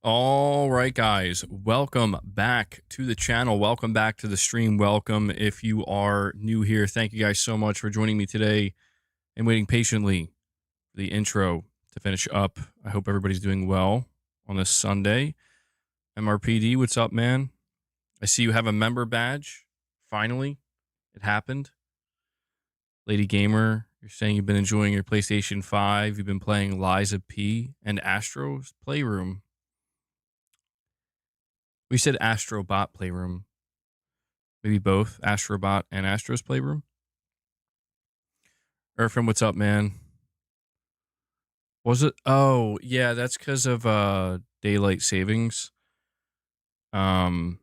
All right, guys, welcome back to the channel. Welcome back to the stream. Welcome if you are new here. Thank you guys so much for joining me today and waiting patiently for the intro to finish up. I hope everybody's doing well on this Sunday. MRPD, what's up, man? I see you have a member badge. Finally, it happened. Lady Gamer, you're saying you've been enjoying your PlayStation 5. You've been playing Liza P and Astro's Playroom. We said Astrobot Playroom. Maybe both Astrobot and Astro's Playroom. Erfin, what's up, man? Was it? Oh, yeah, that's because of daylight savings. Yeah,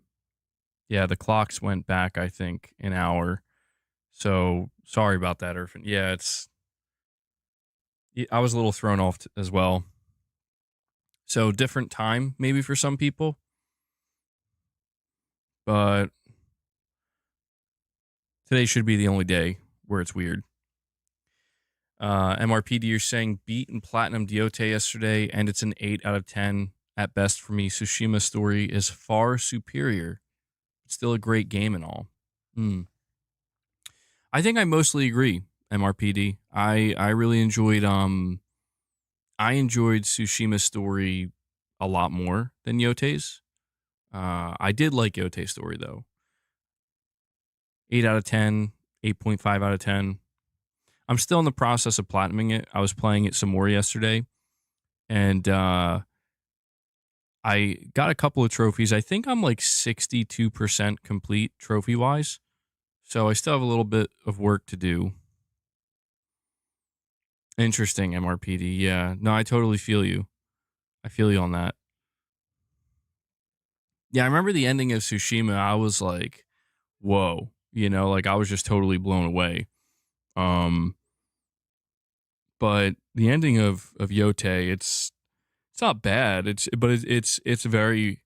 the clocks went back, I think, an hour. So sorry about that, Erfin. Yeah, I was a little thrown off as well. So different time, maybe for some people. But today should be the only day where it's weird. MRPD, you're saying beat and platinum Diote yesterday, and it's an 8 out of 10 at best for me. Tsushima story is far superior. It's still a great game and all. I think I mostly agree, MRPD. I really enjoyed Tsushima's story a lot more than Yote's. I did like Yote's story though. 8 out of 10, 8.5 out of 10. I'm still in the process of platinuming it. I was playing it some more yesterday, and I got a couple of trophies. I think I'm like 62% complete trophy-wise, so I still have a little bit of work to do. Interesting, MRPD. Yeah, no, I totally feel you. I feel you on that. Yeah, I remember the ending of Tsushima. I was like, whoa, like I was just totally blown away. But the ending of Yote, it's not bad. It's very.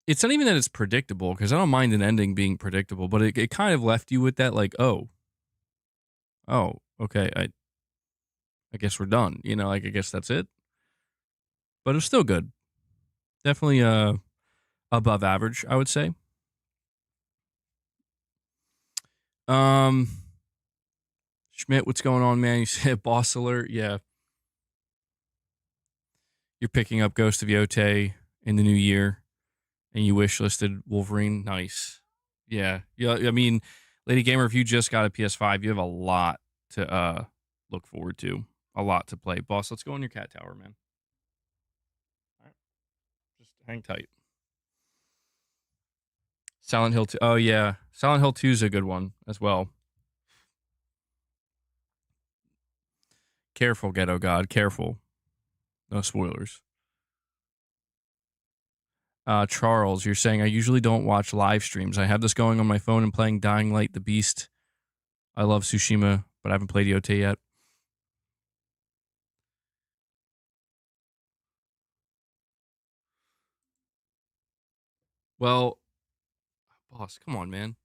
It's not even that it's predictable, because I don't mind an ending being predictable, but it kind of left you with that like, oh, okay, I guess we're done. Like I guess that's it. But it's still good. Definitely above average, I would say. Schmidt, what's going on, man? You said boss alert. Yeah. You're picking up Ghost of Yote in the new year, and you wish listed Wolverine. Nice. Yeah. I mean, Lady Gamer, if you just got a PS5, you have a lot to look forward to. A lot to play. Boss, let's go in your cat tower, man. All right. Just hang tight. Silent Hill 2. Oh, yeah. Silent Hill 2 is a good one as well. Careful, Ghetto God. Careful. No spoilers. Charles, you're saying I usually don't watch live streams. I have this going on my phone and playing Dying Light the Beast. I love Tsushima, but I haven't played Yote yet. Well, boss, come on, man.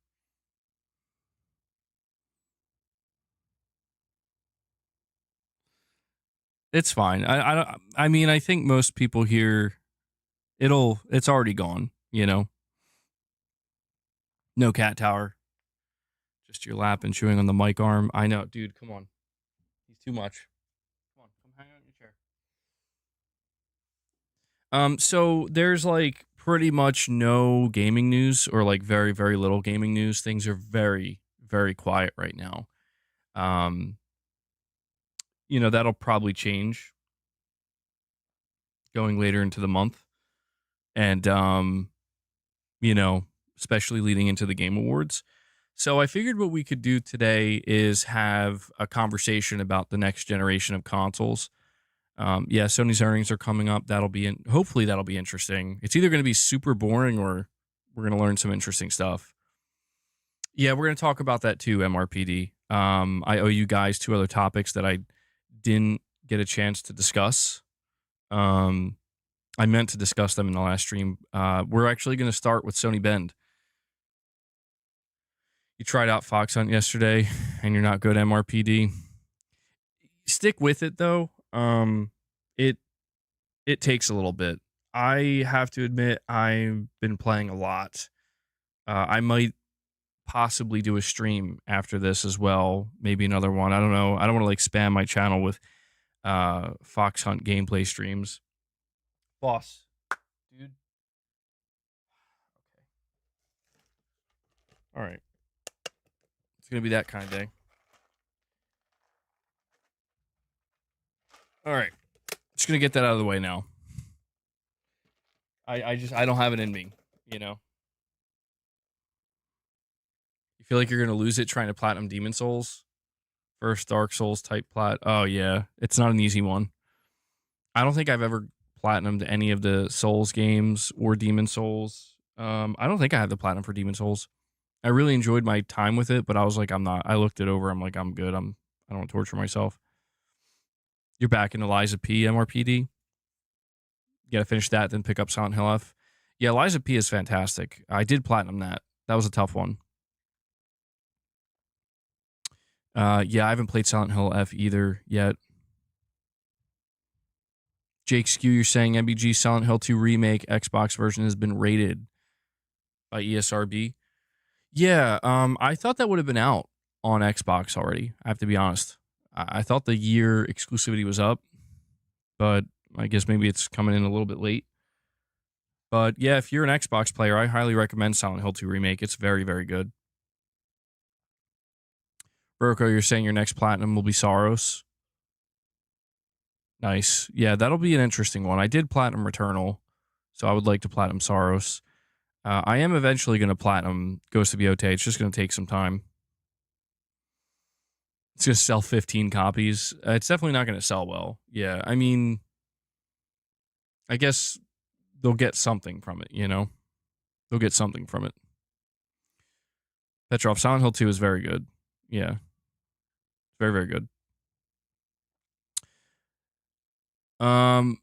It's fine. I mean, I think most people here, it's already gone, No cat tower. Just your lap and chewing on the mic arm. I know, dude, come on. He's too much. Come hang out in your chair. So there's like pretty much no gaming news, or like very, very little gaming news. Things are very, very quiet right now. That'll probably change going later into the month. And especially leading into the Game Awards. So I figured what we could do today is have a conversation about the next generation of consoles. Yeah, Sony's earnings are coming up. Hopefully that'll be interesting. It's either going to be super boring or we're going to learn some interesting stuff. Yeah, we're going to talk about that too, MRPD. I owe you guys 2 other topics that I didn't get a chance to discuss. I meant to discuss them in the last stream. We're actually going to start with Sony Bend. You tried out Fox Hunt yesterday, and you're not good, MRPD. Stick with it though. It takes a little bit. I have to admit I've been playing a lot. I might possibly do a stream after this as well, maybe another one. I don't know. I don't want to like spam my channel with Fox Hunt gameplay streams. Boss, dude. All right. It's going to be that kind of day. All right. Just going to get that out of the way now. I don't have it in me, you know. You feel like you're going to lose it trying to platinum Demon Souls? First Dark Souls type plat. Oh yeah, it's not an easy one. I don't think I've ever platinumed any of the Souls games or Demon Souls. I don't think I have the platinum for Demon Souls. I really enjoyed my time with it, but I was like, I'm not. I looked it over. I'm like, I'm good. I don't want to torture myself. You're back in Eliza P MRPD. You got to finish that, then pick up Silent Hill F. Yeah, Eliza P is fantastic. I did platinum that. That was a tough one. Yeah, I haven't played Silent Hill F either yet. Jake Skew, you're saying MBG Silent Hill 2 remake Xbox version has been rated by ESRB. Yeah, I thought that would have been out on Xbox already. I have to be honest. I thought the year exclusivity was up, but I guess maybe it's coming in a little bit late. But yeah, if you're an Xbox player, I highly recommend Silent Hill 2 remake. It's very, very good. Burko, you're saying your next platinum will be Saros. Nice. Yeah, that'll be an interesting one. I did platinum Returnal, so I would like to platinum Saros. I am eventually going to platinum Ghost of Yotei. It's just going to take some time. It's going to sell 15 copies. It's definitely not going to sell well. Yeah, I mean, I guess they'll get something from it, you know? They'll get something from it. Petrov, Silent Hill 2 is very good. Yeah. Very, very good. But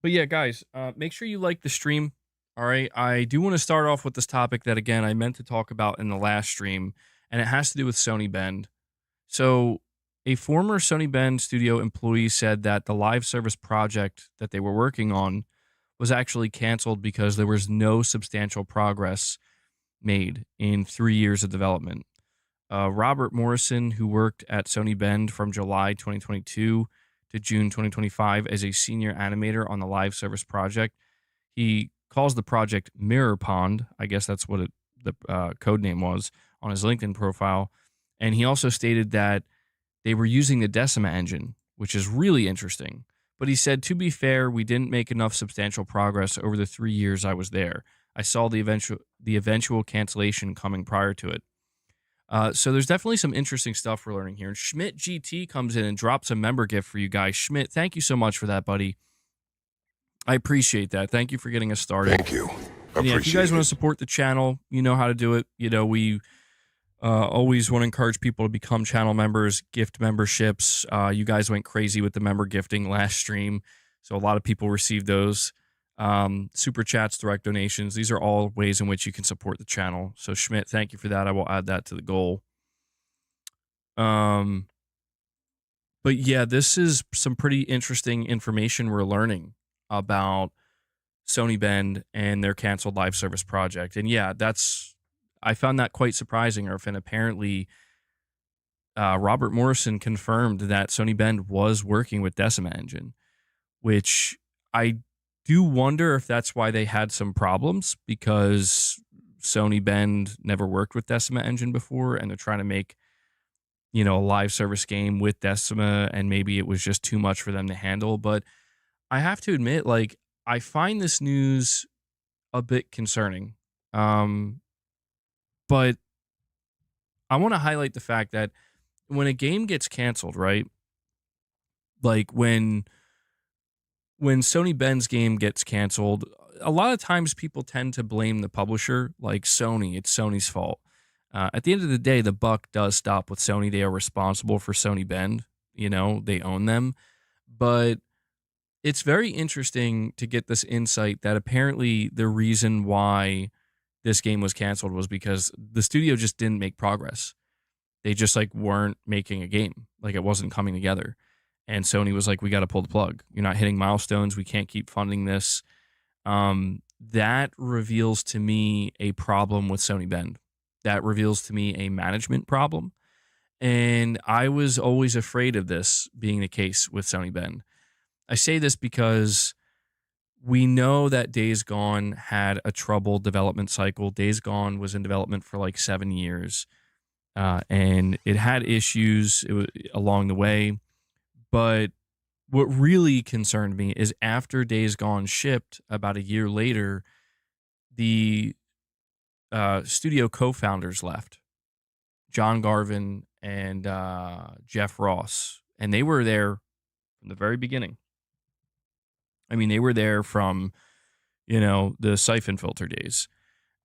yeah, guys, make sure you like the stream. All right. I do want to start off with this topic that, again, I meant to talk about in the last stream, and it has to do with Sony Bend. So, a former Sony Bend studio employee said that the live service project that they were working on was actually canceled because there was no substantial progress made in 3 years of development. Robert Morrison, who worked at Sony Bend from July 2022 to June 2025 as a senior animator on the live service project, he calls the project Mirror Pond. I guess that's what the code name was on his LinkedIn profile. And he also stated that they were using the Decima engine, which is really interesting. But he said, to be fair, we didn't make enough substantial progress over the 3 years I was there. I saw the eventual cancellation coming prior to it. So there's definitely some interesting stuff we're learning here. And Schmidt GT comes in and drops a member gift for you guys. Schmidt, thank you so much for that, buddy. I appreciate that. Thank you for getting us started. Thank you. And yeah, if you guys want to support the channel, you know how to do it. You know, we always want to encourage people to become channel members, gift memberships. You guys went crazy with the member gifting last stream, so a lot of people received those. Super chats, direct donations. These are all ways in which you can support the channel. So Schmidt, thank you for that. I will add that to the goal. But yeah, this is some pretty interesting information we're learning about Sony Bend and their canceled live service project. And yeah, I found that quite surprising, Irfan. Apparently, Robert Morrison confirmed that Sony Bend was working with Decima Engine, which I do wonder if that's why they had some problems, because Sony Bend never worked with Decima Engine before, and they're trying to make, you know, a live service game with Decima, and maybe it was just too much for them to handle. But I have to admit, like, I find this news a bit concerning. But I want to highlight the fact that when a game gets canceled, right? Like when Sony Bend's game gets canceled, a lot of times people tend to blame the publisher, like Sony. It's Sony's fault. At the end of the day, the buck does stop with Sony. They are responsible for Sony Bend. You know, they own them. But it's very interesting to get this insight that apparently the reason why this game was canceled was because the studio just didn't make progress. They just like weren't making a game. Like it wasn't coming together. and Sony was like, "We got to pull the plug. You're not hitting milestones. We can't keep funding this." That reveals to me a problem with Sony Bend. That reveals to me a management problem. And I was always afraid of this being the case with Sony Bend. I say this because we know that Days Gone had a troubled development cycle. Days Gone was in development for like 7 years, and it had issues along the way. But what really concerned me is after Days Gone shipped about a year later, the studio co-founders left, John Garvin and Jeff Ross, and they were there from the very beginning. I mean, they were there from the Siphon Filter days,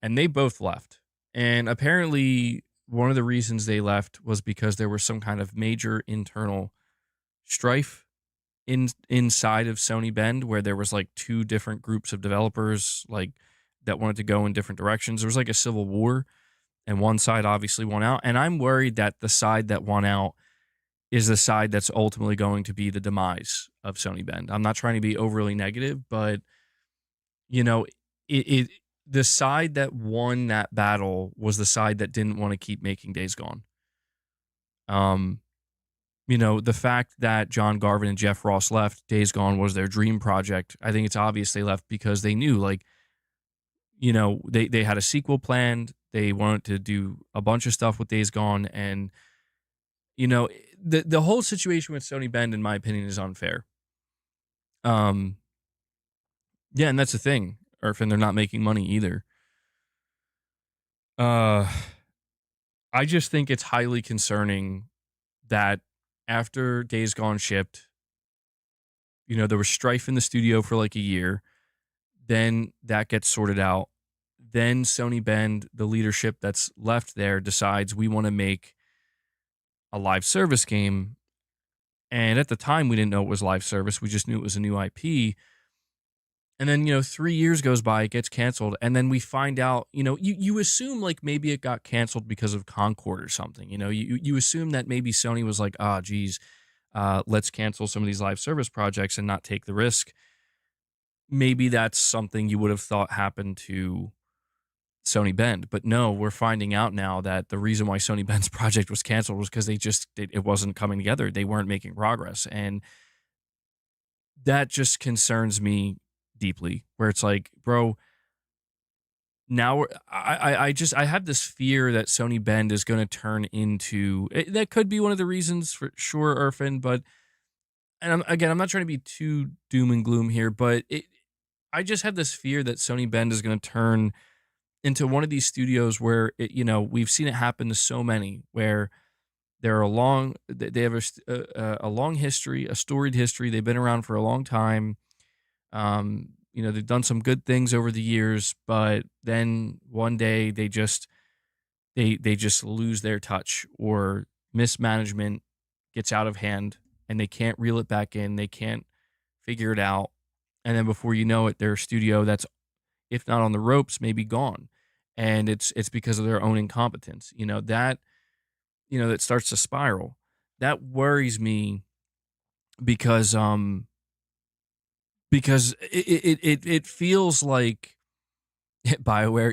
and they both left. And apparently, one of the reasons they left was because there was some kind of major internal strife inside of Sony Bend, where there was like two different groups of developers like that wanted to go in different directions. There was like a civil war, and one side obviously won out. And I'm worried that the side that won out is the side that's ultimately going to be the demise of Sony Bend. I'm not trying to be overly negative, but you know, it the side that won that battle was the side that didn't want to keep making Days Gone. Um, the fact that John Garvin and Jeff Ross left, Days Gone was their dream project. I think it's obvious they left because they knew, like, they had a sequel planned. They wanted to do a bunch of stuff with Days Gone, and the whole situation with Sony Bend, in my opinion, is unfair. Um, yeah, and that's the thing, Irfan. They're not making money either. Uh, I just think it's highly concerning that after Days Gone shipped, there was strife in the studio for like a year. Then that gets sorted out. Then Sony Bend, the leadership that's left there, decides we want to make a live service game. And at the time, we didn't know it was live service. We just knew it was a new IP. And then, 3 years goes by, it gets canceled. And then we find out, you assume like maybe it got canceled because of Concord or something. You assume that maybe Sony was like, geez, let's cancel some of these live service projects and not take the risk. Maybe that's something you would have thought happened to Sony Bend. But no, we're finding out now that the reason why Sony Bend's project was canceled was because it wasn't coming together. They weren't making progress. And that just concerns me deeply, where it's like, bro, now I have this fear that Sony Bend is going to turn into that could be one of the reasons for sure, Irfan, but I'm not trying to be too doom and gloom here, but I just have this fear that Sony Bend is going to turn into one of these studios where we've seen it happen to so many, where they have a long history, a storied history. They've been around for a long time. They've done some good things over the years, but then one day they just lose their touch, or mismanagement gets out of hand and they can't reel it back in. They can't figure it out. And then before you know it, their studio that's, if not on the ropes, maybe gone. And it's because of their own incompetence. That starts to spiral. That worries me because it feels like BioWare.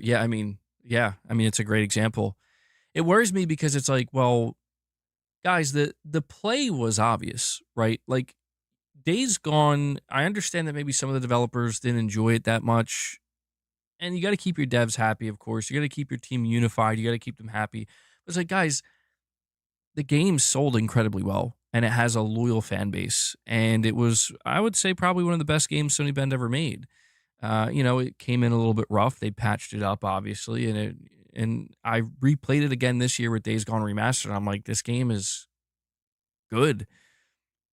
Yeah, it's a great example. It worries me because it's like, well, guys, the play was obvious, right? Like Days Gone, I understand that maybe some of the developers didn't enjoy it that much. And you got to keep your devs happy, of course. You got to keep your team unified. You got to keep them happy. But it's like, guys, the game sold incredibly well, and it has a loyal fan base. And it was, I would say, probably one of the best games Sony Bend ever made. It came in a little bit rough. They patched it up, obviously, and I replayed it again this year with Days Gone Remastered. And I'm like, this game is good.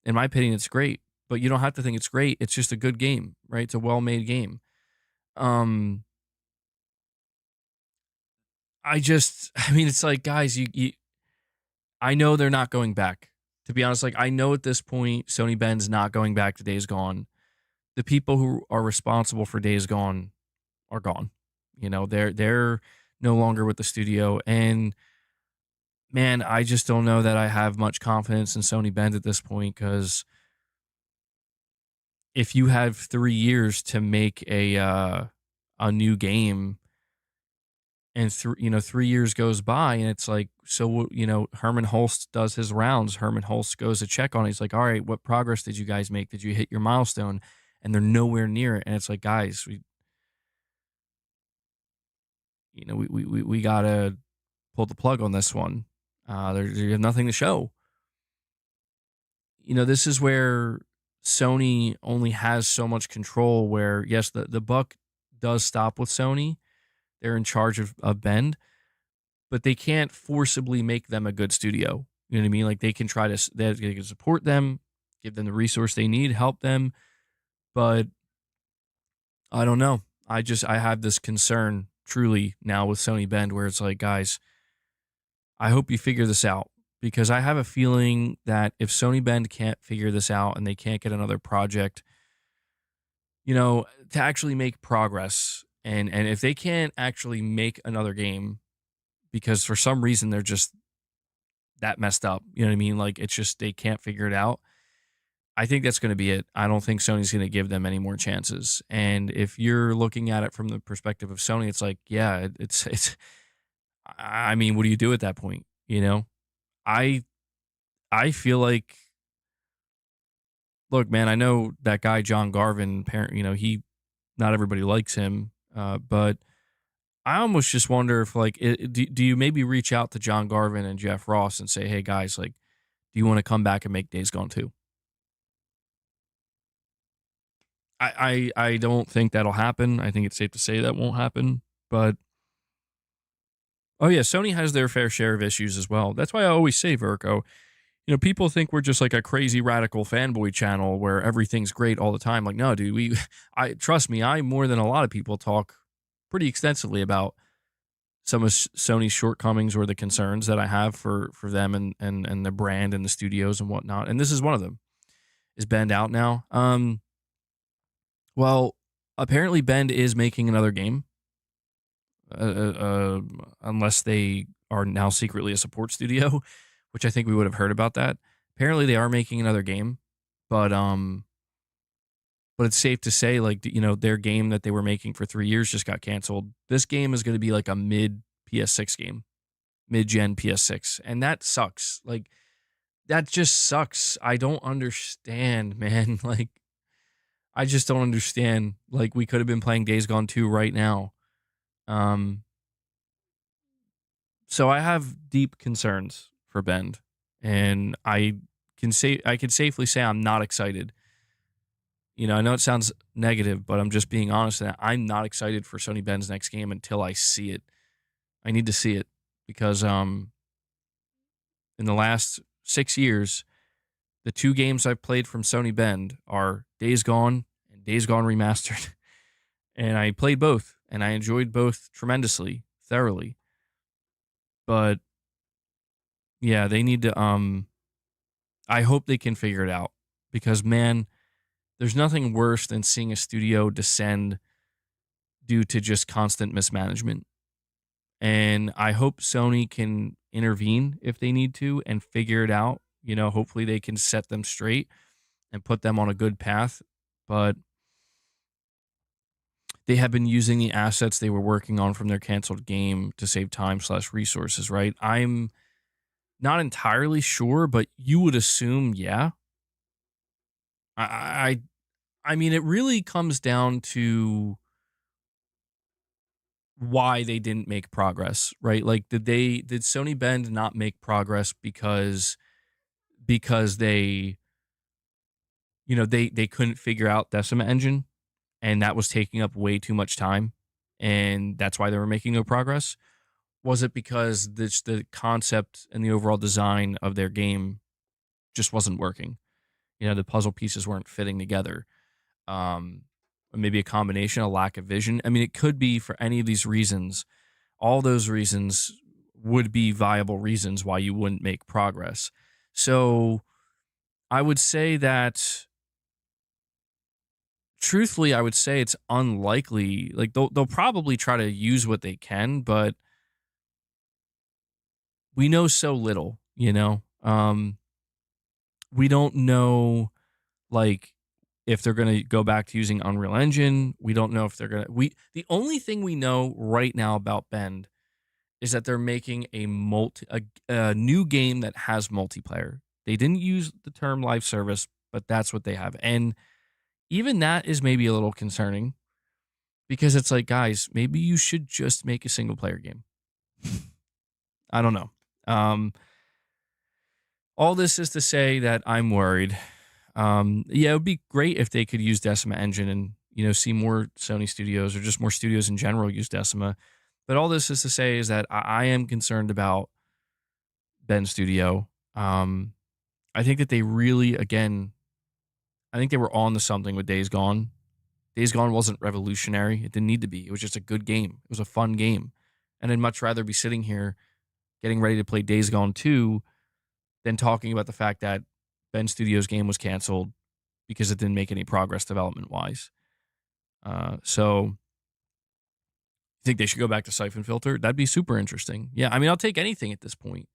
In my opinion, it's great. But you don't have to think it's great. It's just a good game, right? It's a well-made game. It's like, guys, I know they're not going back. To be honest, like, I know at this point, Sony Bend's not going back to Days Gone. The people who are responsible for Days Gone are gone. They're no longer with the studio. And man, I just don't know that I have much confidence in Sony Bend at this point, because if you have 3 years to make a new game, and 3 years goes by, and it's like, so Herman Holst does his rounds. Herman Holst goes to check on it. He's like, all right, what progress did you guys make? Did you hit your milestone? And they're nowhere near it. And it's like, guys, we gotta pull the plug on this one. There's nothing to show. This is where Sony only has so much control. Where yes, the buck does stop with Sony. They're in charge of Bend, but they can't forcibly make them a good studio. You know what I mean? Like, they can try to, they can support them, give them the resource they need, help them. But I don't know. I have this concern truly now with Sony Bend, where it's like, guys, I hope you figure this out, because I have a feeling that if Sony Bend can't figure this out and they can't get another project, to actually make progress, and if they can't actually make another game because for some reason they're just that messed up, you know what I mean? Like, it's just they can't figure it out. I think that's going to be it. I don't think Sony's going to give them any more chances. And if you're looking at it from the perspective of Sony, it's like, yeah, it's. I mean, what do you do at that point? I I feel like, look, man, I know that guy John Garvin. Parent, he, not everybody likes him, but I almost just wonder if, like, do you maybe reach out to John Garvin and Jeff Ross and say, hey guys, like, do you want to come back and make Days Gone 2? I don't think that'll happen. I think it's safe to say that won't happen. But oh yeah, Sony has their fair share of issues as well. That's why I always say, Virgo, people think we're just like a crazy radical fanboy channel where everything's great all the time. Like, no, dude, I trust me, I more than a lot of people talk pretty extensively about some of Sony's shortcomings or the concerns that I have for them and the brand and the studios and whatnot. And this is one of them. Is Bend out now? Well, apparently Bend is making another game, unless they are now secretly a support studio, which I think we would have heard about that. Apparently, they are making another game, but it's safe to say, like, their game that they were making for 3 years just got canceled. This game is going to be like a mid PS6 game, mid gen PS6, and that sucks. Like, that just sucks. I don't understand, man. Like, I just don't understand. Like, we could have been playing Days Gone 2 right now. Um, so I have deep concerns for Bend, and I can safely say I'm not excited. I know it sounds negative, but I'm just being honest that I'm not excited for Sony Bend's next game until I see it. I need to see it because in the last 6 years, the two games I've played from Sony Bend are Days Gone and Days Gone Remastered. And I played both, and I enjoyed both tremendously, thoroughly. But yeah, they need to I hope they can figure it out, because man, there's nothing worse than seeing a studio descend due to just constant mismanagement. And I hope Sony can intervene if they need to and figure it out. Hopefully they can set them straight and put them on a good path. But they have been using the assets they were working on from their canceled game to save time/resources, right? I'm not entirely sure, but you would assume, yeah. I I mean, it really comes down to why they didn't make progress, right? Like, did Sony Bend not make progress because they, they couldn't figure out Decima Engine, and that was taking up way too much time, and that's why they were making no progress? Was it because the concept and the overall design of their game just wasn't working? The puzzle pieces weren't fitting together. Or maybe a combination, a lack of vision. I mean, it could be for any of these reasons. All those reasons would be viable reasons why you wouldn't make progress. So I would say that, truthfully, I would say it's unlikely. Like, they'll probably try to use what they can, but we know so little. We don't know, like, if they're going to go back to using Unreal Engine. We don't know if they're going to. The only thing we know right now about Bend is that they're making a new game that has multiplayer. They didn't use the term live service, but that's what they have. And even that is maybe a little concerning because it's like, guys, maybe you should just make a single player game. I don't know. All this is to say that I'm worried. Yeah, it would be great if they could use Decima Engine and, see more Sony studios or just more studios in general use Decima. But all this is to say is that I am concerned about Ben Studio. I think that they really, again, I think they were on to something with Days Gone. Days Gone wasn't revolutionary. It didn't need to be. It was just a good game. It was a fun game. And I'd much rather be sitting here getting ready to play Days Gone 2 than talking about the fact that Ben Studio's game was canceled because it didn't make any progress development-wise. So I think they should go back to Siphon Filter. That'd be super interesting. Yeah, I mean, I'll take anything at this point.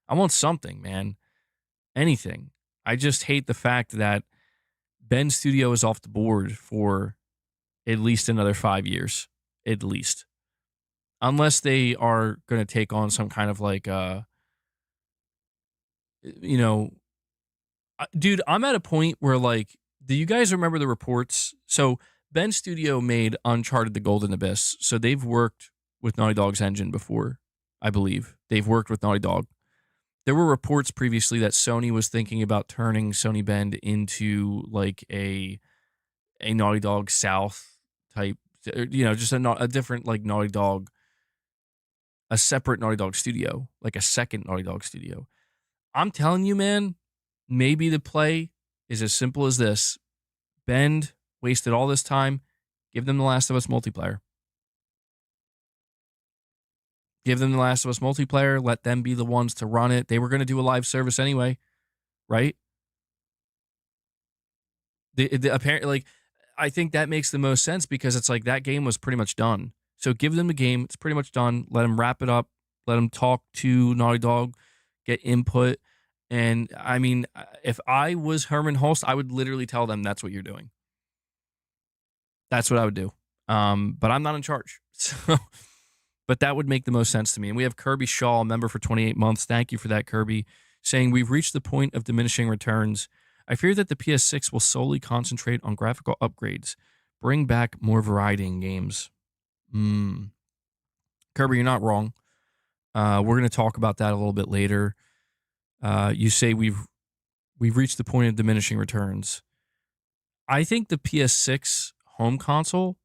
I want something, man. Anything. I just hate the fact that Ben Studio is off the board for at least another 5 years. At least. Unless they are going to take on some kind of like, dude, I'm at a point where like, do you guys remember the reports? So Ben Studio made Uncharted: The Golden Abyss. So they've worked with Naughty Dog's engine before, I believe. They've worked with Naughty Dog. There were reports previously that Sony was thinking about turning Sony Bend into like a Naughty Dog South type, just a different like Naughty Dog, a separate Naughty Dog studio, like a second Naughty Dog studio. I'm telling you, man, maybe the play is as simple as this. Bend wasted all this time. Give them The Last of Us multiplayer. Give them The Last of Us multiplayer. Let them be the ones to run it. They were going to do a live service anyway, right? Apparently, like, I think that makes the most sense because it's like that game was pretty much done. So give them the game. It's pretty much done. Let them wrap it up. Let them talk to Naughty Dog, get input. And I mean, if I was Herman Hulst, I would literally tell them that's what you're doing. That's what I would do. But I'm not in charge. So, but that would make the most sense to me. And we have Kirby Shaw, a member for 28 months. Thank you for that, Kirby, saying we've reached the point of diminishing returns. I fear that the PS6 will solely concentrate on graphical upgrades. Bring back more variety in games. Kirby, you're not wrong. We're going to talk about that a little bit later. You say we've reached the point of diminishing returns. I think the PS6 home console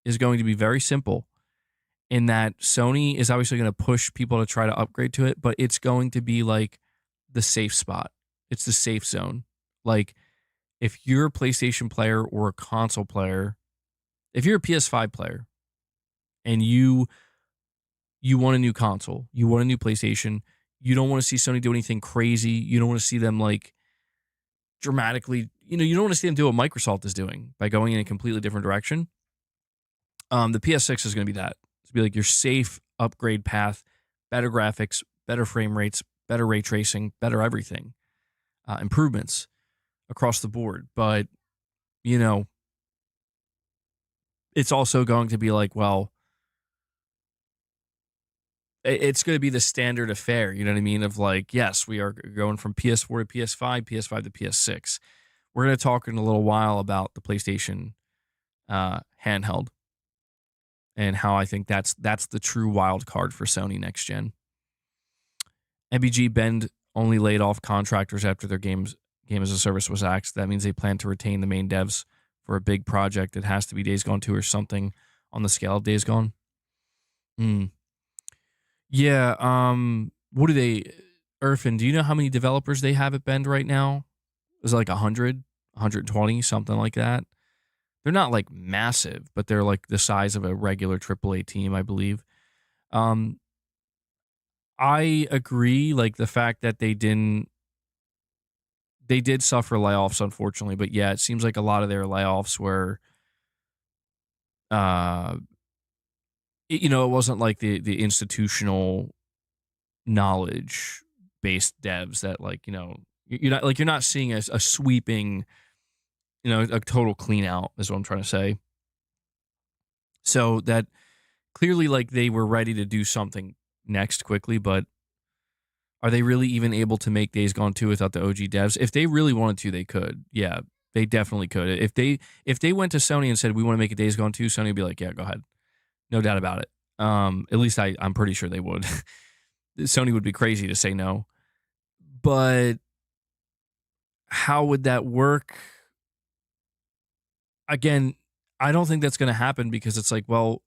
is going to be very simple in that Sony is obviously going to push people to try to upgrade to it, but it's going to be like the safe spot. It's the safe zone. Like if you're a PlayStation player or a console player, if you're a PS5 player and you want a new console, you want a new PlayStation, you don't want to see Sony do anything crazy. You don't want to see them like dramatically, you don't want to see them do what Microsoft is doing by going in a completely different direction. The PS6 is going to be that. It's be like your safe upgrade path, better graphics, better frame rates, better ray tracing, better everything, improvements across the board. But, it's also going to be like, well, it's going to be the standard affair, you know what I mean? Of like, yes, we are going from PS4 to PS5, PS5 to PS6. We're going to talk in a little while about the PlayStation handheld and how I think that's the true wild card for Sony next gen. MBG Bend only laid off contractors after their game as a service was axed. That means they plan to retain the main devs for a big project. It has to be Days Gone 2 or something on the scale of Days Gone. Yeah, what do they, Irfan, do you know how many developers they have at Bend right now? Is it like 100, 120, something like that? They're not like massive, but they're like the size of a regular AAA team, I believe. I agree, like the fact that they did suffer layoffs, unfortunately, but yeah, it seems like a lot of their layoffs were, it wasn't like the institutional knowledge based devs that like, you're not seeing a sweeping a total clean out is what I'm trying to say. So that clearly, like, they were ready to do something next quickly, but are they really even able to make Days Gone 2 without the OG devs? If they really wanted to, they could. Yeah, they definitely could. If they went to Sony and said we want to make a Days Gone 2, Sony would be like, yeah, go ahead. No doubt about it. At least I'm pretty sure they would. Sony would be crazy to say no. But how would that work? Again, I don't think that's going to happen because it's like, well,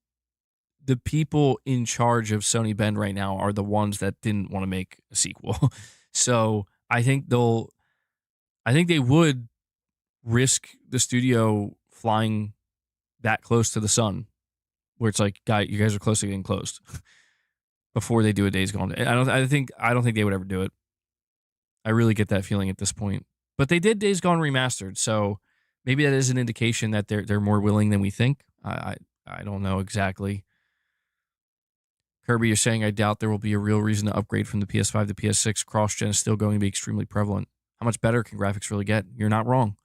the people in charge of Sony Bend right now are the ones that didn't want to make a sequel. So I think they would risk the studio flying that close to the sun, where it's like, guy, you guys are close to getting closed before they do a Days Gone. I don't think they would ever do it. I really get that feeling at this point. But they did Days Gone Remastered, so maybe that is an indication that they're more willing than we think. I don't know exactly. Kirby, you're saying I doubt there will be a real reason to upgrade from the PS5 to PS6. Cross-gen is still going to be extremely prevalent. How much better can graphics really get? You're not wrong.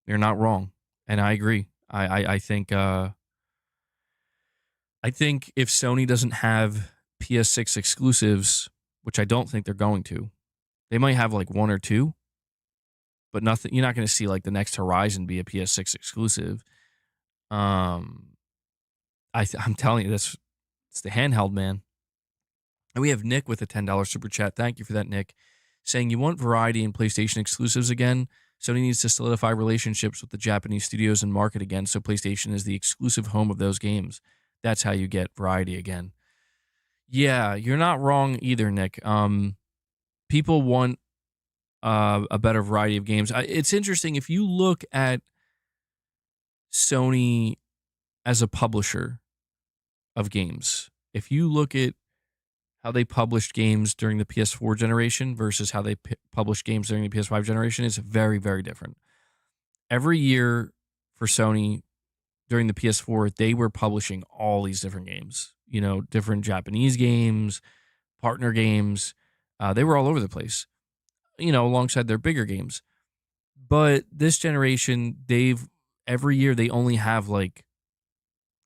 You're not wrong, and I agree. I think if Sony doesn't have PS6 exclusives, which I don't think they're going to, they might have like one or two, but nothing. You're not going to see like the next Horizon be a PS6 exclusive. I'm telling you, it's the handheld, man. And we have Nick with a $10 super chat. Thank you for that, Nick. Saying you want variety in PlayStation exclusives again. Sony needs to solidify relationships with the Japanese studios and market again, so PlayStation is the exclusive home of those games. That's how you get variety again. Yeah, you're not wrong either, Nick. People want a better variety of games. It's interesting if you look at Sony as a publisher of games. If you look at how they published games during the PS4 generation versus how they published games during the PS5 generation, it's very, very different. Every year for Sony during the PS4, they were publishing all these different games, different Japanese games, partner games. They were all over the place, alongside their bigger games. But this generation, every year they only have like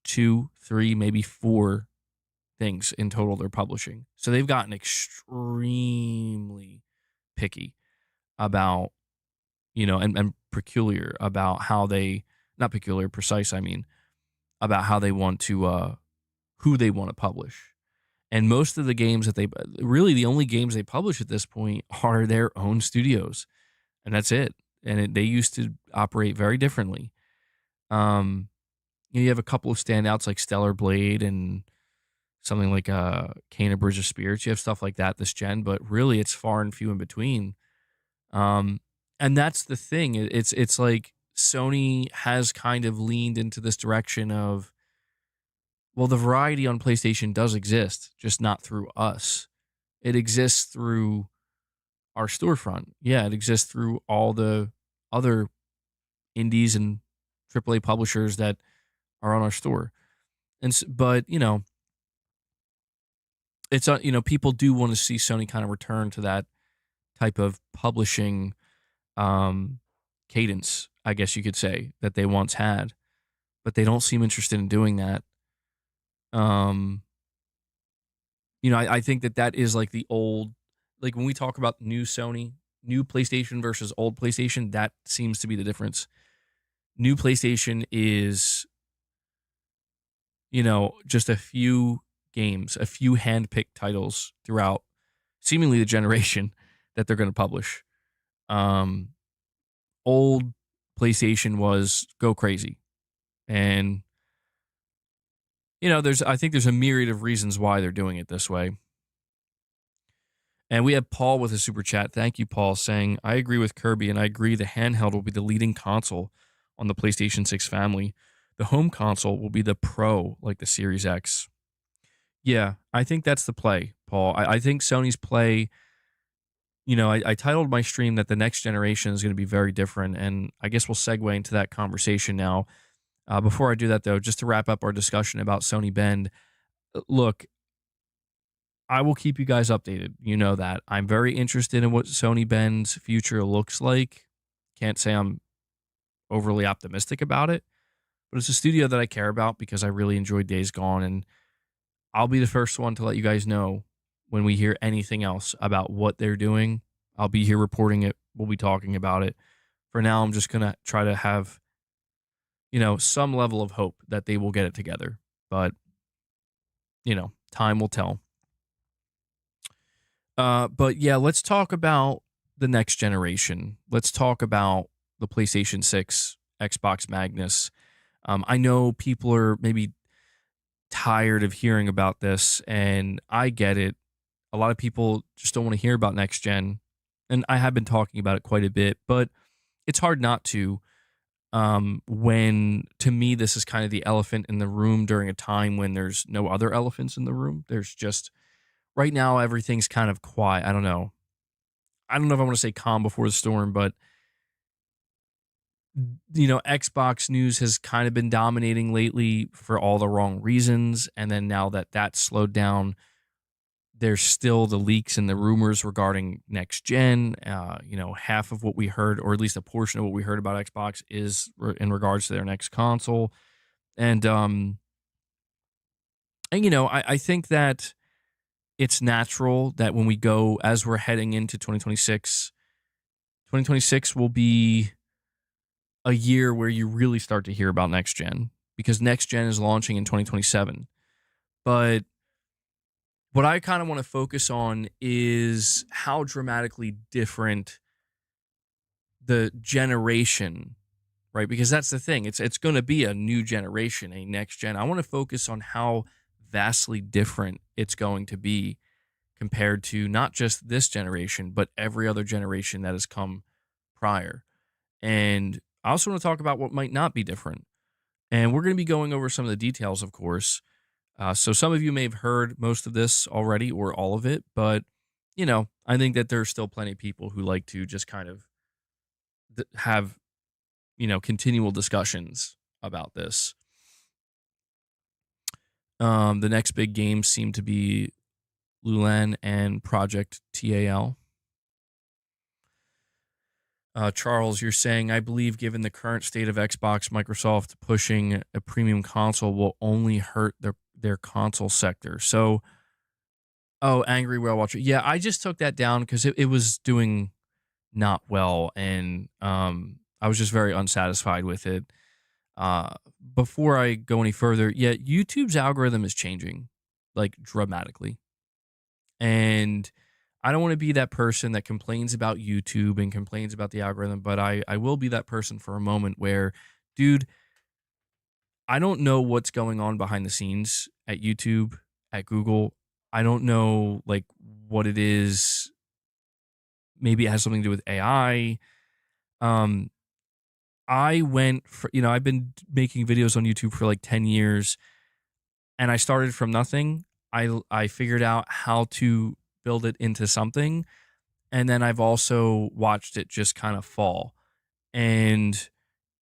2, 3, maybe 4 things in total they're publishing. So they've gotten extremely picky about, and peculiar about how they, not peculiar, precise, I mean, about how they want to, who they want to publish. And most of the games that really the only games they publish at this point are their own studios. And that's it. And they used to operate very differently. You have a couple of standouts like Stellar Blade and something like Kena Bridge of Spirits. You have stuff like that this gen, but really it's far and few in between. And that's the thing. It's like Sony has kind of leaned into this direction of, well, the variety on PlayStation does exist, just not through us. It exists through our storefront. Yeah, it exists through all the other indies and AAA publishers that are on our store. But it's people do want to see Sony kind of return to that type of publishing cadence, I guess you could say, that they once had, but they don't seem interested in doing that. I think that is like the old, like when we talk about new Sony, new PlayStation versus old PlayStation, that seems to be the difference. New PlayStation is, just a few games, a few hand-picked titles throughout seemingly the generation that they're going to publish. Old PlayStation was go crazy. And, I think there's a myriad of reasons why they're doing it this way. And we have Paul with a super chat. Thank you, Paul, saying, I agree with Kirby, and I agree the handheld will be the leading console on the PlayStation 6 family. The home console will be the Pro, like the Series X. Yeah, I think that's the play, Paul. I think Sony's play, I titled my stream that the next generation is going to be very different, and I guess we'll segue into that conversation now. Before I do that, though, just to wrap up our discussion about Sony Bend, look, I will keep you guys updated. You know that. I'm very interested in what Sony Bend's future looks like. Can't say I'm overly optimistic about it, but it's a studio that I care about because I really enjoyed Days Gone, and I'll be the first one to let you guys know when we hear anything else about what they're doing. I'll be here reporting it. We'll be talking about it. For now, I'm just going to try to have, some level of hope that they will get it together. But, time will tell. But yeah, let's talk about the next generation. Let's talk about the PlayStation 6, Xbox Magnus. I know people are maybe tired of hearing about this, and I get it. A lot of people just don't want to hear about next gen, and I have been talking about it quite a bit, but it's hard not to. When to me, this is kind of the elephant in the room during a time when there's no other elephants in the room. There's just right now everything's kind of quiet. I don't know. I don't know if I want to say calm before the storm, but Xbox news has kind of been dominating lately for all the wrong reasons. And then now that that's slowed down, there's still the leaks and the rumors regarding next gen. Half of what we heard, or at least a portion of what we heard about Xbox, is in regards to their next console. I think that it's natural that when we go, as we're heading into 2026 will be a year where you really start to hear about next gen, because next gen is launching in 2027. But what I kind of want to focus on is how dramatically different the generation, right? Because that's the thing. It's going to be a new generation, a next gen. I want to focus on how vastly different it's going to be compared to not just this generation, but every other generation that has come prior. And I also want to talk about what might not be different. And we're going to be going over some of the details, of course. So some of you may have heard most of this already or all of it, but I think that there's still plenty of people who like to just kind of have, continual discussions about this. The next big games seem to be Lulan and Project TAL. Charles, you're saying, I believe given the current state of Xbox, Microsoft pushing a premium console will only hurt their console sector. So, Angry Whale Watcher. Yeah, I just took that down because it was doing not well, and I was just very unsatisfied with it. Before I go any further, yeah, YouTube's algorithm is changing, like, dramatically. And I don't want to be that person that complains about YouTube and complains about the algorithm, but I will be that person for a moment where, dude, I don't know what's going on behind the scenes at YouTube, at Google. I don't know, like, what it is. Maybe it has something to do with AI. Um, I went for, I've been making videos on YouTube for like 10 years, and I started from nothing. I figured out how to build it into something, and then I've also watched it just kind of fall. And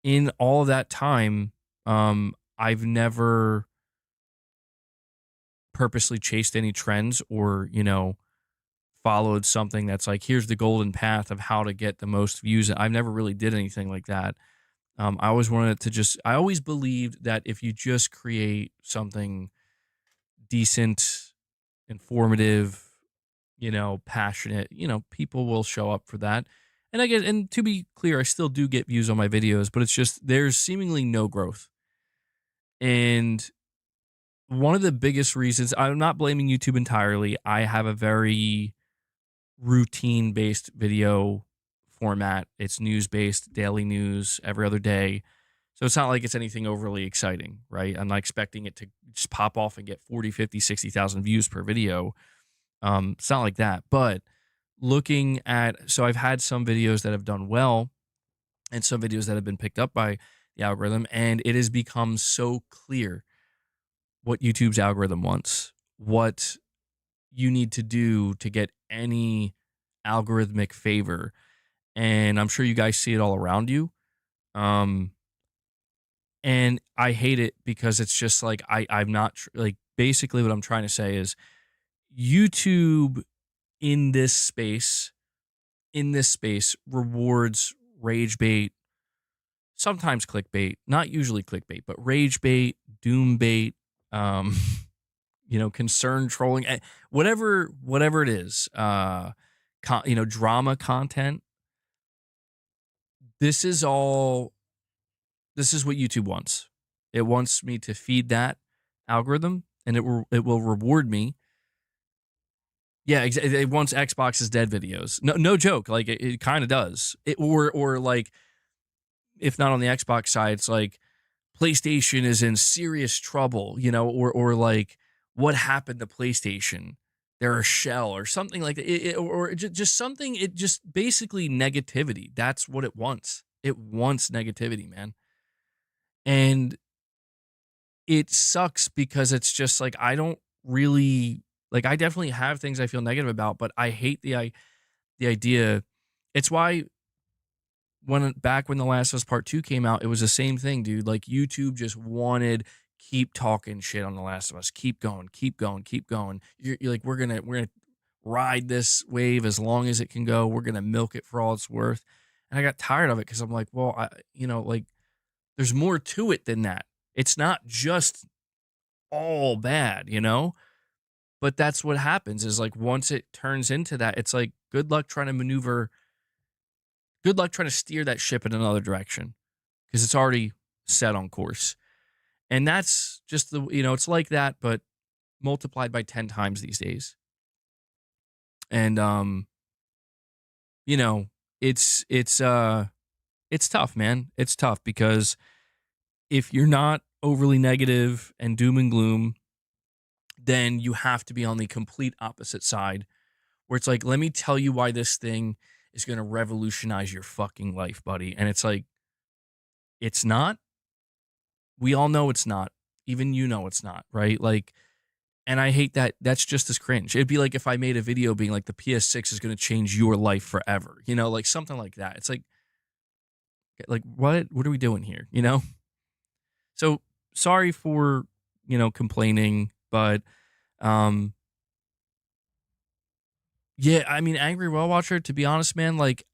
in all of that time, I've never purposely chased any trends or, followed something that's like, here's the golden path of how to get the most views. I've never really did anything like that. I always wanted to I always believed that if you just create something decent, informative, passionate, people will show up for that. And and to be clear, I still do get views on my videos, but it's just there's seemingly no growth. And one of the biggest reasons, I'm not blaming YouTube entirely. I have a very routine based video format. It's news based, daily news every other day. So it's not like it's anything overly exciting, right? I'm not expecting it to just pop off and get 40, 50, 60,000 views per video. It's not like that. But so I've had some videos that have done well and some videos that have been picked up by the algorithm, and it has become so clear what YouTube's algorithm wants, what you need to do to get any algorithmic favor. And I'm sure you guys see it all around you. And I hate it because it's just like, I'm not like, basically what I'm trying to say is YouTube in this space rewards rage bait, sometimes clickbait, not usually clickbait, but rage bait, doom bait, um, concern trolling, whatever it is, drama content. This is all. This is what YouTube wants. It wants me to feed that algorithm, and it will reward me. Yeah, it wants Xbox's dead videos. No joke. Like it kind of does. Or like if not on the Xbox side, it's like PlayStation is in serious trouble, or like what happened to PlayStation? They're a shell or something like that, or just something. It just basically negativity. That's what it wants. It wants negativity, man. And it sucks because it's just like I don't really like. I definitely have things I feel negative about, but I hate the idea. It's why when The Last of Us Part 2 came out, it was the same thing, dude. Like YouTube just wanted keep talking shit on The Last of Us. Keep going, keep going, keep going. You're like, we're gonna ride this wave as long as it can go. We're gonna milk it for all it's worth. And I got tired of it because I'm like, well, like there's more to it than that. It's not just all bad. But that's what happens is like once it turns into that, it's like good luck trying to steer that ship in another direction because it's already set on course. And that's just it's like that, but multiplied by 10 times these days. And, you know, it's tough, man. It's tough because if you're not overly negative and doom and gloom, then you have to be on the complete opposite side where it's like, let me tell you why this thing is going to revolutionize your fucking life, buddy. And it's like, it's not. We all know it's not. Even it's not, right? Like, and I hate that. That's just as cringe. It'd be like if I made a video being like the PS6 is going to change your life forever, like something like that. It's like what are we doing here, So sorry for, complaining, but um yeah, I mean, Angry Well Watcher, to be honest, man, like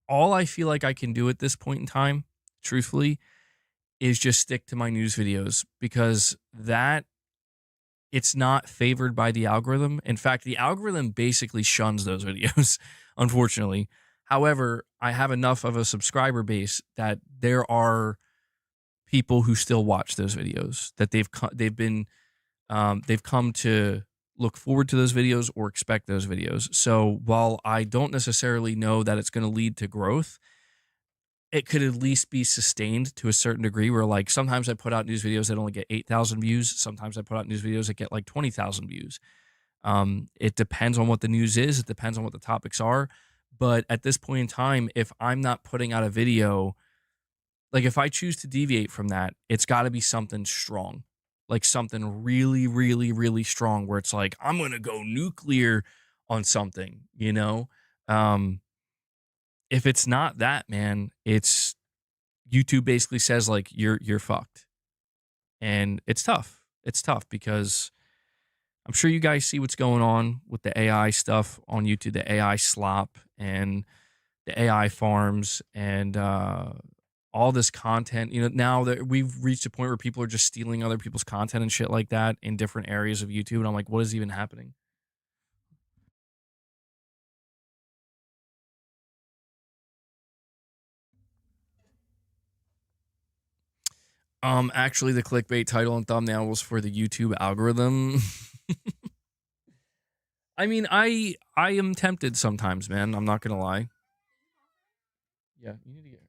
all I feel like I can do at this point in time, truthfully, is just stick to my news videos because that it's not favored by the algorithm. In fact, the algorithm basically shuns those videos, unfortunately. However, I have enough of a subscriber base that there are people who still watch those videos that they've come to look forward to those videos or expect those videos. So while I don't necessarily know that it's going to lead to growth, it could at least be sustained to a certain degree where like sometimes I put out news videos that only get 8,000 views. Sometimes I put out news videos that get like 20,000 views. It depends on what the news is. It depends on what the topics are. But at this point in time, if I'm not putting out a video, like if I choose to deviate from that, it's got to be something strong, like something really, really, really strong where it's like, I'm going to go nuclear on something. If it's not that, man, it's YouTube basically says like you're fucked. And it's tough. It's tough because I'm sure you guys see what's going on with the AI stuff on YouTube, the AI slop and the AI farms and all this content. Now that we've reached a point where people are just stealing other people's content and shit like that in different areas of YouTube. And I'm like, what is even happening? Actually, the clickbait title and thumbnail was for the YouTube algorithm. I mean, I am tempted sometimes, man. I'm not gonna lie. Yeah, you need to get.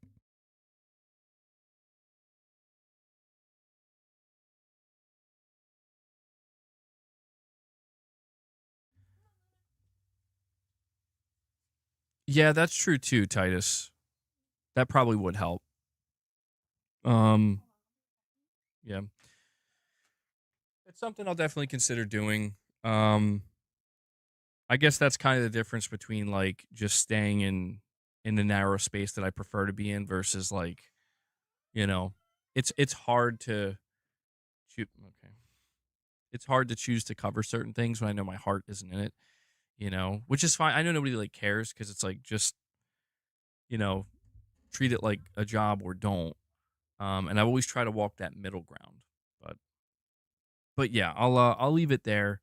Yeah, that's true too, Titus. That probably would help. Um, yeah, it's something I'll definitely consider doing. Um, I guess that's kind of the difference between like just staying in the narrow space that I prefer to be in versus like, you know, it's hard to shoot. Okay, it's hard to choose to cover certain things when I know my heart isn't in it. Which is fine. I know nobody like cares because it's like just you know treat it like a job or don't. And I've always tried to walk that middle ground. But but yeah, I'll leave it there.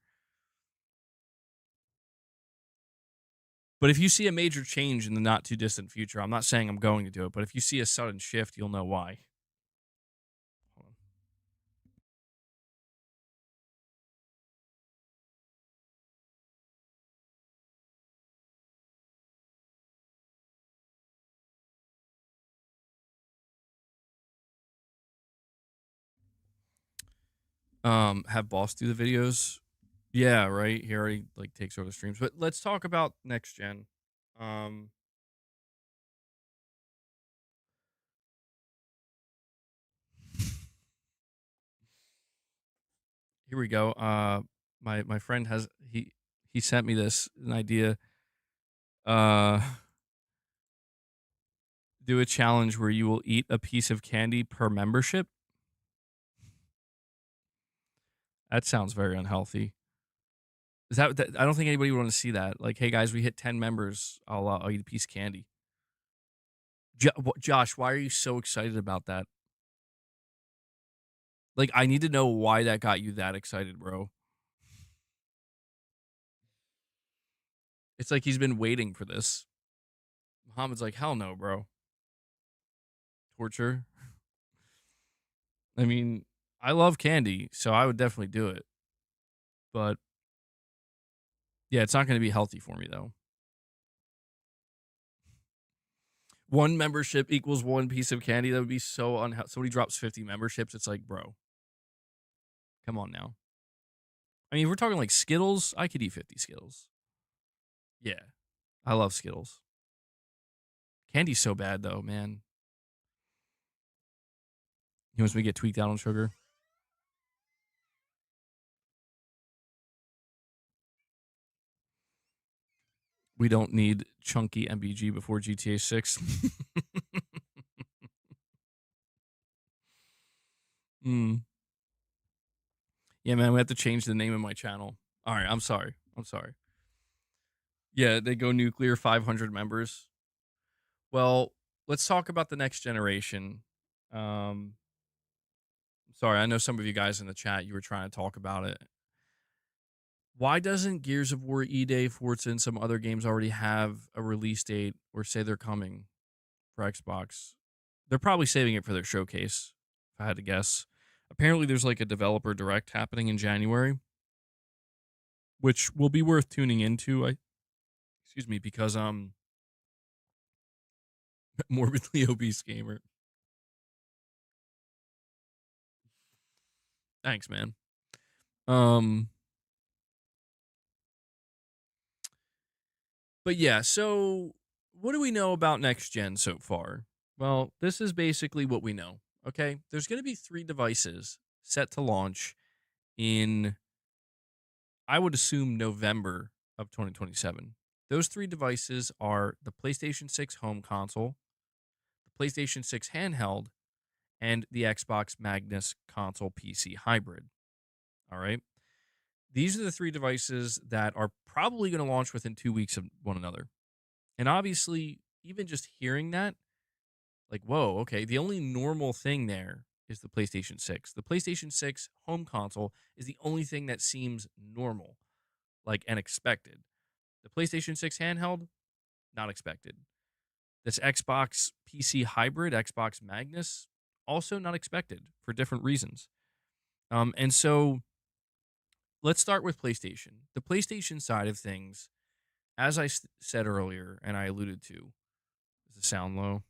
But if you see a major change in the not too distant future, I'm not saying I'm going to do it, but if you see a sudden shift, you'll know why. Have boss do the videos. Yeah, right. He already like takes over the streams. But let's talk about next gen. Um, Here we go. My friend has he sent me this an idea. Uh, do a challenge where you will eat a piece of candy per membership. That sounds very unhealthy. I don't think anybody would want to see that. Like, hey guys, we hit 10 members. I'll eat a piece of candy. Josh, why are you so excited about that? Like, I need to know why that got you that excited, bro. It's like he's been waiting for this. Muhammad's like, hell no, bro. Torture. I mean, I love candy, so I would definitely do it. But yeah, it's not going to be healthy for me though. One membership equals one piece of candy. That would be so unhealthy. Somebody drops 50 memberships. It's like, bro, come on now. I mean, if we're talking like Skittles, I could eat 50 Skittles. Yeah, I love Skittles. Candy's so bad though, man. He wants me to get tweaked out on sugar. We don't need chunky MBG before GTA 6. mm. Yeah, man, we have to change the name of my channel. All right, I'm sorry. I'm sorry. Yeah, they go nuclear 500 members. Well, let's talk about the next generation. Um, Sorry, I know some of you guys in the chat, you were trying to talk about it. Why doesn't Gears of War, E-Day, Forza, and some other games already have a release date or say they're coming for Xbox? They're probably saving it for their showcase, if I had to guess. Apparently, there's like a developer direct happening in January, which will be worth tuning into. Excuse me, because morbidly obese gamer. Thanks, man. Um, but yeah, so what do we know about next gen so far? Well, this is basically what we know. Okay, there's going to be 3 devices set to launch in, I would assume, November of 2027. Those 3 devices are the PlayStation 6 home console, the PlayStation 6 handheld, and the Xbox Magnus console PC hybrid. All right. These are the 3 devices that are probably going to launch within 2 weeks of one another. And obviously, even just hearing that, like, whoa, okay, the only normal thing there is the PlayStation 6. The PlayStation 6 home console is the only thing that seems normal, like, and expected. The PlayStation 6 handheld, not expected. This Xbox PC hybrid, Xbox Magnus, also not expected for different reasons. And so let's start with PlayStation. The PlayStation side of things, as I said earlier, and I alluded to, is the sound low?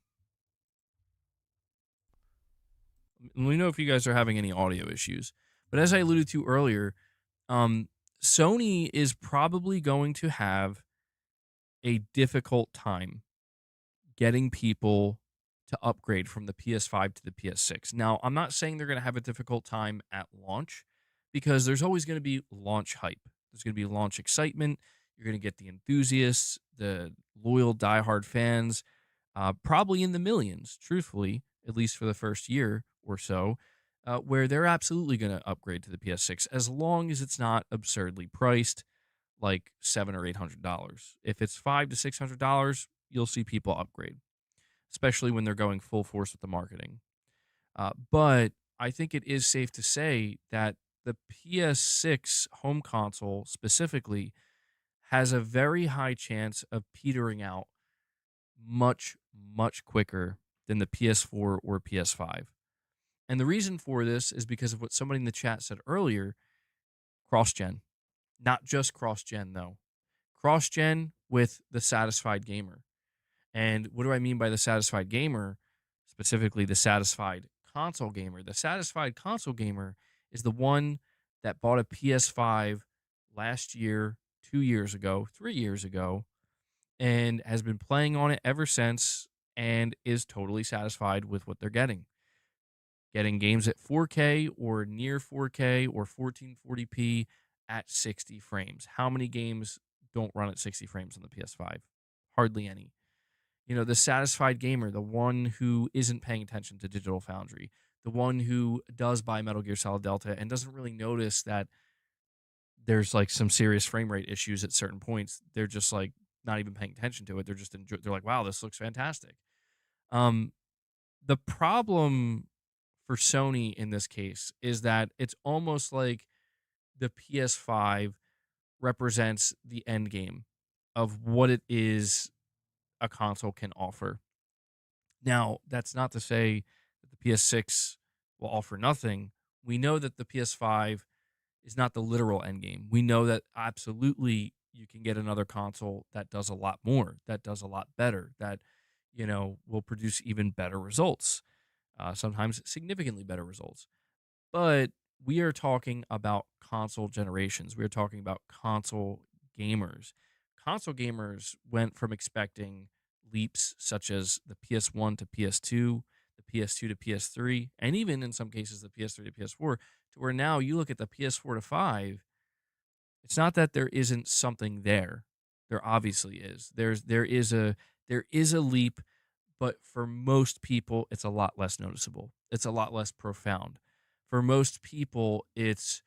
Let me know if you guys are having any audio issues. But as I alluded to earlier, Sony is probably going to have a difficult time getting people to upgrade from the PS5 to the PS6. Now, I'm not saying they're going to have a difficult time at launch because there's always going to be launch hype. There's going to be launch excitement. You're going to get the enthusiasts, the loyal, diehard fans, probably in the millions, truthfully, at least for the first year or so, where they're absolutely going to upgrade to the PS6 as long as it's not absurdly priced, like $700 or $800. If it's $500 to $600, you'll see people upgrade, especially when they're going full force with the marketing. But I think it is safe to say that the PS6 home console specifically has a very high chance of petering out much, much quicker than the PS4 or PS5. And the reason for this is because of what somebody in the chat said earlier, cross gen. Not just cross gen, though. Cross gen with the satisfied gamer. And what do I mean by the satisfied gamer? Specifically, the satisfied console gamer. The satisfied console gamer is the one that bought a PS5 last year, 2 years ago, 3 years ago, and has been playing on it ever since and is totally satisfied with what they're getting. Getting games at 4K or near 4K or 1440p at 60 frames. How many games don't run at 60 frames on the PS5? Hardly any. The satisfied gamer, the one who isn't paying attention to Digital Foundry, the one who does buy Metal Gear Solid Delta and doesn't really notice that there's like some serious frame rate issues at certain points. They're just like not even paying attention to it. They're just they're like, wow, this looks fantastic. Um, the problem for Sony in this case is that it's almost like the PS5 represents the end game of what it is a console can offer. Now, that's not to say that the PS6 will offer nothing. We know that the PS5 is not the literal end game. We know that absolutely you can get another console that does a lot more, that does a lot better, that will produce even better results, sometimes significantly better results. But we are talking about console generations. We are talking about console gamers. Console gamers went from expecting leaps such as the PS1 to PS2, the PS2 to PS3, and even in some cases the PS3 to PS4, to where now you look at the PS4 to 5, it's not that there isn't something there. There obviously is. There is a leap, but for most people it's a lot less noticeable. It's a lot less profound. For most people it's,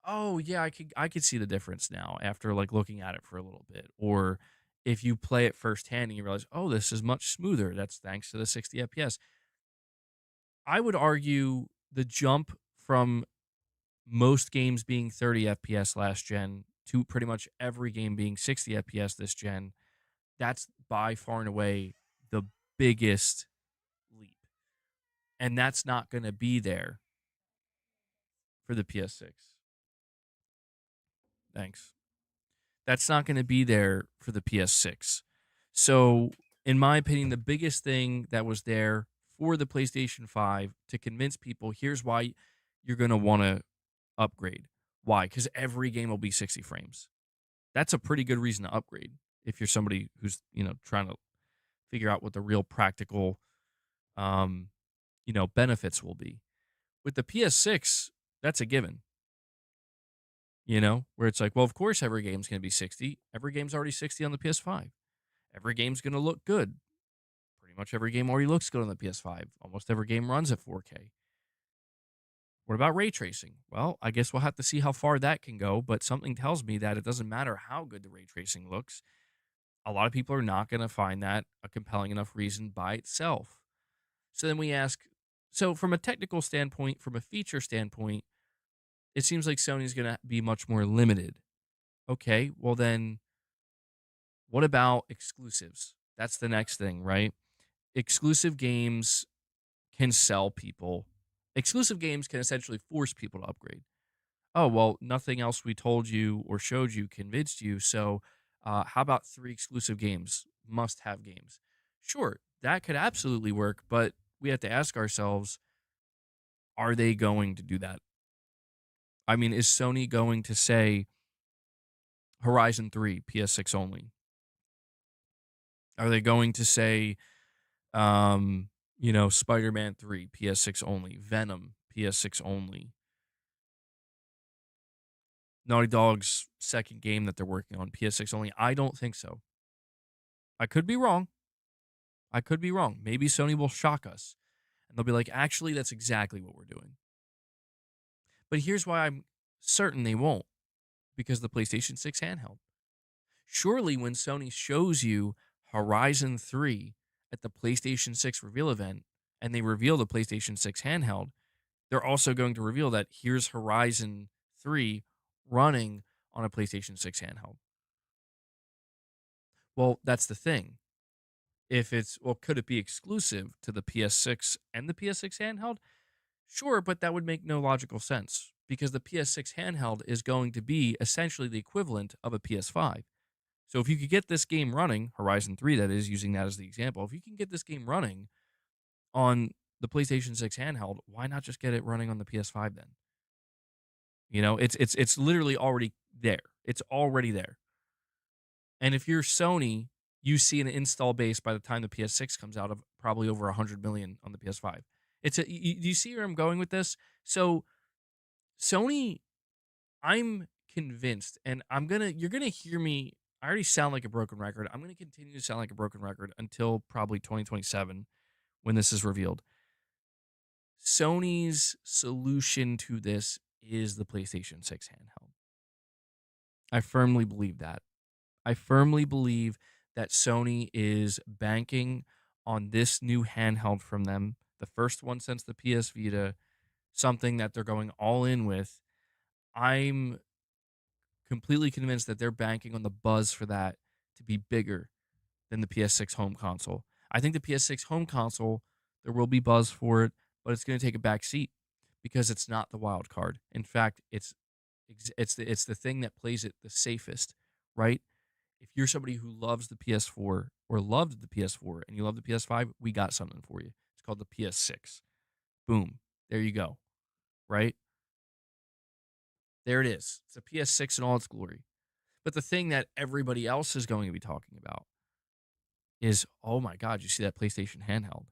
oh yeah, I could see the difference now after like looking at it for a little bit. Or if you play it firsthand and you realize, oh, this is much smoother. That's thanks to the 60 FPS. I would argue the jump from most games being 30 FPS last gen to pretty much every game being 60 FPS this gen, that's by far and away the biggest leap. And that's not going to be there for the PS6. Thanks. That's not going to be there for the PS6. So, in my opinion, the biggest thing that was there for the PlayStation 5 to convince people here's why you're going to want to upgrade. Why? Because every game will be 60 frames. That's a pretty good reason to upgrade if you're somebody who's, trying to figure out what the real practical, um, benefits will be. With the PS6, that's a given. Where it's like, well, of course, every game's going to be 60. Every game's already 60 on the PS5. Every game's going to look good. Pretty much every game already looks good on the PS5. Almost every game runs at 4K. What about ray tracing? Well, I guess we'll have to see how far that can go, but something tells me that it doesn't matter how good the ray tracing looks. A lot of people are not going to find that a compelling enough reason by itself. So then we ask, so from a technical standpoint, from a feature standpoint, it seems like Sony's going to be much more limited. Okay, well then, what about exclusives? That's the next thing, right? Exclusive games can sell people. Exclusive games can essentially force people to upgrade. Oh, well, nothing else we told you or showed you convinced you. So, how about 3 exclusive games, must have games? Sure, that could absolutely work, but we have to ask ourselves, are they going to do that? I mean, is Sony going to say Horizon 3, PS6 only? Are they going to say, Spider-Man 3, PS6 only, Venom, PS6 only, Naughty Dog's second game that they're working on, PS6 only? I don't think so. I could be wrong. I could be wrong. Maybe Sony will shock us and they'll be like, actually, that's exactly what we're doing. But here's why I'm certain they won't, because the PlayStation 6 handheld. Surely when Sony shows you Horizon 3 at the PlayStation 6 reveal event and they reveal the PlayStation 6 handheld, they're also going to reveal that here's Horizon 3 running on a PlayStation 6 handheld. Well, that's the thing. If it's, well, could it be exclusive to the PS6 and the PS6 handheld? Sure, but that would make no logical sense because the PS6 handheld is going to be essentially the equivalent of a PS5. So if you could get this game running, Horizon 3 that is, using that as the example, if you can get this game running on the PlayStation 6 handheld, why not just get it running on the PS5 then? You know, it's literally already there. It's already there. And if you're Sony, you see an install base by the time the PS6 comes out of probably over 100 million on the PS5. Do you see where I'm going with this? So Sony, I'm convinced, and you're gonna hear me. I already sound like a broken record. I'm gonna continue to sound like a broken record until probably 2027 when this is revealed. Sony's solution to this is the PlayStation 6 handheld. I firmly believe that. I firmly believe that Sony is banking on this new handheld from them, the first one since the PS Vita, something that they're going all in with. I'm completely convinced that they're banking on the buzz for that to be bigger than the PS6 home console. I think the PS6 home console, there will be buzz for it, but it's going to take a back seat because it's not the wild card. In fact, it's the thing that plays it the safest, right? If you're somebody who loves the PS4 or loved the PS4 and you love the PS5, we got something for you. It's called the PS6. Boom. There you go. Right? There it is. It's a PS6 in all its glory. But the thing that everybody else is going to be talking about is, oh my God, you see that PlayStation handheld?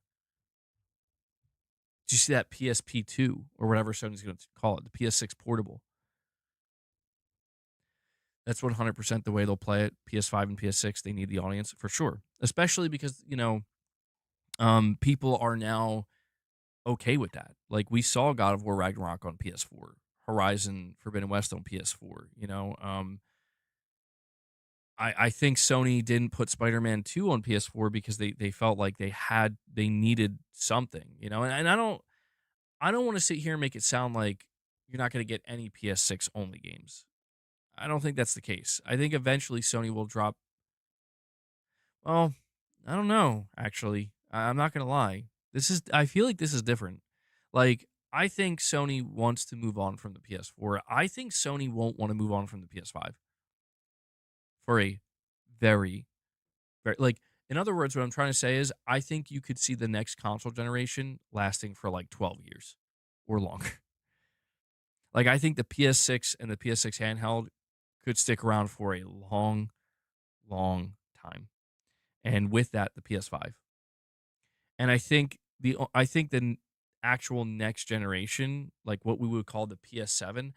Did you see that PSP2 or whatever Sony's going to call it, the PS6 portable? That's 100% the way they'll play it. PS5 and PS6, they need the audience for sure. Especially because, people are now okay with that. Like we saw God of War Ragnarok on PS4, Horizon Forbidden West on PS4. I think Sony didn't put Spider-Man 2 on PS4 because they felt like they needed something, and I don't want to sit here and make it sound like you're not going to get any PS6 only games. I don't think that's the case. I think eventually Sony will drop. Well, I don't know, actually. I'm not going to lie. I feel like this is different. Like, I think Sony wants to move on from the PS4. I think Sony won't want to move on from the PS5 for a very, very, like, in other words, what I'm trying to say is I think you could see the next console generation lasting for like 12 years or longer. Like, I think the PS6 and the PS6 handheld could stick around for a long, long time. And with that, the PS5. And I think the actual next generation, like what we would call the PS7,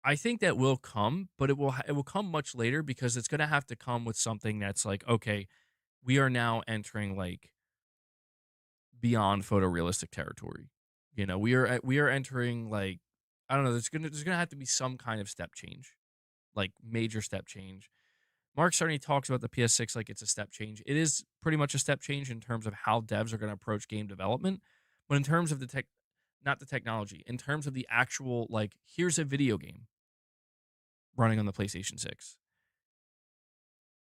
I think that will come, but it will come much later because it's going to have to come with something that's like, okay, we are now entering like beyond photorealistic territory. We are entering like, I don't know, there's gonna have to be some kind of step change, like major step change. Mark Cerny talks about the PS6 like it's a step change. It is pretty much a step change in terms of how devs are going to approach game development, but in terms of not the technology, in terms of the actual, like, here's a video game running on the PlayStation 6.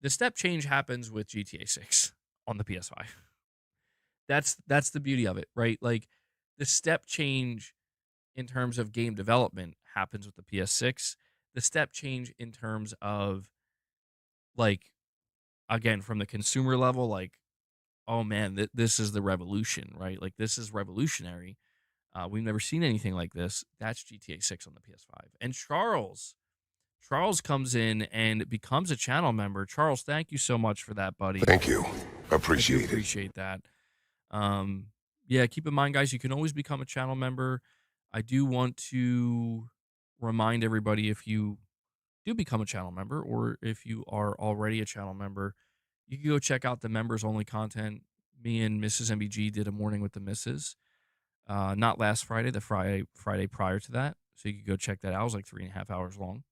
The step change happens with GTA 6 on the PS5. That's the beauty of it, right? Like, the step change in terms of game development happens with the PS6. The step change in terms of, like, again, from the consumer level, like, oh man, this is the revolution, right? Like, this is revolutionary. We've never seen anything like this. That's GTA 6 on the PS5. And Charles comes in and becomes a channel member. Charles, thank you so much for that, buddy. Thank you. I do Appreciate it. appreciate that. Um, yeah, keep in mind, guys, you can always become a channel member. I do want to remind everybody, if you do become a channel member or if you are already a channel member, you can go check out the members only content. Me and Mrs. MBG did a morning with the missus. Not last Friday, the Friday prior to that. So you could go check that out. It was like 3.5 hours long.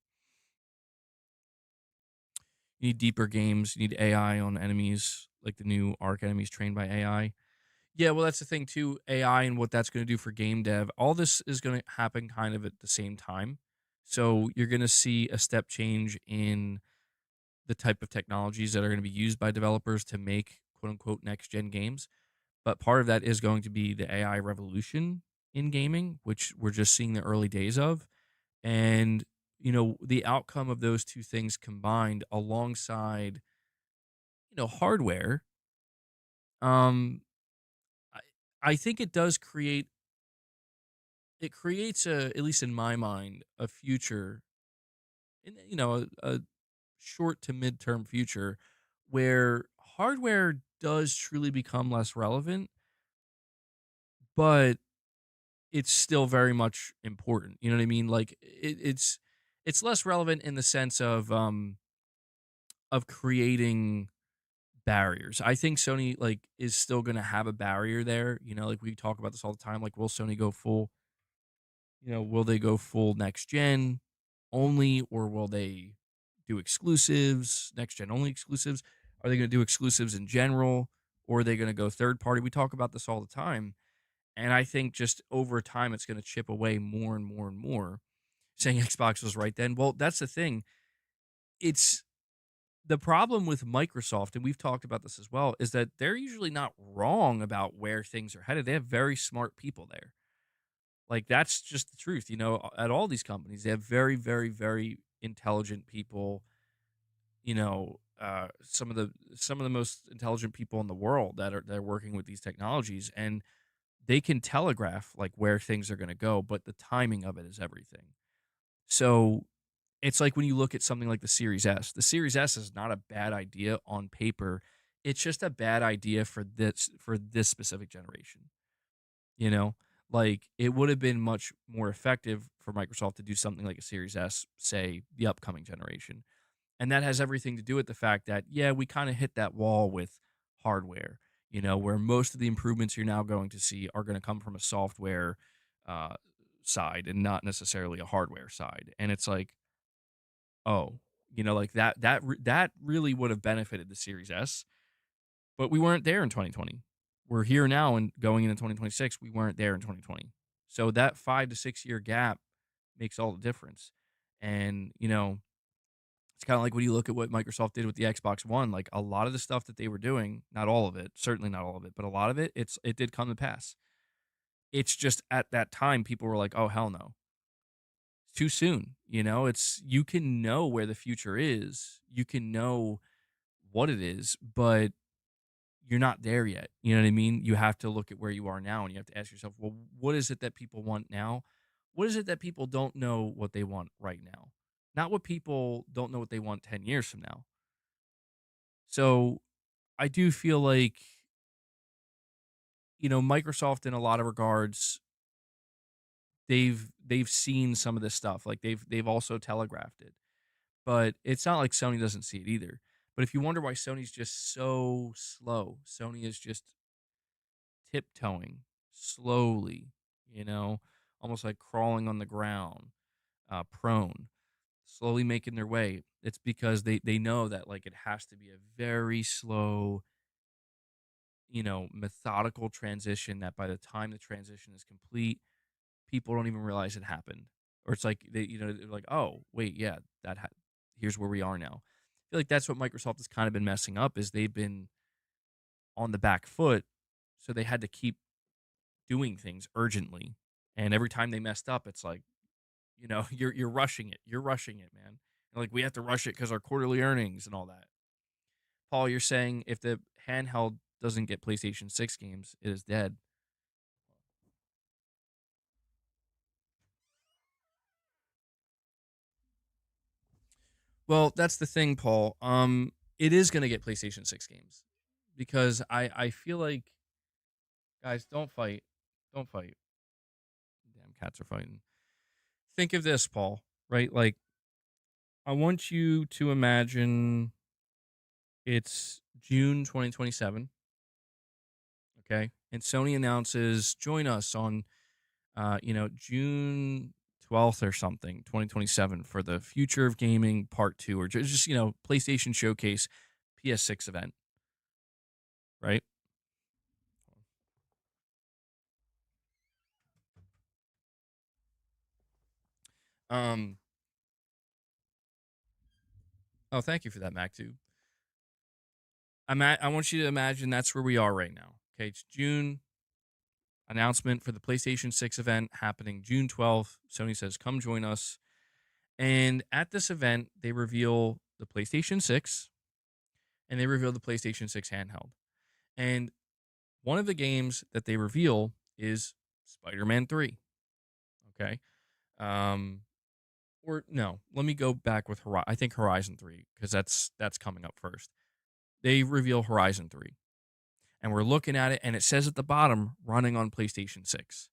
You need deeper games. You need AI on enemies, like the new Arc enemies trained by AI. Yeah, well, that's the thing too, AI and what that's gonna do for game dev. All this is gonna happen kind of at the same time. So you're gonna see a step change in the type of technologies that are gonna be used by developers to make quote unquote next gen games. But part of that is going to be the AI revolution in gaming, which we're just seeing the early days of. And, the outcome of those two things combined alongside, hardware, um, I, I think it does creates a, at least in my mind, a future in, a short to midterm future where hardware does truly become less relevant, but it's still very much important. You know what I mean? Like it's less relevant in the sense of creating barriers. I think Sony like is still going to have a barrier there. Like we talk about this all the time. Like, will Sony go full? Will they go full next gen only, or will they do exclusives, next gen only exclusives? Are they going to do exclusives in general, or are they going to go third party? We talk about this all the time, and I think just over time it's going to chip away more and more and more. Saying Xbox was right then. Well, that's the thing. It's the problem with Microsoft, and we've talked about this as well, is that they're usually not wrong about where things are headed. They have very smart people there. Like that's just the truth, at all these companies. They have very, very, very intelligent people, some of the most intelligent people in the world that are working with these technologies, and they can telegraph like where things are going to go, but the timing of it is everything. So it's like when you look at something like the Series S is not a bad idea on paper. It's just a bad idea for this specific generation. You know, like it would have been much more effective for Microsoft to do something like a Series S, say the upcoming generation. And that has everything to do with the fact that, yeah, we kind of hit that wall with hardware, where most of the improvements you're now going to see are going to come from a software uh, side and not necessarily a hardware side. And it's like, oh, like that really would have benefited the Series S, but we weren't there in 2020. We're here now and going into 2026, we weren't there in 2020. So that 5 to 6 year gap makes all the difference. And, it's kind of like when you look at what Microsoft did with the Xbox One, like a lot of the stuff that they were doing, not all of it, certainly not all of it, but a lot of it, it did come to pass. It's just at that time people were like, "Oh hell no. It's too soon." It's you can know where the future is. You can know what it is, but you're not there yet. You know what I mean? You have to look at where you are now and you have to ask yourself, well, what is it that people want now? What is it that people don't know what they want right now? Not what people don't know what they want 10 years from now. So I do feel like, Microsoft in a lot of regards, they've seen some of this stuff. Like they've also telegraphed it. But it's not like Sony doesn't see it either. But if you wonder why Sony's just so slow, Sony is just tiptoeing slowly, you know, almost like crawling on the ground, prone, slowly making their way. It's because they know that like it has to be a very slow, methodical transition that by the time the transition is complete, people don't even realize it happened. Or it's like they're like, "Oh, wait, yeah, here's where we are now." I feel like that's what Microsoft has kind of been messing up is they've been on the back foot, so they had to keep doing things urgently. And every time they messed up, it's like, you're rushing it. You're rushing it, man. And like we have to rush it because our quarterly earnings and all that. Paul, you're saying if the handheld doesn't get PlayStation 6 games, it is dead. Well, that's the thing, Paul. It is gonna get PlayStation 6 games. Because I feel like guys, don't fight. Don't fight. Damn cats are fighting. Think of this, Paul, right? Like I want you to imagine it's June 2027, okay? And Sony announces join us on June 12th or something, 2027 for the Future of Gaming Part 2 or just PlayStation Showcase PS6 event, right? Um, oh, thank you for that, MacTube. I want you to imagine that's where we are right now. Okay, it's June. Announcement for the PlayStation 6 event happening June 12th. Sony says, come join us. And at this event, they reveal the PlayStation 6 and they reveal the PlayStation 6 handheld. And one of the games that they reveal is Spider-Man 3. Okay. Um, or no, let me go back with I think Horizon 3 because that's coming up first. They reveal Horizon 3. And we're looking at it and it says at the bottom running on PlayStation 6.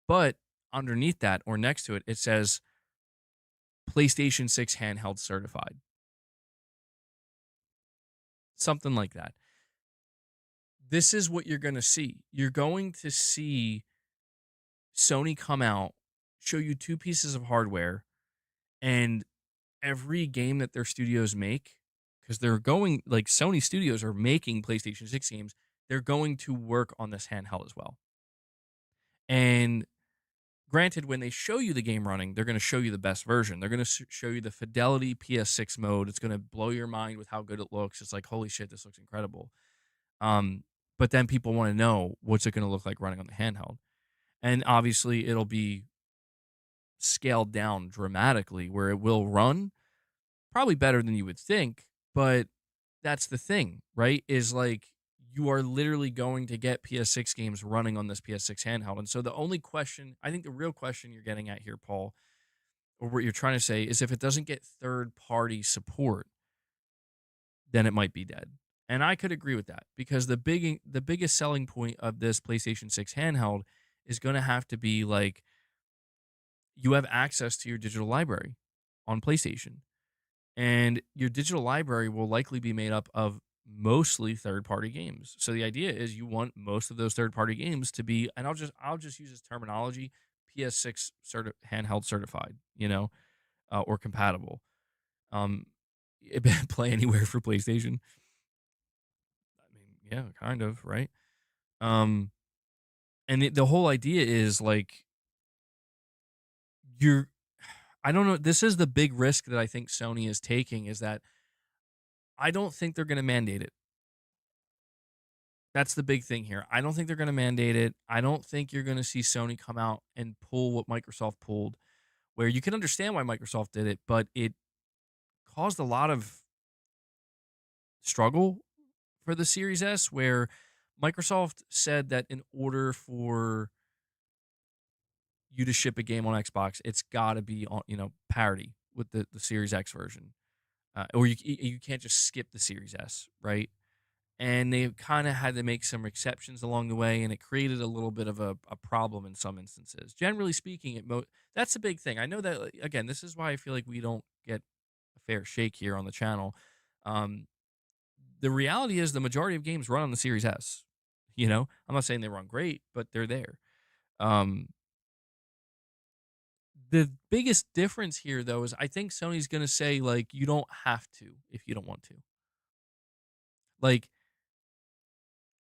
But underneath that or next to it, it says PlayStation 6 handheld certified. Something like that. This is what you're going to see. You're going to see Sony come out, show you two pieces of hardware, and every game that their studios make, because they're going, like Sony studios are making PlayStation 6 games, they're going to work on this handheld as well. And granted, when they show you the game running, they're going to show you the best version. They're going to show you the fidelity PS6 mode. It's going to blow your mind with how good it looks. It's like, holy shit, this looks incredible. Um, but then people want to know what's it going to look like running on the handheld. And obviously, it'll be scaled down dramatically where it will run probably better than you would think. But that's the thing, right? Is like you are literally going to get PS6 games running on this PS6 handheld. And so the only question, I think the real question you're getting at here, Paul, or what you're trying to say is if it doesn't get third party support, then it might be dead. And I could agree with that because the biggest selling point of this PlayStation 6 handheld is going to have to be like you have access to your digital library on PlayStation. And your digital library will likely be made up of mostly third-party games. So the idea is you want most of those third-party games to be, and I'll just use this terminology, PS6 handheld certified, or compatible. Um, play anywhere for PlayStation. I mean, yeah, kind of, right? Um, and the whole idea is like you're. I don't know. This is the big risk that I think Sony is taking is that I don't think they're going to mandate it. That's the big thing here. I don't think they're going to mandate it. I don't think you're going to see Sony come out and pull what Microsoft pulled, where you can understand why Microsoft did it, but it caused a lot of struggle for the Series S, where Microsoft said that in order for you to ship a game on Xbox, it's got to be on, parity with the Series X version, or you can't just skip the Series S, right? And they kind of had to make some exceptions along the way, and it created a little bit of a problem in some instances. Generally speaking, that's a big thing. I know that again, this is why I feel like we don't get a fair shake here on the channel. Um, the reality is, the majority of games run on the Series S. I'm not saying they run great, but they're there. Um, the biggest difference here, though, is I think Sony's going to say like you don't have to if you don't want to. Like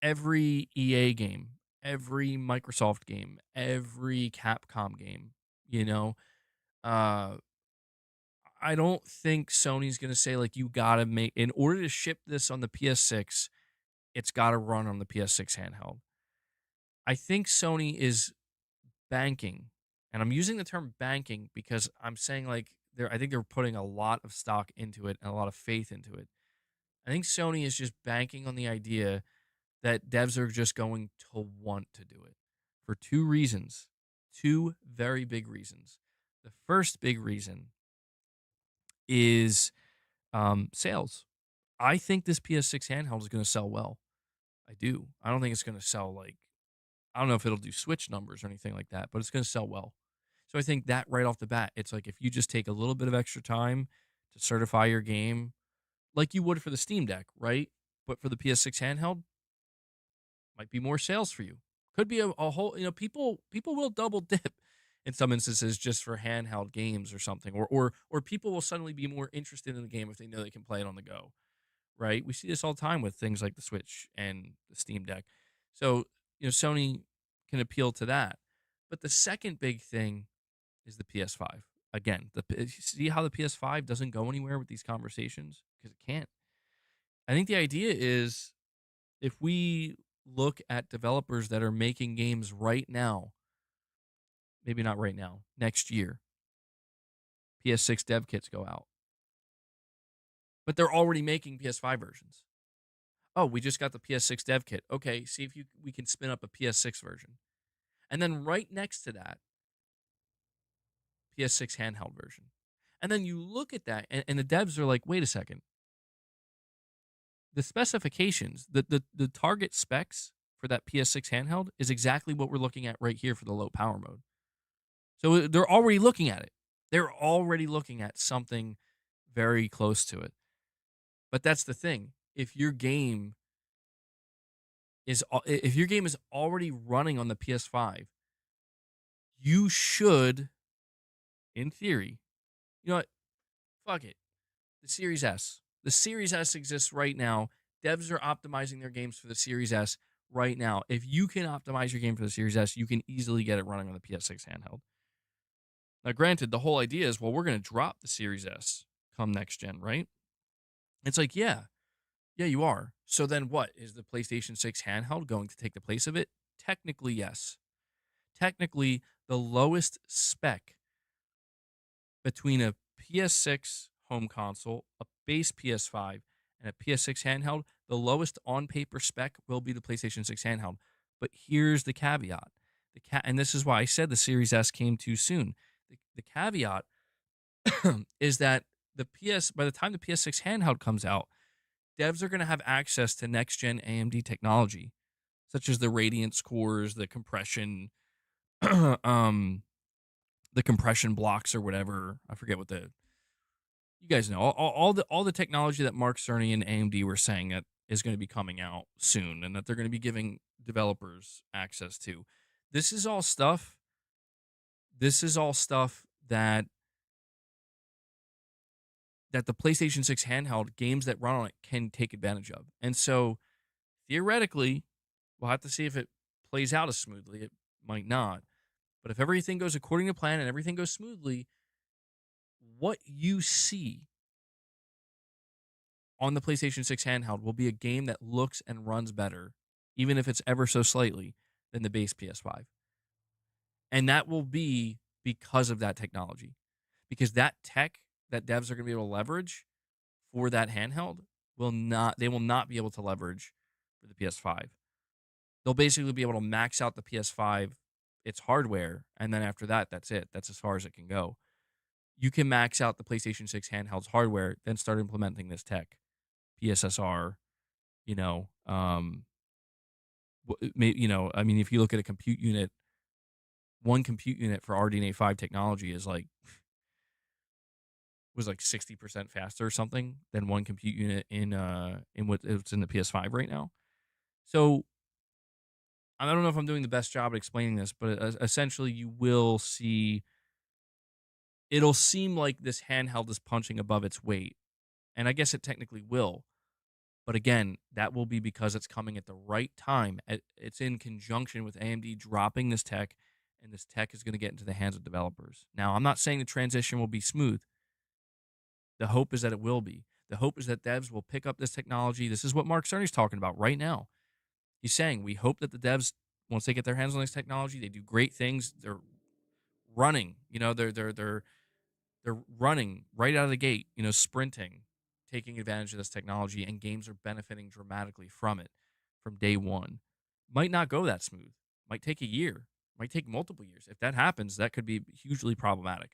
every EA game, every Microsoft game, every Capcom game, you know. Uh I don't think Sony's going to say like you got to make in order to ship this on the PS6, it's got to run on the PS6 handheld. I think Sony is banking, and I'm using the term banking because I'm saying like I think they're putting a lot of stock into it and a lot of faith into it. I think Sony is just banking on the idea that devs are just going to want to do it for two reasons, two very big reasons. The first big reason is sales. I think this PS6 handheld is going to sell well. I do. I don't think it's going to sell like, I don't know if it'll do Switch numbers or anything like that, but it's going to sell well. So I think that right off the bat, it's like if you just take a little bit of extra time to certify your game, like you would for the Steam Deck, right? But for the PS6 handheld, might be more sales for you. Could be a whole, people will double dip in some instances just for handheld games or something, or people will suddenly be more interested in the game if they know they can play it on the go, right? We see this all the time with things like the Switch and the Steam Deck. So, Sony can appeal to that. But the second big thing is the PS5. Again, see how the PS5 doesn't go anywhere with these conversations because it can't. I think the idea is if we look at developers that are making games right now, maybe not right now, next year, PS6 dev kits go out, but they're already making PS5 versions. Oh, we just got the PS6 dev kit. Okay, see if we can spin up a PS6 version. And then right next to that, PS6 handheld version. And then you look at that, and the devs are like, wait a second. The specifications, the target specs for that PS6 handheld is exactly what we're looking at right here for the low power mode. So they're already looking at it. They're already looking at something very close to it. But that's the thing. If your game is already running on the PS5, you should, in theory, you know what? Fuck it. The Series S. The Series S exists right now. Devs are optimizing their games for the Series S right now. If you can optimize your game for the Series S, you can easily get it running on the PS6 handheld. Now, granted, the whole idea is, well, we're going to drop the Series S come next gen, right? It's like, yeah, you are. So then what? Is the PlayStation 6 handheld going to take the place of it? Technically, yes. Technically, the lowest spec between a PS6 home console, a base PS5, and a PS6 handheld, the lowest on paper spec will be the PlayStation 6 handheld. But here's the caveat. And this is why I said the Series S came too soon. The caveat is that by the time the PS6 handheld comes out, devs are going to have access to next gen AMD technology, such as the Radiance cores, um, the compression blocks or whatever. I forget what you guys know all the technology that Mark Cerny and AMD were saying that is going to be coming out soon, and that they're going to be giving developers access to. This is all stuff. This is all stuff that the PlayStation 6 handheld games that run on it can take advantage of. And so theoretically, we'll have to see if it plays out as smoothly. It might not. But if everything goes according to plan and everything goes smoothly, what you see on the PlayStation 6 handheld will be a game that looks and runs better, even if it's ever so slightly, than the base PS5. And that will be because of that technology. Because that tech that devs are going to be able to leverage for that handheld they will not be able to leverage for the PS5. They'll basically be able to max out the PS5, its hardware, and then after that, that's it. That's as far as it can go. You can max out the PlayStation 6 handheld's hardware, then start implementing this tech, PSSR, you know, I mean, if you look at a compute unit, one compute unit for RDNA 5 technology was like 60% faster or something than one compute unit in what's in the PS5 right now. So I don't know if I'm doing the best job at explaining this, but essentially you will see it'll seem like this handheld is punching above its weight. And I guess it technically will. But again, that will be because it's coming at the right time. It's in conjunction with AMD dropping this tech, and this tech is going to get into the hands of developers. Now, I'm not saying the transition will be smooth. The hope is that it will be. The hope is that devs will pick up this technology. This is what Mark Cerny's talking about right now. He's saying, we hope that the devs, once they get their hands on this technology, they do great things. They're running, they're running right out of the gate, sprinting, taking advantage of this technology, and games are benefiting dramatically from it from day one. Might not go that smooth. Might take a year. Might take multiple years. If that happens, that could be hugely problematic.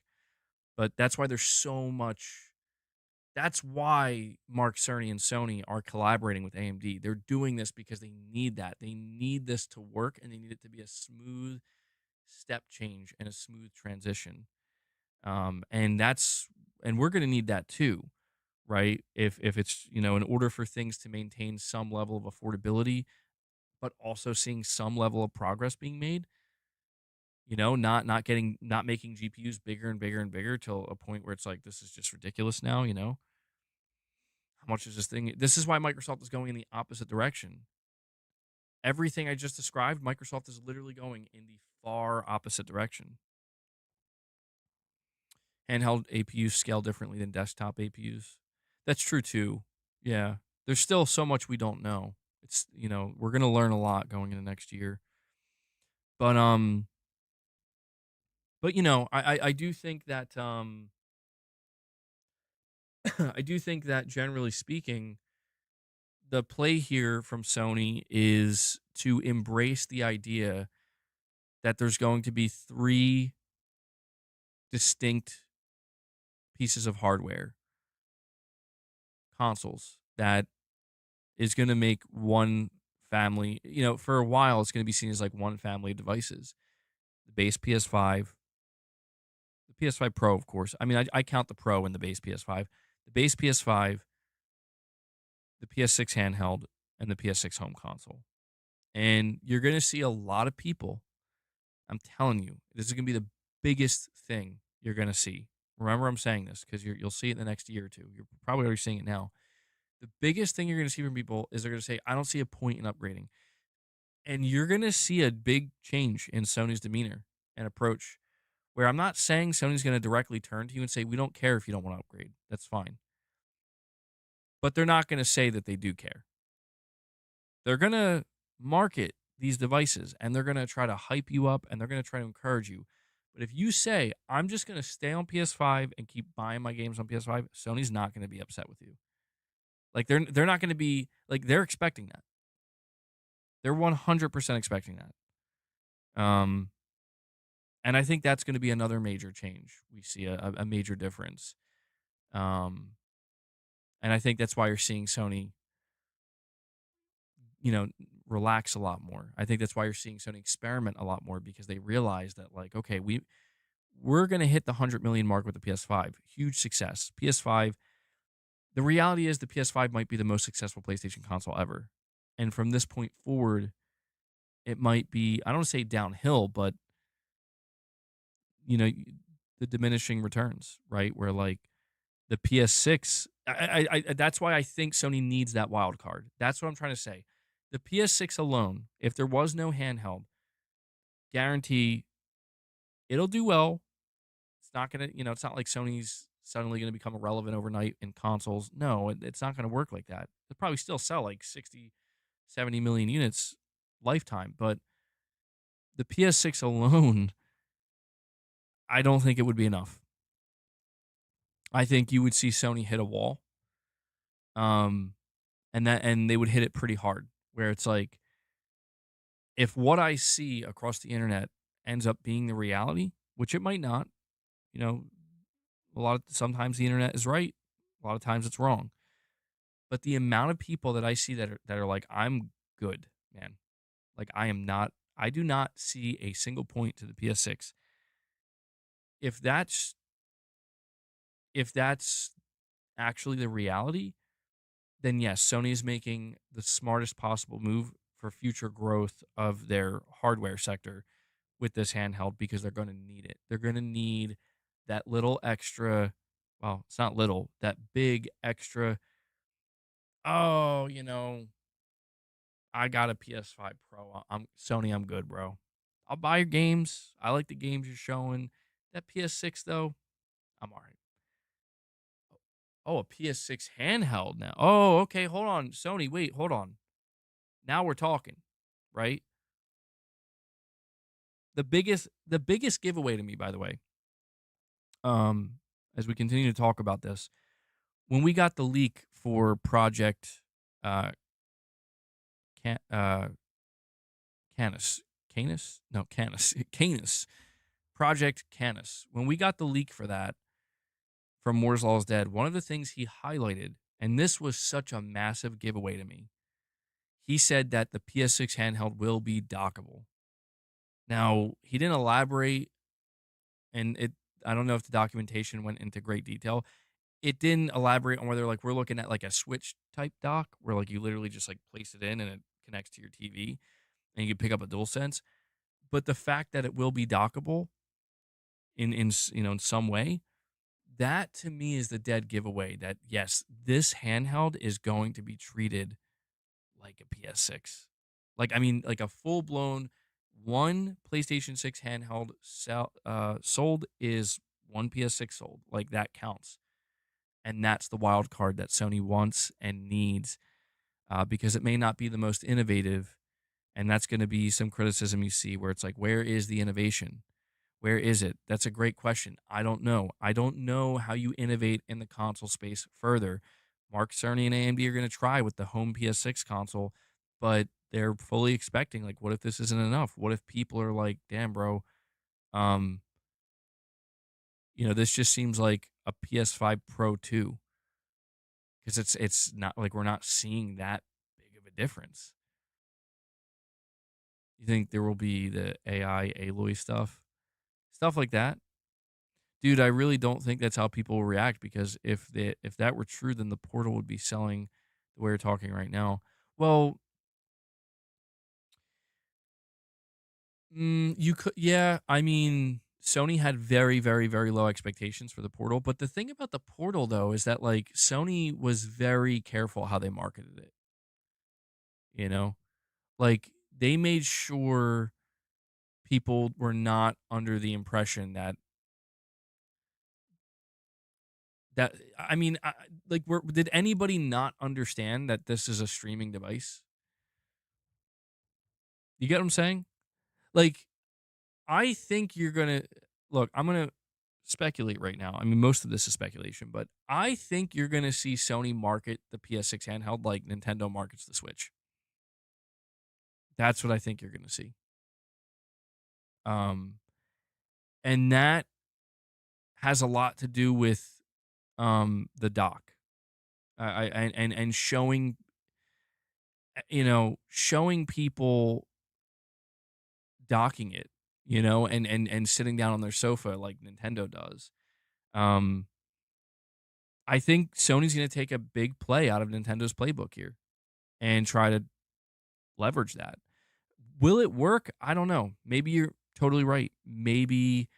But that's why there's so much. That's why Mark Cerny and Sony are collaborating with AMD. They're doing this because they need that. They need this to work, and they need it to be a smooth step change and a smooth transition. And we're going to need that too, right? If it's, in order for things to maintain some level of affordability, but also seeing some level of progress being made, not making GPUs bigger and bigger and bigger till a point where it's like, this is just ridiculous now. How much is this thing? This is why Microsoft is going in the opposite direction. Everything I just described, Microsoft is literally going in the far opposite direction. Handheld APUs scale differently than desktop APUs. That's true too. Yeah. There's still so much we don't know. It's, we're going to learn a lot going into next year. But I do think that I do think that generally speaking, the play here from Sony is to embrace the idea that there's going to be three distinct pieces of hardware consoles that is going to make one family. For a while, it's going to be seen as like one family of devices: the base PS5, the PS5 Pro, of course. I mean, I count the Pro in the base PS5, the base PS5, the PS6 handheld, and the PS6 home console. And you're going to see a lot of people. I'm telling you, this is going to be the biggest thing you're going to see. Remember, I'm saying this because you'll see it in the next year or two. You're probably already seeing it now. The biggest thing you're going to see from people is they're going to say, I don't see a point in upgrading. And you're going to see a big change in Sony's demeanor and approach, where I'm not saying Sony's going to directly turn to you and say, we don't care if you don't want to upgrade. That's fine. But they're not going to say that they do care. They're going to market these devices and they're going to try to hype you up and they're going to try to encourage you. But if you say, I'm just going to stay on PS5 and keep buying my games on PS5, Sony's not going to be upset with you. Like they're not going to be like they're expecting that. They're 100% expecting that. And I think that's going to be another major change. We see a major difference. And I think that's why you're seeing Sony, you know, relax a lot more. I think that's why you're seeing Sony experiment a lot more because they realize that like, okay, we're going to hit the 100 million mark with the PS5. Huge success. PS5. The reality is the PS5 might be the most successful PlayStation console ever. And from this point forward, it might be, I don't want to say downhill, but you know, the diminishing returns, right? Where like the PS6, that's why I think Sony needs that wild card. That's what I'm trying to say. The PS6 alone, if there was no handheld, guarantee it'll do well. It's not gonna, it's not like Sony's suddenly gonna become irrelevant overnight in consoles. No, it's not gonna work like that. They'll probably still sell like 60, 70 million units lifetime, but the PS6 alone, I don't think it would be enough. I think you would see Sony hit a wall. Um, and they would hit it pretty hard where it's like if what I see across the internet ends up being the reality, which it might not, you know, sometimes the internet is right, a lot of times it's wrong. But the amount of people that I see that are like, I'm good, man. Like I do not see a single point to the PS6. If that's if that's actually the reality, then yes, Sony is making the smartest possible move for future growth of their hardware sector with this handheld because they're going to need it. They're going to need that little extra, well, it's not little, that big extra. Oh, I got a PS5 Pro. I'm Sony, I'm good, bro. I'll buy your games. I like the games you're showing. That PS6 though, I'm all right. Oh, a PS6 handheld now. Oh, okay, hold on. Sony, wait, hold on. Now we're talking, right? The biggest giveaway to me, by the way, um, as we continue to talk about this, when we got the leak for Project uh, uh Canis, Project Canis. When we got the leak for that from Moore's Law is Dead, one of the things he highlighted, and this was such a massive giveaway to me, he said that the PS6 handheld will be dockable. Now, he didn't elaborate, and I don't know if the documentation went into great detail. It didn't elaborate on whether like we're looking at like a Switch type dock where like you literally just like place it in and it connects to your TV and you can pick up a DualSense. But the fact that it will be dockable in some way, that to me is the dead giveaway that yes, this handheld is going to be treated like a PS6. Like I mean, like a full blown one PlayStation 6 handheld sold is one PS6 sold, like that counts. And that's the wild card that Sony wants and needs, because it may not be the most innovative. And that's going to be some criticism you see where it's like, where is the innovation? Where is it? That's a great question. I don't know. I don't know how you innovate in the console space further. Mark Cerny and AMD are going to try with the home PS6 console, but they're fully expecting, like, what if this isn't enough? What if people are like, damn, bro, um, this just seems like a PS5 Pro 2, because it's not like we're not seeing that big of a difference. You think there will be the AI Aloy stuff like that? Dude, I really don't think that's how people will react, because if that were true, then the Portal would be selling the way we're talking right now. Well, you could, yeah. I mean, Sony had very, very, very low expectations for the Portal, but the thing about the Portal though is that like Sony was very careful how they marketed it. You know, like they made sure people were not under the impression that I mean, like, did anybody not understand that this is a streaming device? You get what I'm saying? Like, I think you're gonna look. I'm gonna speculate right now. I mean, most of this is speculation, but I think you're gonna see Sony market the PS6 handheld like Nintendo markets the Switch. That's what I think you're gonna see. Um, and that has a lot to do with the dock. And showing showing people docking it, and sitting down on their sofa like Nintendo does. Um, I think Sony's going to take a big play out of Nintendo's playbook here and try to leverage that. Will it work? I don't know. Maybe you're totally right. Maybe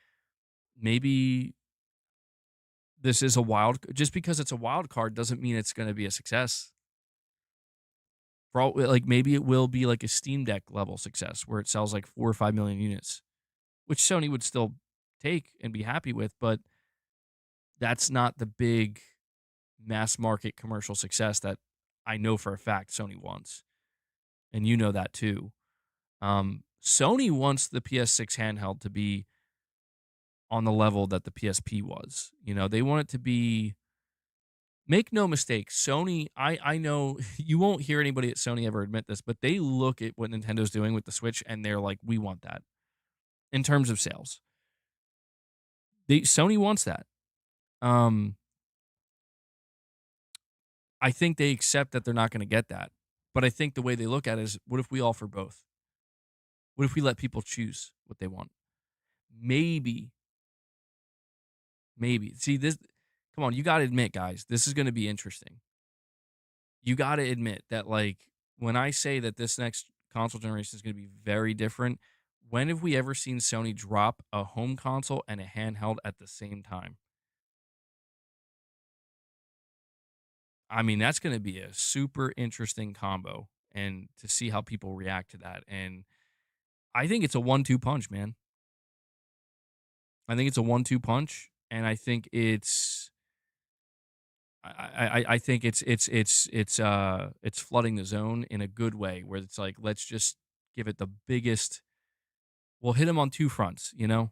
this is a just because it's a wild card doesn't mean it's going to be a success. For all, like, maybe it will be like a Steam Deck level success where it sells like 4 or 5 million units, which Sony would still take and be happy with, but that's not the big mass market commercial success that I know for a fact Sony wants. And you know that too. Sony wants the PS6 handheld to be on the level that the PSP was. They want it to be. Make no mistake, Sony. I know you won't hear anybody at Sony ever admit this, but they look at what Nintendo's doing with the Switch and they're like, we want that in terms of sales. Sony wants that. Um, I think they accept that they're not going to get that, but I think the way they look at it is, what if we offer both? What if we let people choose what they want? Maybe, maybe. See this. Come on, you got to admit, guys, this is going to be interesting. You got to admit that, like, when I say that this next console generation is going to be very different, when have we ever seen Sony drop a home console and a handheld at the same time? I mean, that's going to be a super interesting combo, and to see how people react to that. And I think it's a 1-2 punch, man. I think it's a 1-2 punch, and I think I think it's flooding the zone in a good way, where it's like, let's just give it the biggest. We'll hit them on two fronts. And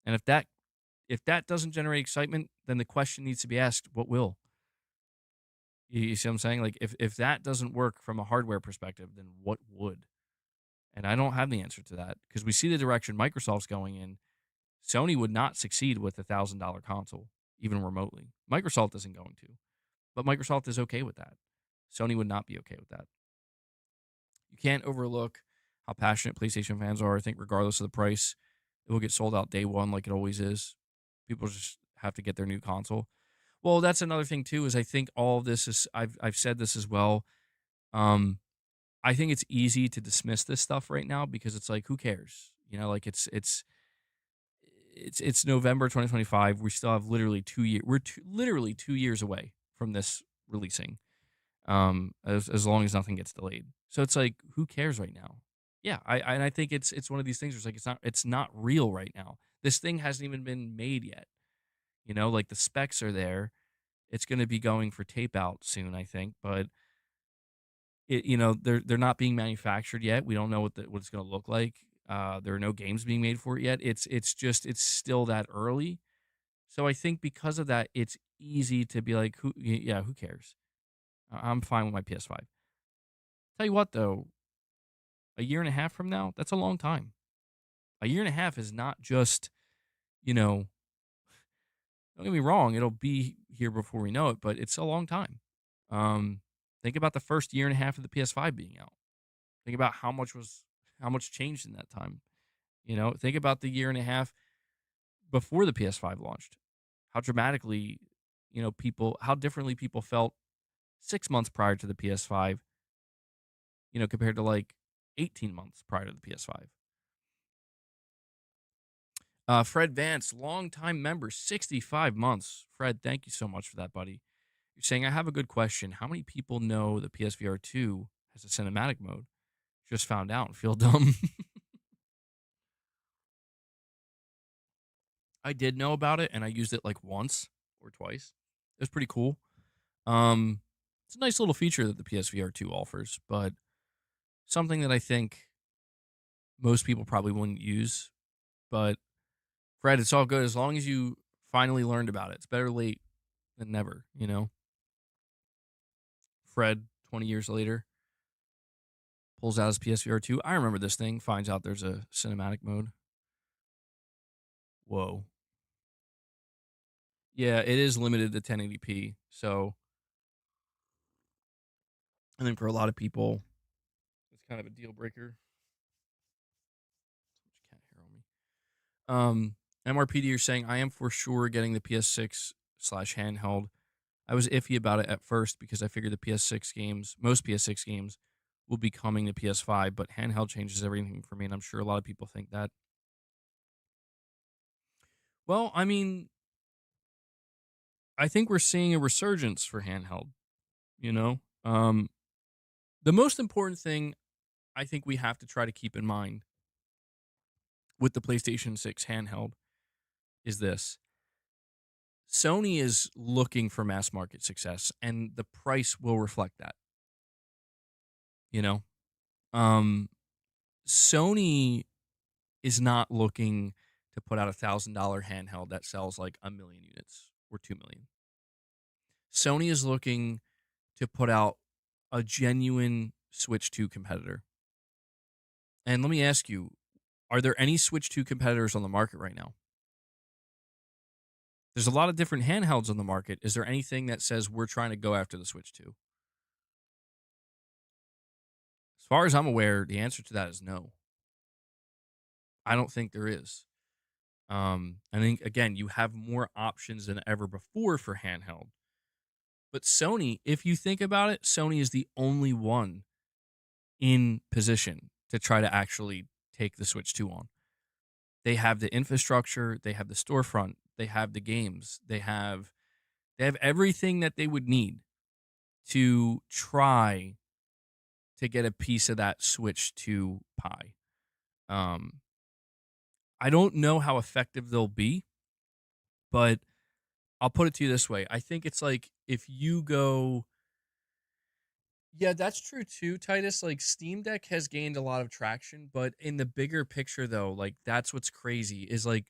if that doesn't generate excitement, then the question needs to be asked: what will? You see what I'm saying? Like, if that doesn't work from a hardware perspective, then what would? And I don't have the answer to that, because we see the direction Microsoft's going in. Sony would not succeed with $1,000 console, even remotely. Microsoft isn't going to, but Microsoft is okay with that. Sony would not be okay with that. You can't overlook how passionate PlayStation fans are. I think regardless of the price, it will get sold out day one like it always is. People just have to get their new console. Well, that's another thing too, is I think all of this is, I've said this as well. Um, I think it's easy to dismiss this stuff right now, because it's like, who cares? Like, it's November 2025. We still have literally 2 years. Literally 2 years away from this releasing. As long as nothing gets delayed. So it's like, who cares right now? Yeah, and I think it's one of these things where it's like, it's not real right now. This thing hasn't even been made yet. Like the specs are there. It's going to be going for tape out soon, I think, but they're not being manufactured yet. We don't know what it's going to look like. There are no games being made for it yet. It's still that early. So I think because of that, it's easy to be like, yeah, who cares? I'm fine with my PS5. Tell you what, though, a year and a half from now, that's a long time. A year and a half is not just, you know, don't get me wrong, it'll be here before we know it, but it's a long time. Um, think about the first year and a half of the PS5 being out. Think about how much changed in that time. Think about the year and a half before the PS5 launched. How dramatically, how differently people felt 6 months prior to the PS5, compared to like 18 months prior to the PS5. Fred Vance, longtime member, 65 months. Fred, thank you so much for that, buddy. You're saying, I have a good question. How many people know the PSVR 2 has a cinematic mode? Just found out and feel dumb. I did know about it and I used it like once or twice. It was pretty cool. Um, it's a nice little feature that the PSVR 2 offers, but something that I think most people probably wouldn't use. But Fred, it's all good as long as you finally learned about it. It's better late than never. Fred, 20 years later, pulls out his PSVR 2. I remember this thing, finds out there's a cinematic mode. Whoa. Yeah, it is limited to 1080p. So I think for a lot of people, it's kind of a deal breaker. Cat hair on me. MRPD, you're saying I am for sure getting the PS6 slash handheld. I was iffy about it at first because I figured the PS6 games, most PS6 games, will be coming to PS5, but handheld changes everything for me, and I'm sure a lot of people think that. Well, I mean, I think we're seeing a resurgence for handheld, you know? The most important thing I think we have to try to keep in mind with the PlayStation 6 handheld is this. Sony is looking for mass market success, and the price will reflect that, you know? Um, Sony is not looking to put out $1,000 handheld that sells like 1 million units or 2 million. Sony is looking to put out a genuine Switch 2 competitor. And let me ask you, are there any Switch 2 competitors on the market right now? There's a lot of different handhelds on the market. Is there anything that says we're trying to go after the Switch 2? As far as I'm aware, the answer to that is no. I don't think there is. I think again, you have more options than ever before for handheld. But Sony, if you think about it, Sony is the only one in position to try to actually take the Switch 2 on. They have the infrastructure, they have the storefront, they have the games, they have everything that they would need to try to get a piece of that Switch 2 pie. Um, I don't know how effective they'll be, but I'll put it to you this way. I think it's like if you go. Yeah, that's true too, Titus. Like Steam Deck has gained a lot of traction, but in the bigger picture though, like that's what's crazy is like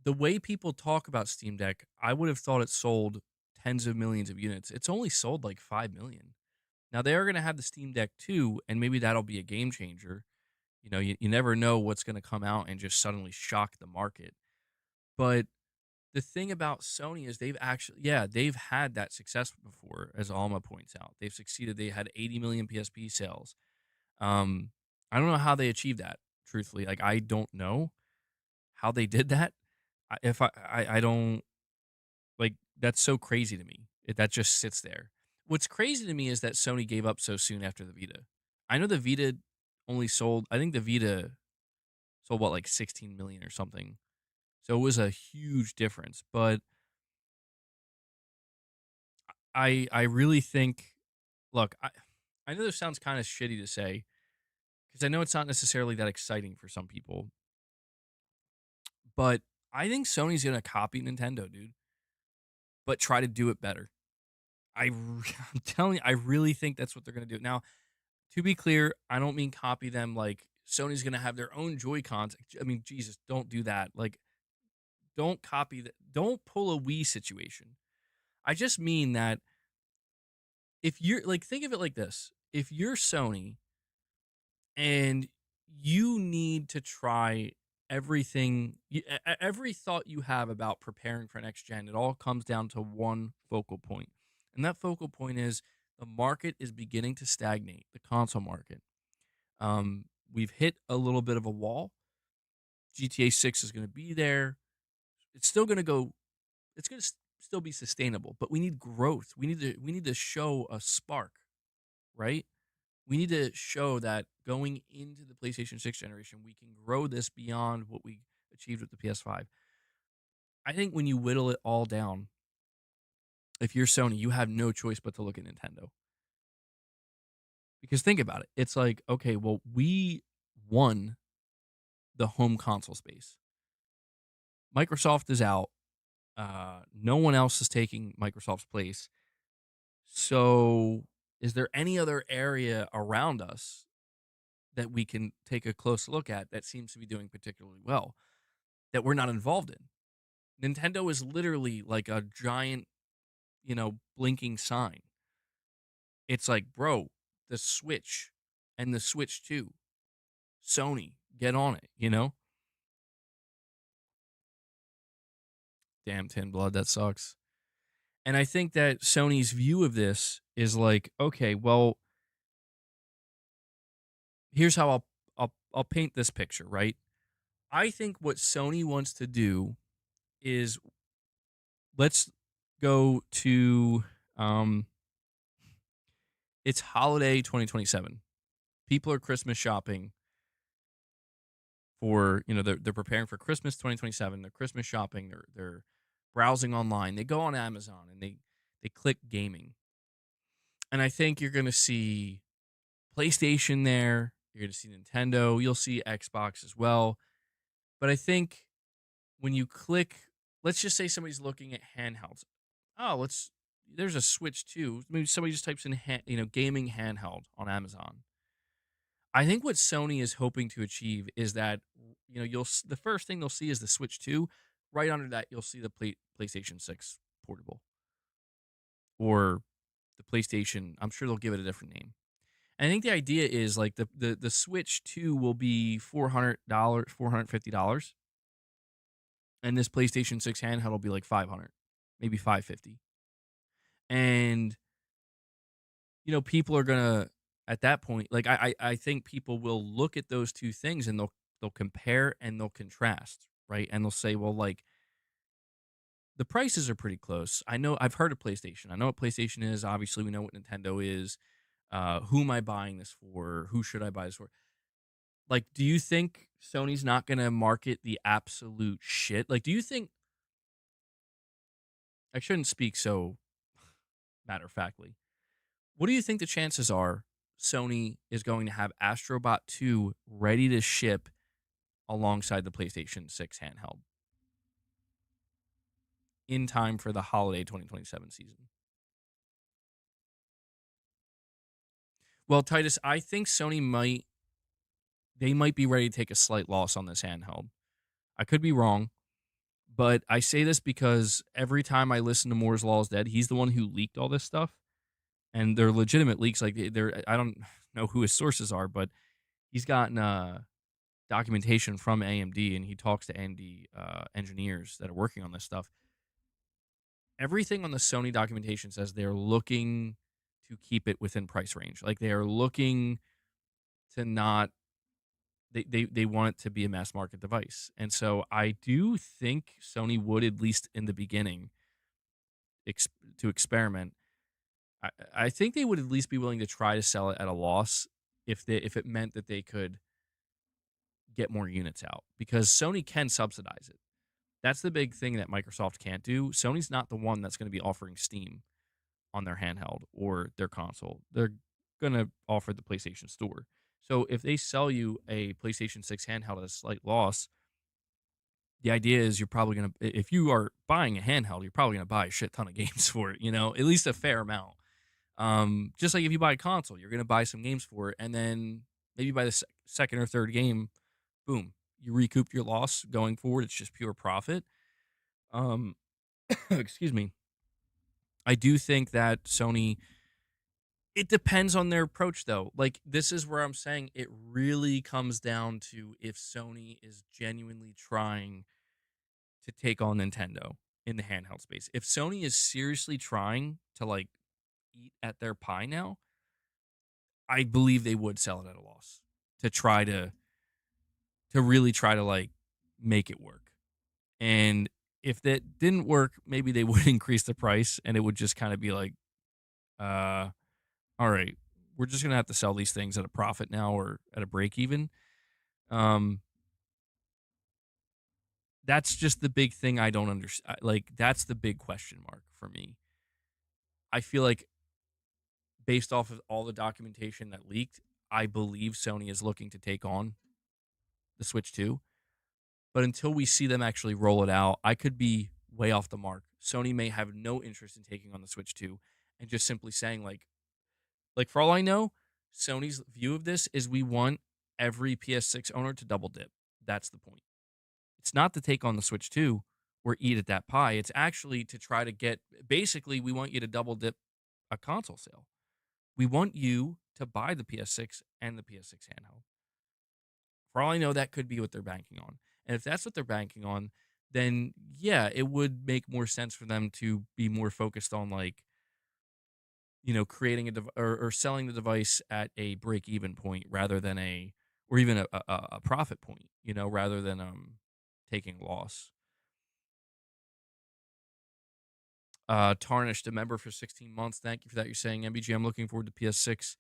the way people talk about Steam Deck, I would have thought it sold tens of millions of units. It's only sold like 5 million. Now they are going to have the Steam Deck 2 and maybe that'll be a game changer. You never know what's going to come out and just suddenly shock the market. But the thing about Sony is they've had that success before, as Alma points out. They've succeeded. They had 80 million PSP sales. Um, I don't know how they achieved that, truthfully. Like, I don't know how they did that. If I don't, like, that's so crazy to me. That just sits there. What's crazy to me is that Sony gave up so soon after the Vita. I know the Vita I think the Vita sold, what, like 16 million or something. So it was a huge difference. But I really think, look, I know this sounds kind of shitty to say because I know it's not necessarily that exciting for some people, But I think Sony's gonna copy Nintendo, dude, but try to do it better. I'm telling you, I really think that's what they're gonna do. Now, to be clear, I don't mean copy them like Sony's gonna have their own Joy Cons. I mean, Jesus, don't do that. Like, don't copy that. Don't pull a Wii situation. I just mean that if you're like, think of it like this: if you're Sony and you need to try everything, every thought you have about preparing for next gen, it all comes down to one focal point, and that focal point is the market is beginning to stagnate. The console market. We've hit a little bit of a wall. GTA 6 is going to be there. It's still going to go. It's going to still be sustainable, but we need growth. We need to show a spark, right? We need to show that going into the PlayStation 6 generation, we can grow this beyond what we achieved with the PS5. I think when you whittle it all down, if you're Sony, you have no choice but to look at Nintendo. Because think about it. It's like, okay, well, we won the home console space. Microsoft is out. No one else is taking Microsoft's place. So, is there any other area around us that we can take a close look at that seems to be doing particularly well that we're not involved in? Nintendo is literally like a giant, blinking sign. It's like, bro, the Switch and the Switch 2, Sony, get on it? Damn, Tin Blood, that sucks. And I think that Sony's view of this is like, okay, well, here's how I'll paint this picture, right? I think what Sony wants to do is let's go to um it's holiday 2027. People are Christmas shopping for, they're preparing for Christmas 2027. They're Christmas shopping, they're browsing online. They go on Amazon and they click gaming. And I think you're going to see PlayStation there, you're going to see Nintendo, you'll see Xbox as well. But I think when you click, let's just say somebody's looking at handhelds. Oh, there's a Switch too. Maybe somebody just types in gaming handheld on Amazon. I think what Sony is hoping to achieve is that the first thing they'll see is the Switch 2. Right under that, you'll see the PlayStation 6 portable or the PlayStation. I'm sure they'll give it a different name. And I think the idea is like the Switch 2 will be $400, $450, and this PlayStation 6 handheld will be like 500, maybe 550. And people are gonna at that point, like I think people will look at those two things and they'll compare and they'll contrast, right? And they'll say, well, like the prices are pretty close. I know I've heard of PlayStation. I know what PlayStation is. Obviously, we know what Nintendo is. Who am I buying this for? Who should I buy this for? Like, do you think Sony's not gonna market the absolute shit? Like, do you think I shouldn't speak so matter of factly? What do you think the chances are Sony is going to have Astrobot 2 ready to ship alongside the PlayStation 6 handheld in time for the holiday 2027 season? Well, Titus, I think Sony might be ready to take a slight loss on this handheld. I could be wrong, but I say this because every time I listen to Moore's Law is Dead, he's the one who leaked all this stuff, and they're legitimate leaks. Like they're I don't know who his sources are, but he's gotten documentation from AMD, and he talks to AMD engineers that are working on this stuff. Everything on the Sony documentation says they're looking to keep it within price range. Like they are looking to not they want it to be a mass market device. And so I do think Sony would, at least in the beginning, to experiment. I think they would at least be willing to try to sell it at a loss if it meant that they could get more units out, because Sony can subsidize it. That's the big thing that Microsoft can't do. Sony's not the one that's going to be offering Steam on their handheld or their console. They're going to offer the PlayStation Store. So if they sell you a PlayStation 6 handheld at a slight loss, the idea is you're probably gonna, if you are buying a handheld, you're probably gonna buy a shit ton of games for it. At least a fair amount. Just like if you buy a console, you're gonna buy some games for it, and then maybe by the second or third game, boom, you recouped your loss going forward. It's just pure profit. Um, excuse me. I do think that Sony. It depends on their approach, though. Like this is where I'm saying it really comes down to if Sony is genuinely trying to take on Nintendo in the handheld space. If Sony is seriously trying to like eat at their pie now, I believe they would sell it at a loss to try to really try to like make it work. And if that didn't work, maybe they would increase the price and it would just kind of be like, uh, all right, we're just gonna have to sell these things at a profit now or at a break even. Um, that's just the big thing I don't understand. Like that's the big question mark for me. I feel like based off of all the documentation that leaked, I believe Sony is looking to take on the Switch 2. But until we see them actually roll it out, I could be way off the mark. Sony may have no interest in taking on the Switch 2 and just simply saying like for all I know, Sony's view of this is we want every PS6 owner to double dip. That's the point. It's not to take on the Switch 2 or eat at that pie. It's actually to try to get basically we want you to double dip a console sale. We want you to buy the PS6 and the PS6 handheld. For all I know, that could be what they're banking on. And if that's what they're banking on, then yeah, it would make more sense for them to be more focused on like, creating or selling the device at a break even point rather than or even a profit point, rather than taking loss. Tarnished a member for 16 months. Thank you for that. You're saying MBG, I'm looking forward to PS6.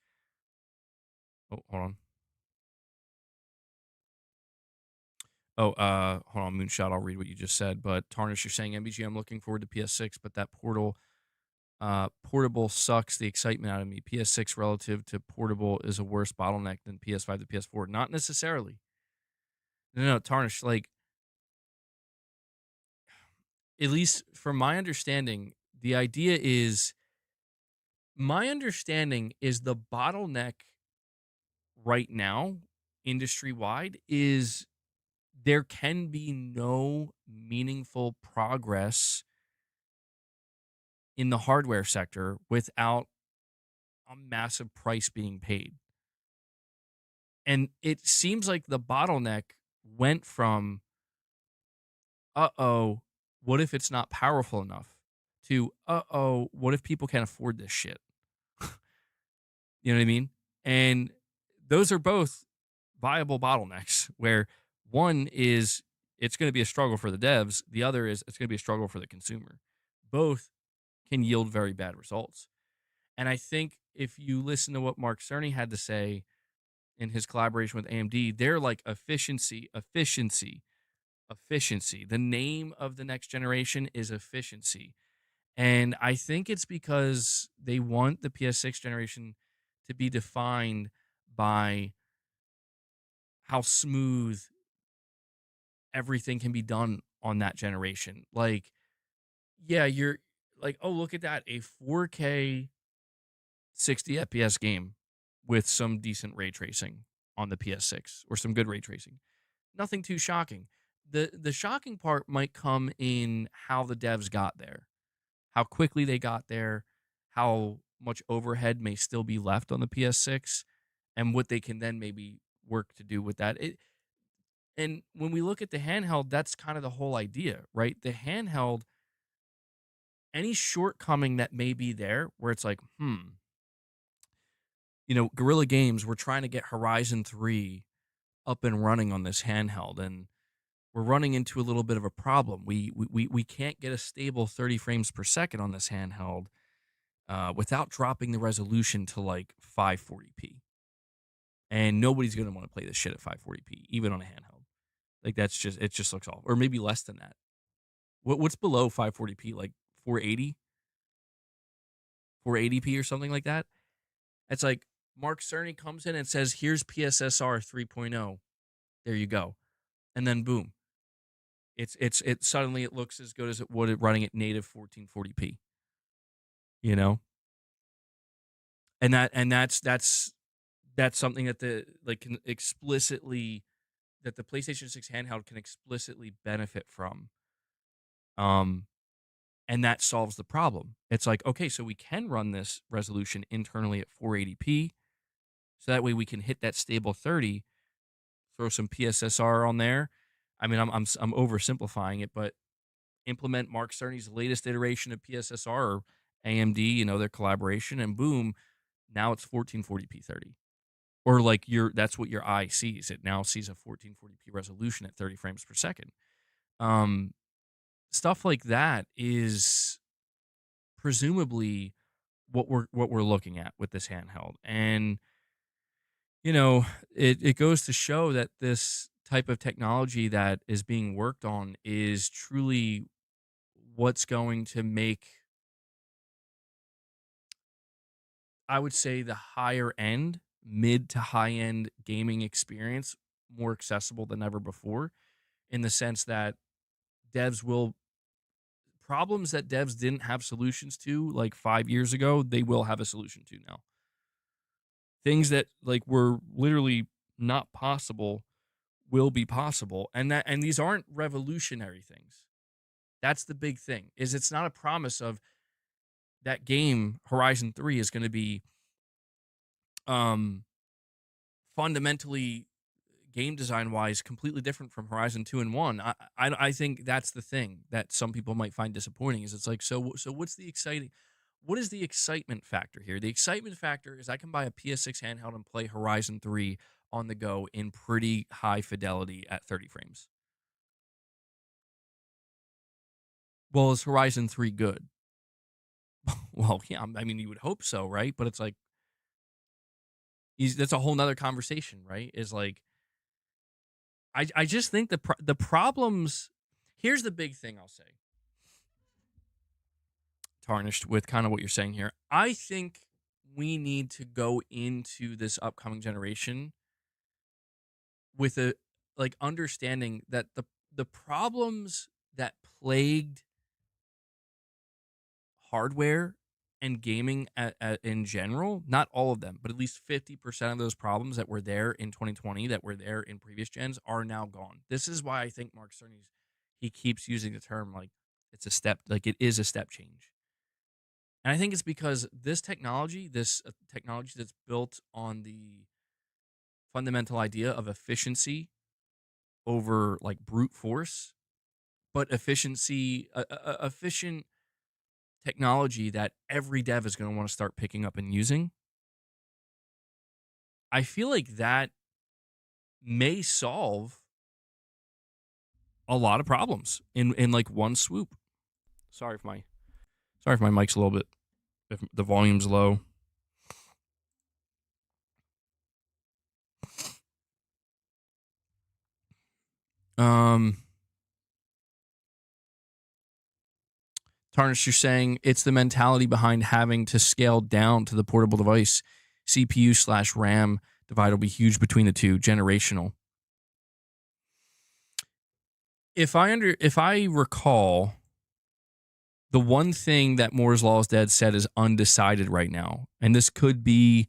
Oh, hold on. Oh, hold on, Moonshot. I'll read what you just said. But Tarnish, you're saying MBG, I'm looking forward to PS6, but that portable sucks the excitement out of me. PS6 relative to portable is a worse bottleneck than PS5 to PS4. Not necessarily. No, Tarnish. Like, at least from my understanding, the idea is my understanding is the bottleneck right now, industry wide, is there can be no meaningful progress in the hardware sector without a massive price being paid. And it seems like the bottleneck went from, uh-oh, what if it's not powerful enough, to, uh-oh, what if people can't afford this shit? You know what I mean? And those are both viable bottlenecks where one is it's going to be a struggle for the devs, the other is it's going to be a struggle for the consumer. Both can yield very bad results. And I think if you listen to what Mark Cerny had to say in his collaboration with AMD, they're like efficiency, efficiency, efficiency. The name of the next generation is efficiency. And I think it's because they want the PS6 generation to be defined by how smooth everything can be done on that generation. Like, yeah, you're like, oh, look at that, a 4K 60 FPS game with some decent ray tracing on the PS6 or some good ray tracing. Nothing too shocking. The shocking part might come in how the devs got there, how quickly they got there, how much overhead may still be left on the PS6, and what they can then maybe work to do with that. And when we look at the handheld, that's kind of the whole idea, right? The handheld, any shortcoming that may be there, where it's like, Guerrilla Games, we're trying to get Horizon 3 up and running on this handheld, and we're running into a little bit of a problem. We can't get a stable 30 frames per second on this handheld without dropping the resolution to like 540p. And nobody's going to want to play this shit at 540p, even on a handheld. Like it just looks off. Or maybe less than that. What's below 540p? Like 480? 480p or something like that? It's like Mark Cerny comes in and says, here's PSSR 3.0. There you go. And then boom. It suddenly it looks as good as it would at running at native 1440p, you know? And that's something that the like can explicitly that the PlayStation 6 handheld can explicitly benefit from. Um and that solves the problem. It's like, okay, so we can run this resolution internally at 480p, so that way we can hit that stable 30, throw some PSSR on there. I mean, I'm oversimplifying it, but implement Mark Cerny's latest iteration of PSSR or AMD, their collaboration, and boom, now it's 1440p 30. Or like that's what your eye sees. It now sees a 1440p resolution at 30 frames per second. Um, Stuff like that is presumably what we're looking at with this handheld. And you know, it goes to show that this type of technology that is being worked on is truly what's going to make, I would say, the higher end, mid to high end gaming experience more accessible than ever before, in the sense that devs will problems that devs didn't have solutions to like 5 years ago, they will have a solution to now. Things that like were literally not possible will be possible, and these aren't revolutionary things. That's the big thing. Is it's not a promise of that game Horizon 3 is going to be um fundamentally game design wise completely different from Horizon 2 and 1. I think that's the thing that some people might find disappointing is it's like so what's the exciting what is the excitement factor here? The excitement factor is I can buy a PS6 handheld and play Horizon 3 on the go in pretty high fidelity at 30 frames. Well, is Horizon 3 good? Well, yeah, I mean, you would hope so, right? But it's like, that's a whole nother conversation, right? Is like, I just think the problems. Here's the big thing I'll say, Tarnished, with kind of what you're saying here. I think we need to go into this upcoming generation with a like understanding that the problems that plagued hardware and gaming in general, not all of them, but at least 50% of those problems that were there in 2020 that were there in previous gens are now gone. This is why I think Mark Cerny's he keeps using the term like it's a step, like it is a step change. And I think it's because this technology that's built on the fundamental idea of efficiency over like brute force, but efficient technology that every dev is going to want to start picking up and using. I feel like that may solve a lot of problems in like one swoop. Sorry if my mic's a little bit, if the volume's low. Um Tarnish, you're saying it's the mentality behind having to scale down to the portable device. CPU/RAM divide will be huge between the two, generational. If I recall, the one thing that Moore's Law is Dead said is undecided right now, and this could be,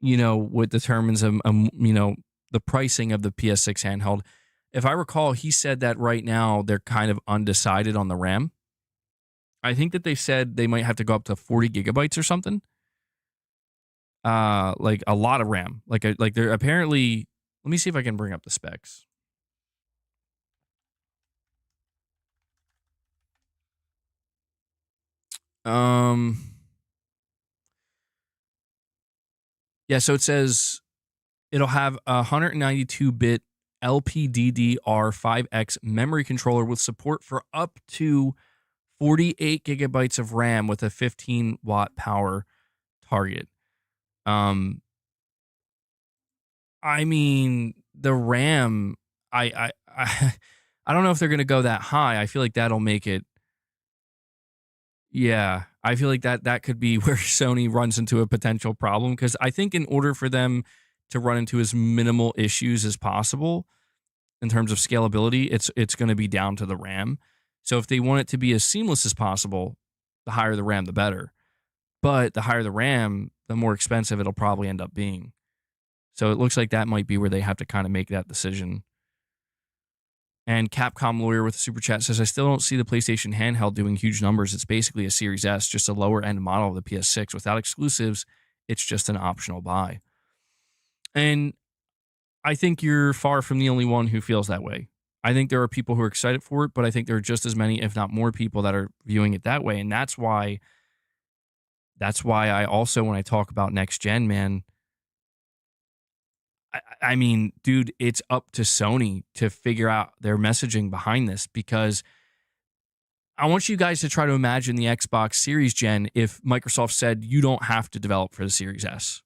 what determines the pricing of the PS6 handheld. If I recall, he said that right now they're kind of undecided on the RAM. I think that they said they might have to go up to 40 gigabytes or something. Like a lot of RAM. Like they're apparently. Let me see if I can bring up the specs. Yeah, so it says it'll have a 192-bit LPDDR5X memory controller with support for up to 48 gigabytes of RAM with a 15-watt power target. I mean, the RAM, I I don't know if they're gonna go that high. I feel like that'll make it. Yeah, I feel like that could be where Sony runs into a potential problem because I think in order for them to run into as minimal issues as possible, in terms of scalability, it's going to be down to the RAM. So if they want it to be as seamless as possible, the higher the RAM, the better. But the higher the RAM, the more expensive it'll probably end up being. So it looks like that might be where they have to kind of make that decision. And Capcom Lawyer with a super chat says, I still don't see the PlayStation handheld doing huge numbers. It's basically a Series S, just a lower end model of the PS6 without exclusives. It's just an optional buy. And I think you're far from the only one who feels that way. I think there are people who are excited for it, but I think there are just as many, if not more people that are viewing it that way. And that's why I also, when I talk about next gen, man, I mean, dude, it's up to Sony to figure out their messaging behind this, because I want you guys to try to imagine the Xbox Series gen if Microsoft said you don't have to develop for the Series S.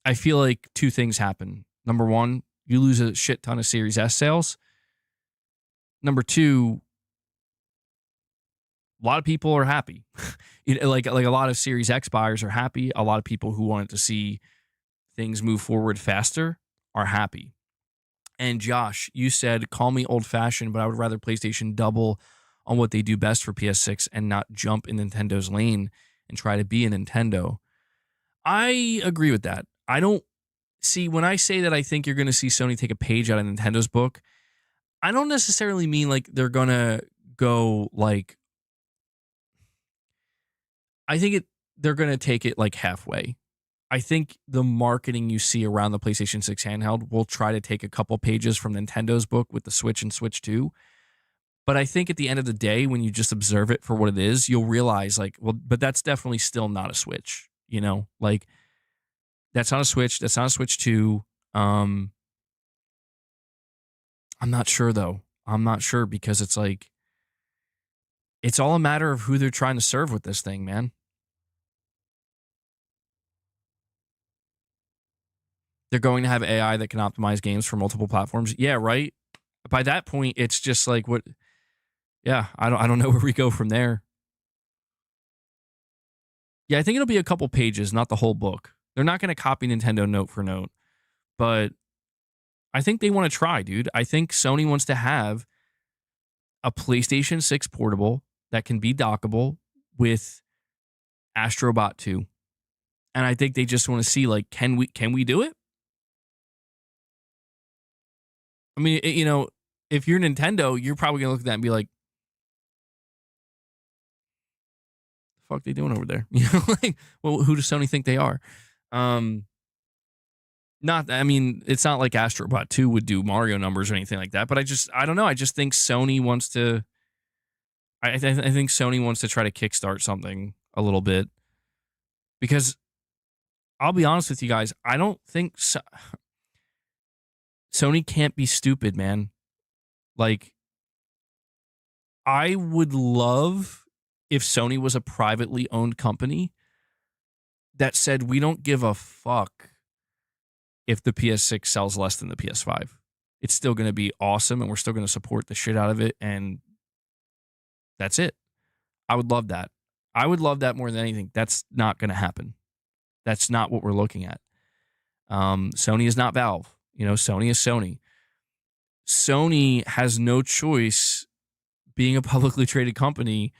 I feel like two things happen. Number one, you lose a shit ton of Series S sales. Number two, a lot of people are happy. like a lot of Series X buyers are happy. A lot of people who wanted to see things move forward faster are happy. And Josh, you said, call me old-fashioned, but I would rather PlayStation double on what they do best for PS6 and not jump in Nintendo's lane and try to be a Nintendo. I agree with that. I don't see, when I say that I think you're going to see Sony take a page out of Nintendo's book, I don't necessarily mean like they're going to go like, I think they're going to take it like halfway. I think the marketing you see around the PlayStation 6 handheld will try to take a couple pages from Nintendo's book with the Switch and Switch 2. But I think at the end of the day, when you just observe it for what it is, you'll realize like, well, but that's definitely still not a Switch, you know? Like, that's not a Switch. That's not a Switch 2. I'm not sure, though. I'm not sure, because it's like, it's all a matter of who they're trying to serve with this thing, man. They're going to have AI that can optimize games for multiple platforms. Yeah, right? By that point, it's just like, what? Yeah, I don't know where we go from there. Yeah, I think it'll be a couple pages, not the whole book. They're not going to copy Nintendo note for note, but I think they want to try, dude. I think Sony wants to have a PlayStation 6 portable that can be dockable with Astro Bot 2. And I think they just want to see, like, can we do it? I mean, you know, if you're Nintendo, you're probably going to look at that and be like, the fuck they doing over there? You know, like, well, who does Sony think they are? I mean, it's not like Astro Bot 2 would do Mario numbers or anything like that, but I don't know. I just think Sony wants to, I think Sony wants to try to kickstart something a little bit, because I'll be honest with you guys, I don't think Sony can't be stupid, man. Like, I would love if Sony was a privately owned company that said, we don't give a fuck if the PS6 sells less than the PS5. It's still going to be awesome, and we're still going to support the shit out of it, and that's it. I would love that. I would love that more than anything. That's not going to happen. That's not what we're looking at. Sony is not Valve. You know, Sony is Sony. Sony has no choice, being a publicly traded company,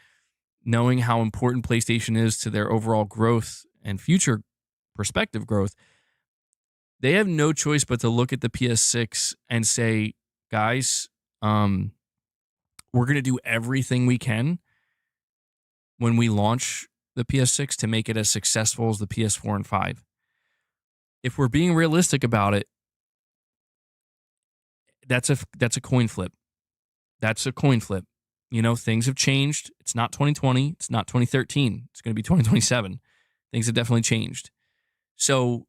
knowing how important PlayStation is to their overall growth and future prospective growth. They have no choice but to look at the PS6 and say, guys, we're going to do everything we can when we launch the PS6 to make it as successful as the PS4 and 5. If we're being realistic about it, that's a coin flip. That's a coin flip. You know, things have changed. It's not 2020. It's not 2013. It's going to be 2027. Things have definitely changed. So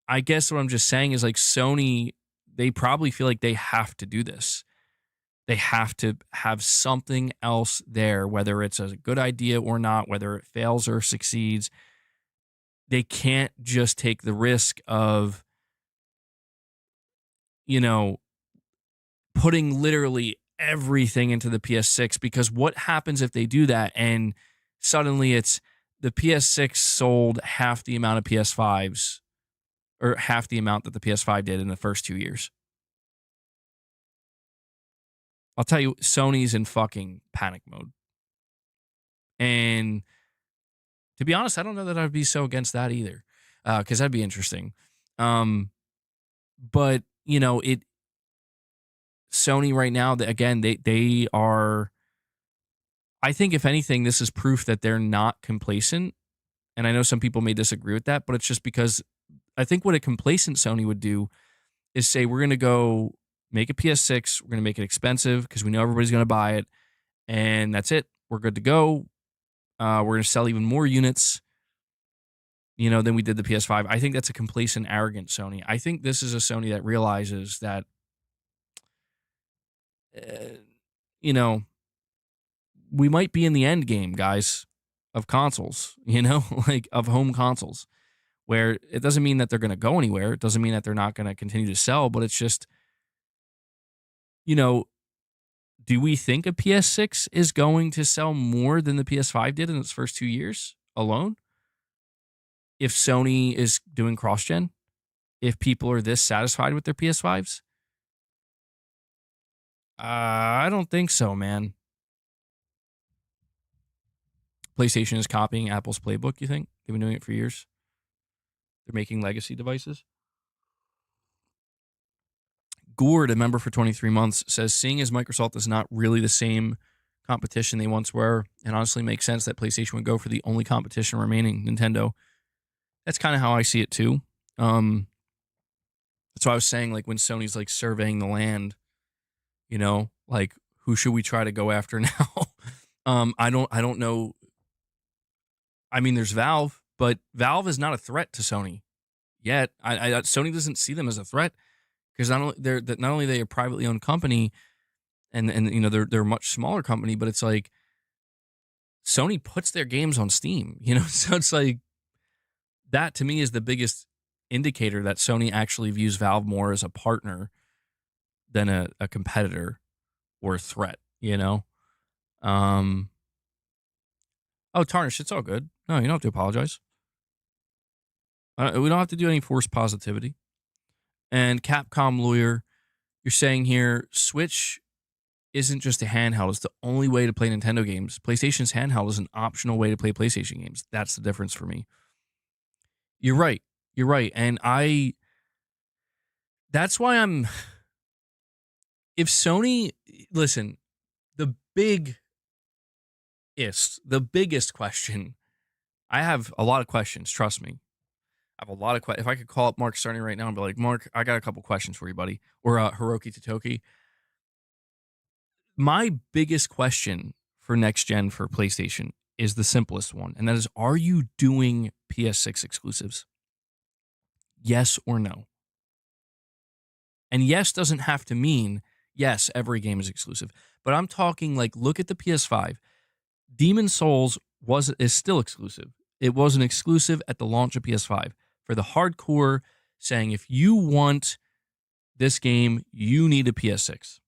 I guess what I'm just saying is, like, Sony, they probably feel like they have to do this. They have to have something else there, whether it's a good idea or not, whether it fails or succeeds. They can't just take the risk of, you know, putting literally everything into the PS6, because what happens if they do that and suddenly it's the PS6 sold half the amount of PS5s, or half the amount that the PS5 did in the first 2 years. I'll tell you, Sony's in fucking panic mode. And to be honest, I don't know that I'd be so against that either, because that'd be interesting. But Sony right now, again, they are. I think if anything, this is proof that they're not complacent. And I know some people may disagree with that, but it's just because I think what a complacent Sony would do is say, we're going to go make a PS6. We're going to make it expensive because we know everybody's going to buy it. And that's it. We're good to go. We're going to sell even more units, than we did the PS5. I think that's a complacent, arrogant Sony. I think this is a Sony that realizes that, we might be in the end game, guys, of consoles, like of home consoles, where it doesn't mean that they're going to go anywhere. It doesn't mean that they're not going to continue to sell, but it's just, do we think a PS6 is going to sell more than the PS5 did in its first 2 years alone? If Sony is doing cross-gen? If people are this satisfied with their PS5s? I don't think so, man. PlayStation is copying Apple's playbook, you think? They've been doing it for years. They're making legacy devices. Gourd, a member for 23 months, says, seeing as Microsoft is not really the same competition they once were, it honestly makes sense that PlayStation would go for the only competition remaining, Nintendo. That's kind of how I see it too. That's why I was saying, like, when Sony's like surveying the land, like, who should we try to go after now? I don't know. I mean, there's Valve, but Valve is not a threat to Sony yet. Sony doesn't see them as a threat because not only are they a privately owned company, and they're a much smaller company, but it's like Sony puts their games on Steam, so it's like that to me is the biggest indicator that Sony actually views Valve more as a partner than a competitor or a threat, Oh, Tarnish, it's all good. No, you don't have to apologize. We don't have to do any forced positivity. And Capcom Lawyer, you're saying here, Switch isn't just a handheld. It's the only way to play Nintendo games. PlayStation's handheld is an optional way to play PlayStation games. That's the difference for me. You're right. You're right. And that's why if Sony, listen, the biggest question, I have a lot of questions, trust me. I have a lot of questions. If I could call up Mark Cerny right now and be like, Mark, I got a couple questions for you, buddy. Or Hiroki Totoki. My biggest question for next gen for PlayStation is the simplest one. And that is, are you doing PS6 exclusives? Yes or no? And yes doesn't have to mean, yes, every game is exclusive. But I'm talking like, look at the PS5. Demon's Souls is still exclusive. It was an exclusive at the launch of PS5. For the hardcore, saying if you want this game, you need a PS6.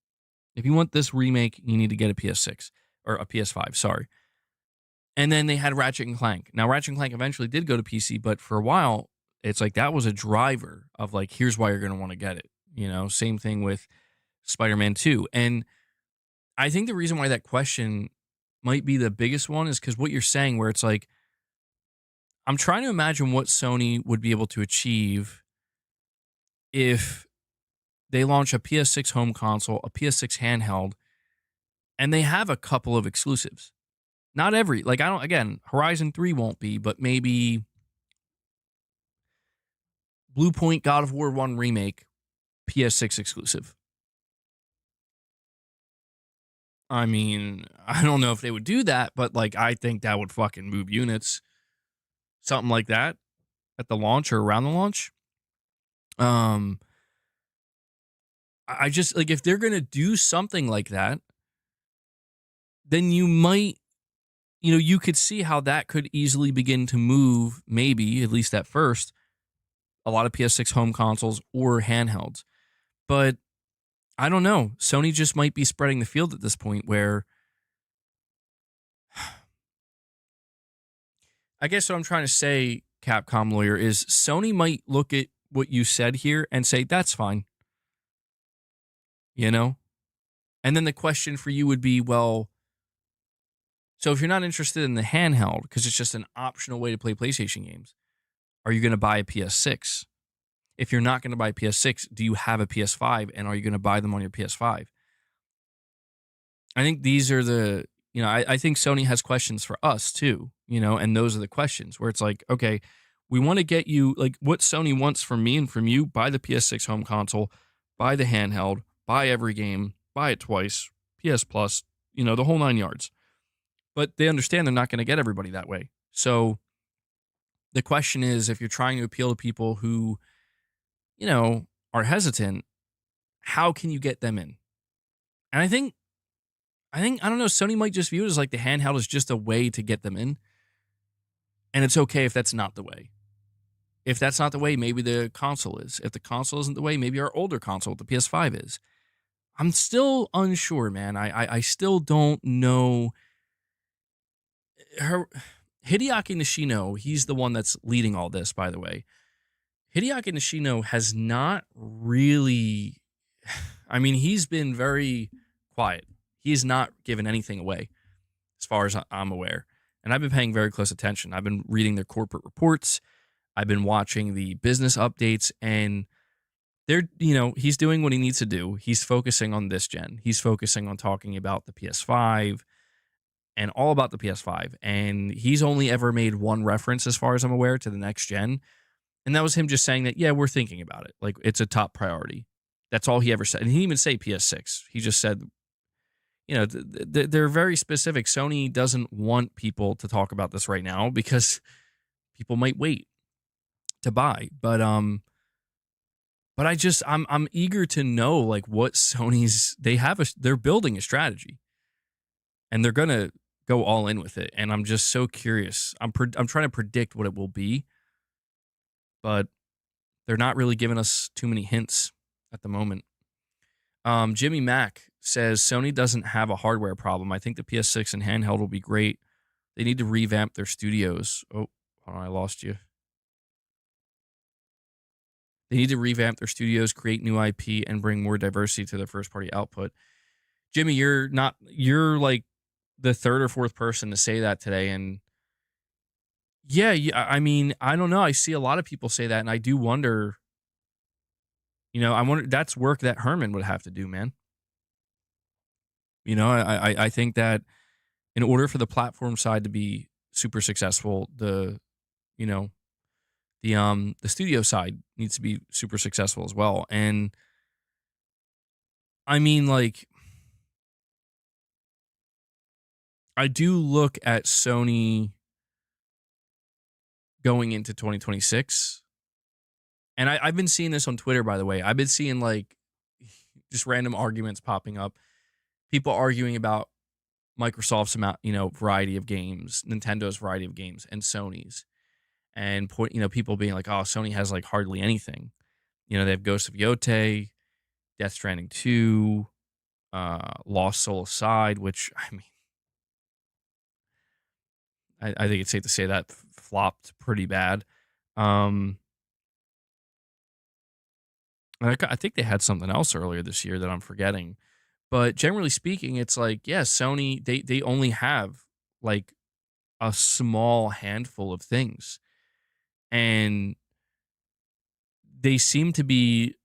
If you want this remake, you need to get a PS6 or a PS5, sorry. And then they had Ratchet and Clank. Now, Ratchet and Clank eventually did go to PC, but for a while, it's like that was a driver of like, here's why you're going to want to get it. Same thing with Spider-Man 2. And I think the reason why that question might be the biggest one is because what you're saying, where it's like, I'm trying to imagine what Sony would be able to achieve if they launch a PS6 home console, a PS6 handheld, and they have a couple of exclusives. Not every, Horizon 3 won't be, but maybe Blue Point God of War 1 Remake, PS6 exclusive. I mean, I don't know if they would do that, but I think that would fucking move units. Something like that at the launch or around the launch. I just if they're going to do something like that, then you might, you could see how that could easily begin to move, maybe, at least at first, a lot of PS6 home consoles or handhelds. But I don't know. Sony just might be spreading the field at this point where I guess what I'm trying to say, Capcom Lawyer, is Sony might look at what you said here and say, that's fine, you know? And then the question for you would be, well, so if you're not interested in the handheld because it's just an optional way to play PlayStation games, are you going to buy a PS6? If you're not going to buy a PS6, do you have a PS5 and are you going to buy them on your PS5? I think these are the, I think Sony has questions for us too, and those are the questions where it's like, okay, we want to get you, like what Sony wants from me and from you: buy the PS6 home console, buy the handheld, buy every game, buy it twice, PS Plus, the whole 9 yards. But they understand they're not going to get everybody that way. So the question is, if you're trying to appeal to people who, are hesitant, how can you get them in? And I don't know, Sony might just view it as like the handheld is just a way to get them in. And it's okay if that's not the way. If that's not the way, maybe the console is. If the console isn't the way, maybe our older console, the PS5, is. I'm still unsure, man. I still don't know. Hideaki Nishino, he's the one that's leading all this, by the way. Hideaki Nishino has not really, I mean, he's been very quiet. He's not given anything away, as far as I'm aware. And I've been paying very close attention. I've been reading their corporate reports. I've been watching the business updates, and he's doing what he needs to do. He's focusing on this gen. He's focusing on talking about the PS5 and all about the PS5. And he's only ever made one reference, as far as I'm aware, to the next gen. And that was him just saying that, yeah, we're thinking about it. Like, it's a top priority. That's all he ever said. And he didn't even say PS6. He just said, they're very specific. Sony doesn't want people to talk about this right now because people might wait to buy. But I'm eager to know, like, what they're building a strategy, and they're gonna go all in with it. And I'm just so curious. I'm trying to predict what it will be, but they're not really giving us too many hints at the moment. Jimmy Mack says Sony doesn't have a hardware problem. I think the PS6 and handheld will be great. They need to revamp their studios. Oh, hold on, I lost you. They need to revamp their studios, create new IP, and bring more diversity to their first-party output. Jimmy, you're like the third or fourth person to say that today, and yeah, I mean, I don't know. I see a lot of people say that, and I do wonder. I wonder, that's work that Herman would have to do, man. I think that in order for the platform side to be super successful, the studio side needs to be super successful as well. And I mean, like, I do look at Sony going into 2026. And I've been seeing this on Twitter, by the way. I've been seeing, like, just random arguments popping up. People arguing about Microsoft's variety of games, Nintendo's variety of games, and Sony's. And people being like, oh, Sony has like hardly anything. They have Ghost of Yotei, Death Stranding 2, Lost Soul Aside, which, I mean, I think it's safe to say that flopped pretty bad. I think they had something else earlier this year that I'm forgetting. But generally speaking, it's like, yeah, Sony, they only have like a small handful of things. And they seem to be,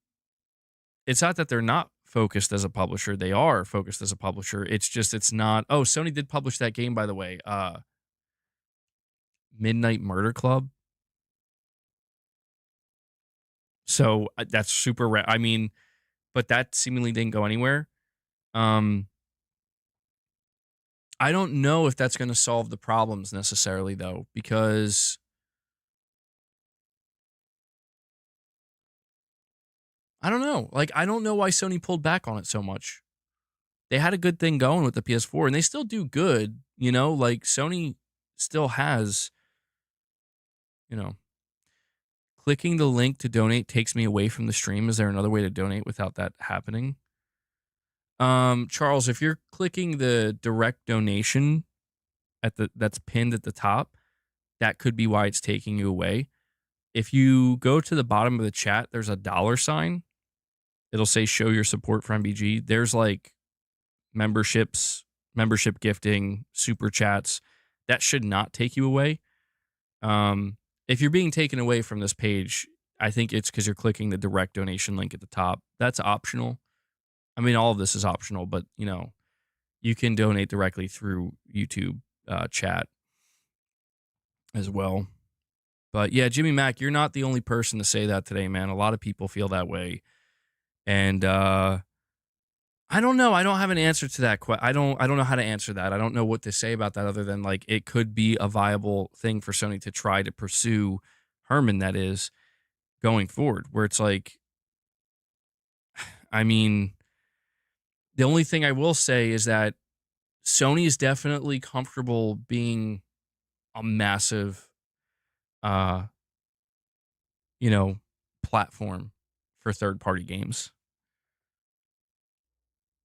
it's not that they're not focused as a publisher. They are focused as a publisher. It's just, it's not, oh, Sony did publish that game, by the way, Midnight Murder Club. So that's super rare. I mean, but that seemingly didn't go anywhere. I don't know if that's going to solve the problems necessarily, though, because I don't know. Like, I don't know why Sony pulled back on it so much. They had a good thing going with the PS4, and they still do good, like Sony still has, clicking the link to donate takes me away from the stream. Is there another way to donate without that happening? Charles, if you're clicking the direct donation that's pinned at the top, that could be why it's taking you away. If you go to the bottom of the chat, there's a dollar sign. It'll say show your support for MBG. There's like memberships, membership gifting, super chats. That should not take you away. If you're being taken away from this page, I think it's because you're clicking the direct donation link at the top. That's optional. I mean, all of this is optional, but you can donate directly through YouTube chat as well. But yeah, Jimmy Mack, you're not the only person to say that today, man. A lot of people feel that way. And I don't know. I don't have an answer to that question. I don't know how to answer that. I don't know what to say about that other than like it could be a viable thing for Sony to try to pursue Herman, that is, going forward, where it's like, I mean, the only thing I will say is that Sony is definitely comfortable being a massive uh platform for third-party games.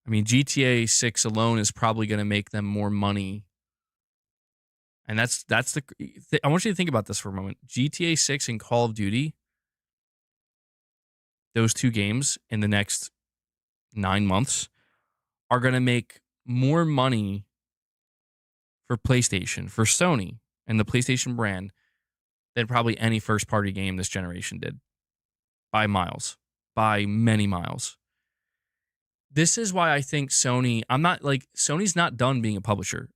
I mean, GTA 6 alone is probably going to make them more money. And that's I want you to think about this for a moment. GTA 6 and Call of Duty, those two games in the next 9 months are going to make more money for PlayStation, for Sony and the PlayStation brand than probably any first-party game this generation did. By miles. By many miles. This is why I think Sony's not done being a publisher.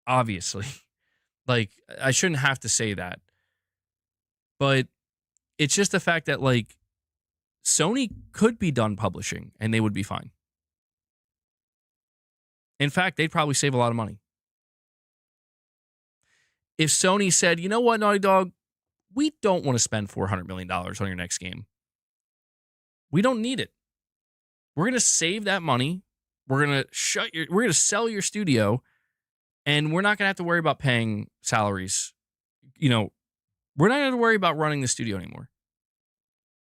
Obviously. Like, I shouldn't have to say that. But it's just the fact that, like, Sony could be done publishing and they would be fine. In fact, they'd probably save a lot of money. If Sony said, you know what, Naughty Dog, we don't want to spend $400 million on your next game. We don't need it. We're going to save that money. We're going to sell your studio, and we're not going to have to worry about paying salaries. We're not going to have to worry about running the studio anymore.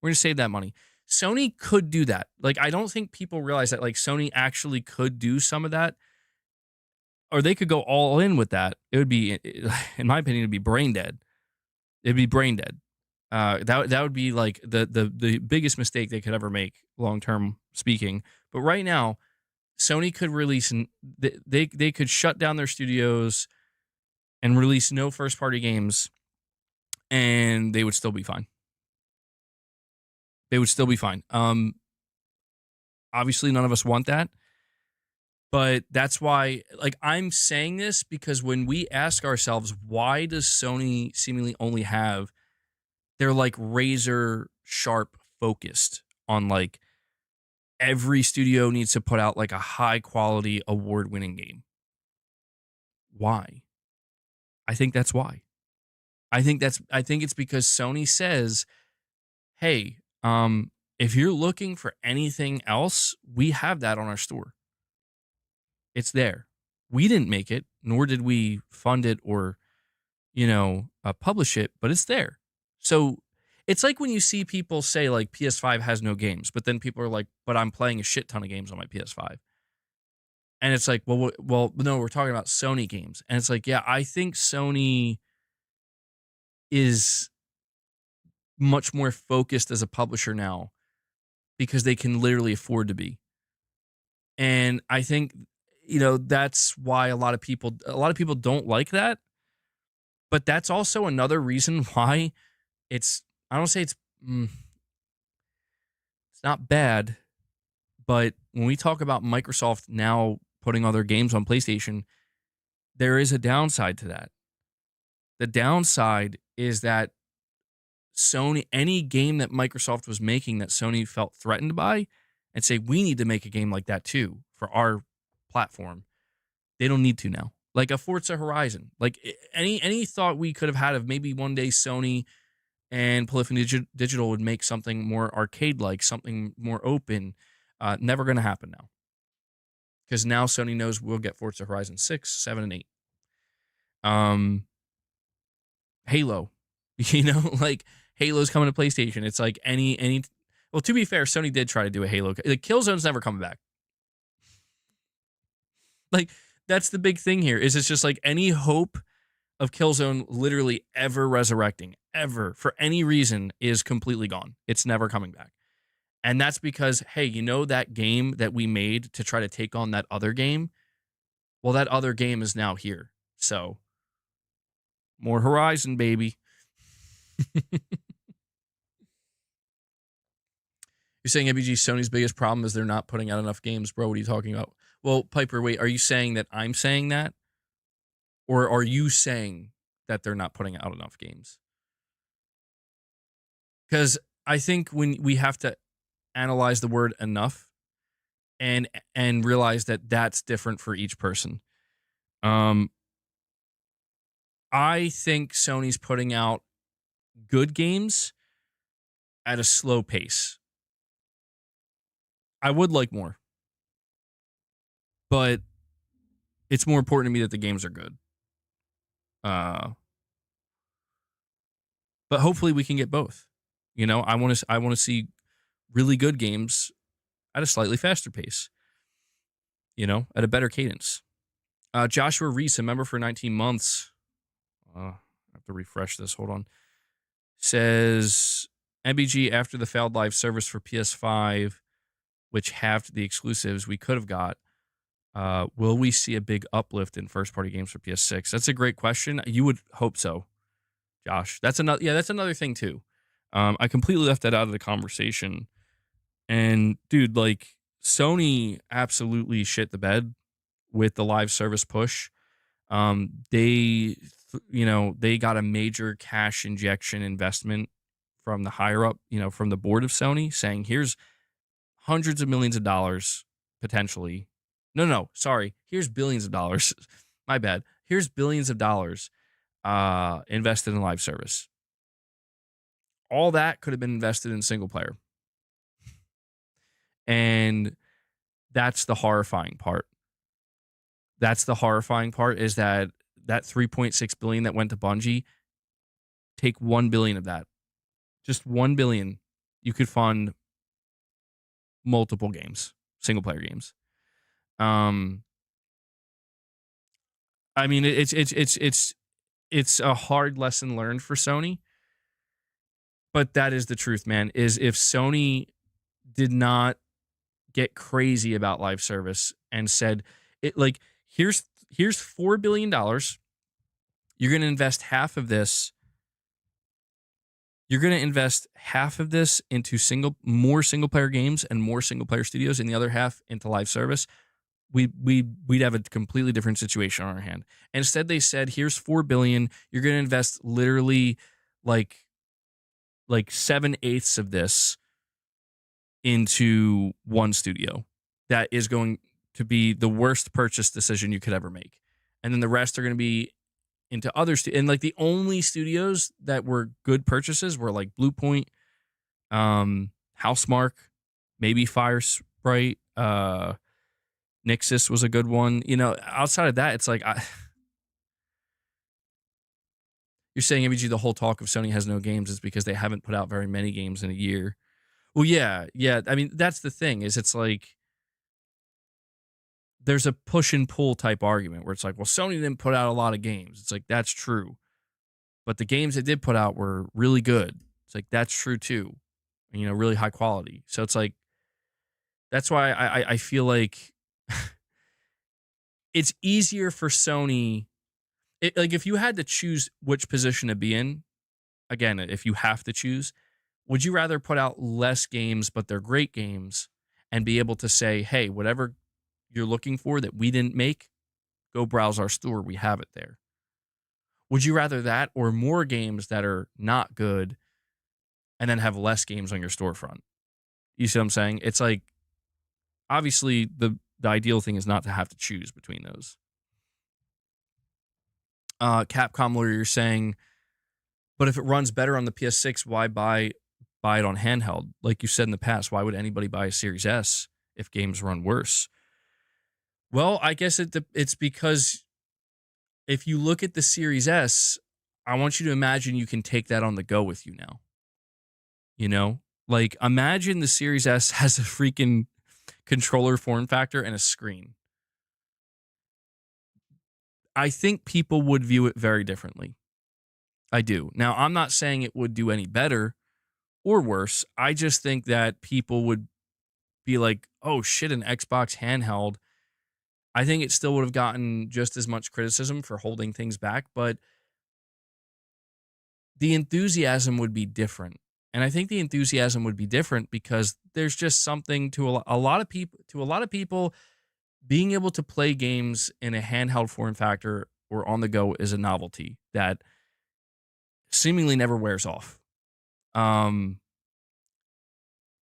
We're going to save that money. Sony could do that. Like, I don't think people realize that, like, Sony actually could do some of that, or they could go all in with that. It would be, in my opinion, it'd be brain dead. It'd be brain dead. That would be like the biggest mistake they could ever make, long term speaking. But right now, Sony could release, they could shut down their studios and release no first party games, and they would still be fine. They would still be fine. Obviously, none of us want that, but that's why, like, I'm saying this because when we ask ourselves, why does Sony seemingly only have, they're like razor sharp focused on like every studio needs to put out like a high quality award winning game. Why? I think that's why. I think it's because Sony says, hey, if you're looking for anything else, we have that on our store. It's there. We didn't make it, nor did we fund it or, publish it, but it's there. So it's like when you see people say like PS5 has no games, but then people are like, but I'm playing a shit ton of games on my PS5. And it's like, well, no, we're talking about Sony games. And it's like, yeah, I think Sony is much more focused as a publisher now because they can literally afford to be. And I think, that's why a lot of people don't like that. But that's also another reason why I don't say it's not bad, but when we talk about Microsoft now putting all their games on PlayStation, there is a downside to that. The downside is that any game that Microsoft was making that Sony felt threatened by and say, we need to make a game like that too for our platform, they don't need to now. Like a Forza Horizon, like any thought we could have had of maybe one day Sony and Polyphony Digital would make something more arcade-like, something more open. Never going to happen now. Because now Sony knows we'll get Forza Horizon 6, 7, and 8. Halo. Like Halo's coming to PlayStation. It's like well, to be fair, Sony did try to do a Halo. Like Killzone's never coming back. Like, that's the big thing here, is it's just like any hope of Killzone literally ever resurrecting, ever, for any reason, is completely gone. It's never coming back. And that's because, hey, you know that game that we made to try to take on that other game? Well, that other game is now here. So, more Horizon, baby. You're saying MBG Sony's biggest problem is they're not putting out enough games, bro. What are you talking about? Well, Piper, wait, are you saying that I'm saying that? Or are you saying that they're not putting out enough games? Because I think when we have to analyze the word enough and realize that that's different for each person. I think Sony's putting out good games at a slow pace. I would like more, but it's more important to me that the games are good. But hopefully we can get both. You know, I want to see really good games at a slightly faster pace. You know, at a better cadence. Joshua Reese, a member for 19 months. I have to refresh this. Hold on. Says MBG after the failed live service for PS5, which halved the exclusives we could have got. Will we see a big uplift in first-party games for PS6? That's a great question. You would hope so, Josh. That's another. Yeah, that's another thing too. I completely left that out of the conversation. And dude, like Sony absolutely shit the bed with the live service push. They got a major cash injection investment from the higher up, from the board of Sony, saying here's hundreds of millions of dollars potentially. No, sorry. Here's billions of dollars. My bad. Here's billions of dollars invested in live service. All that could have been invested in single player. And that's the horrifying part. That's the horrifying part is that 3.6 billion that went to Bungie, take 1 billion of that. Just 1 billion, you could fund multiple games, single player games. I mean, it's a hard lesson learned for Sony, but that is the truth, man. Is if Sony did not get crazy about live service and said it like here's $4 billion, you're going to invest half of this. You're going to invest half of this into more single player games and more single player studios, and the other half into live service. We'd have a completely different situation on our hand. And instead, they said, "Here's $4 billion. You're going to invest literally like 7/8 of this into one studio. That is going to be the worst purchase decision you could ever make, and then the rest are going to be into other and like the only studios that were good purchases were like Bluepoint, Housemark, maybe Fire Sprite, Nixus was a good one. Outside of that, it's like you're saying MVG, the whole talk of Sony has no games is because they haven't put out very many games in a year. Well, yeah. I mean, that's the thing is it's like there's a push and pull type argument where it's like, well, Sony didn't put out a lot of games. It's like, that's true. But the games they did put out were really good. It's like, that's true too. And, really high quality. So it's like, that's why I feel like it's easier for Sony. Like if you had to choose which position to be in, again, if you have to choose, would you rather put out less games, but they're great games and be able to say, hey, whatever you're looking for that we didn't make, go browse our store. We have it there. Would you rather that or more games that are not good and then have less games on your storefront? You see what I'm saying? It's like, obviously, the ideal thing is not to have to choose between those. Capcom lawyer, you're saying, but if it runs better on the PS6, why buy it on handheld? Like you said in the past, why would anybody buy a Series S if games run worse? Well, I guess it's because if you look at the Series S, I want you to imagine you can take that on the go with you now. Like imagine the Series S has a freaking controller form factor and a screen. I think people would view it very differently. I do. Now, I'm not saying it would do any better or worse. I just think that people would be like, "Oh shit, an Xbox handheld." I think it still would have gotten just as much criticism for holding things back, but the enthusiasm would be different. And I think the enthusiasm would be different because there's just something to a lot of people, being able to play games in a handheld form factor or on the go is a novelty that seemingly never wears off. Um,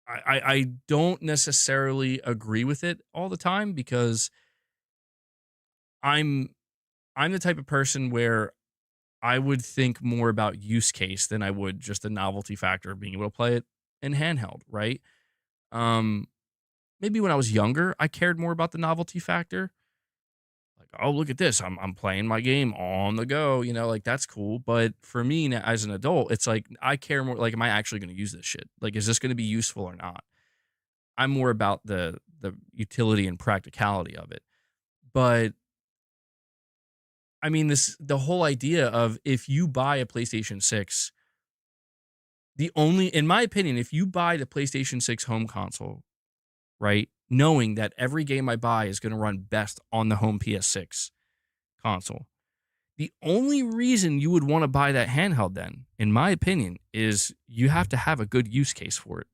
I don't necessarily agree with it all the time because I'm I'm the type of person where I would think more about use case than I would just the novelty factor of being able to play it in handheld, right? Um, Maybe when I was younger, I cared more about the novelty factor. Like, oh, look at this. I'm playing my game on the go, like that's cool. But for me now, as an adult, it's like I care more like, am I actually going to use this shit? Like, is this going to be useful or not? I'm more about the utility and practicality of it. But I mean, the whole idea of if you buy a PlayStation 6, in my opinion, if you buy the PlayStation 6 home console, right, knowing that every game I buy is going to run best on the home PS6 console, the only reason you would want to buy that handheld, then, in my opinion, is you have to have a good use case for it.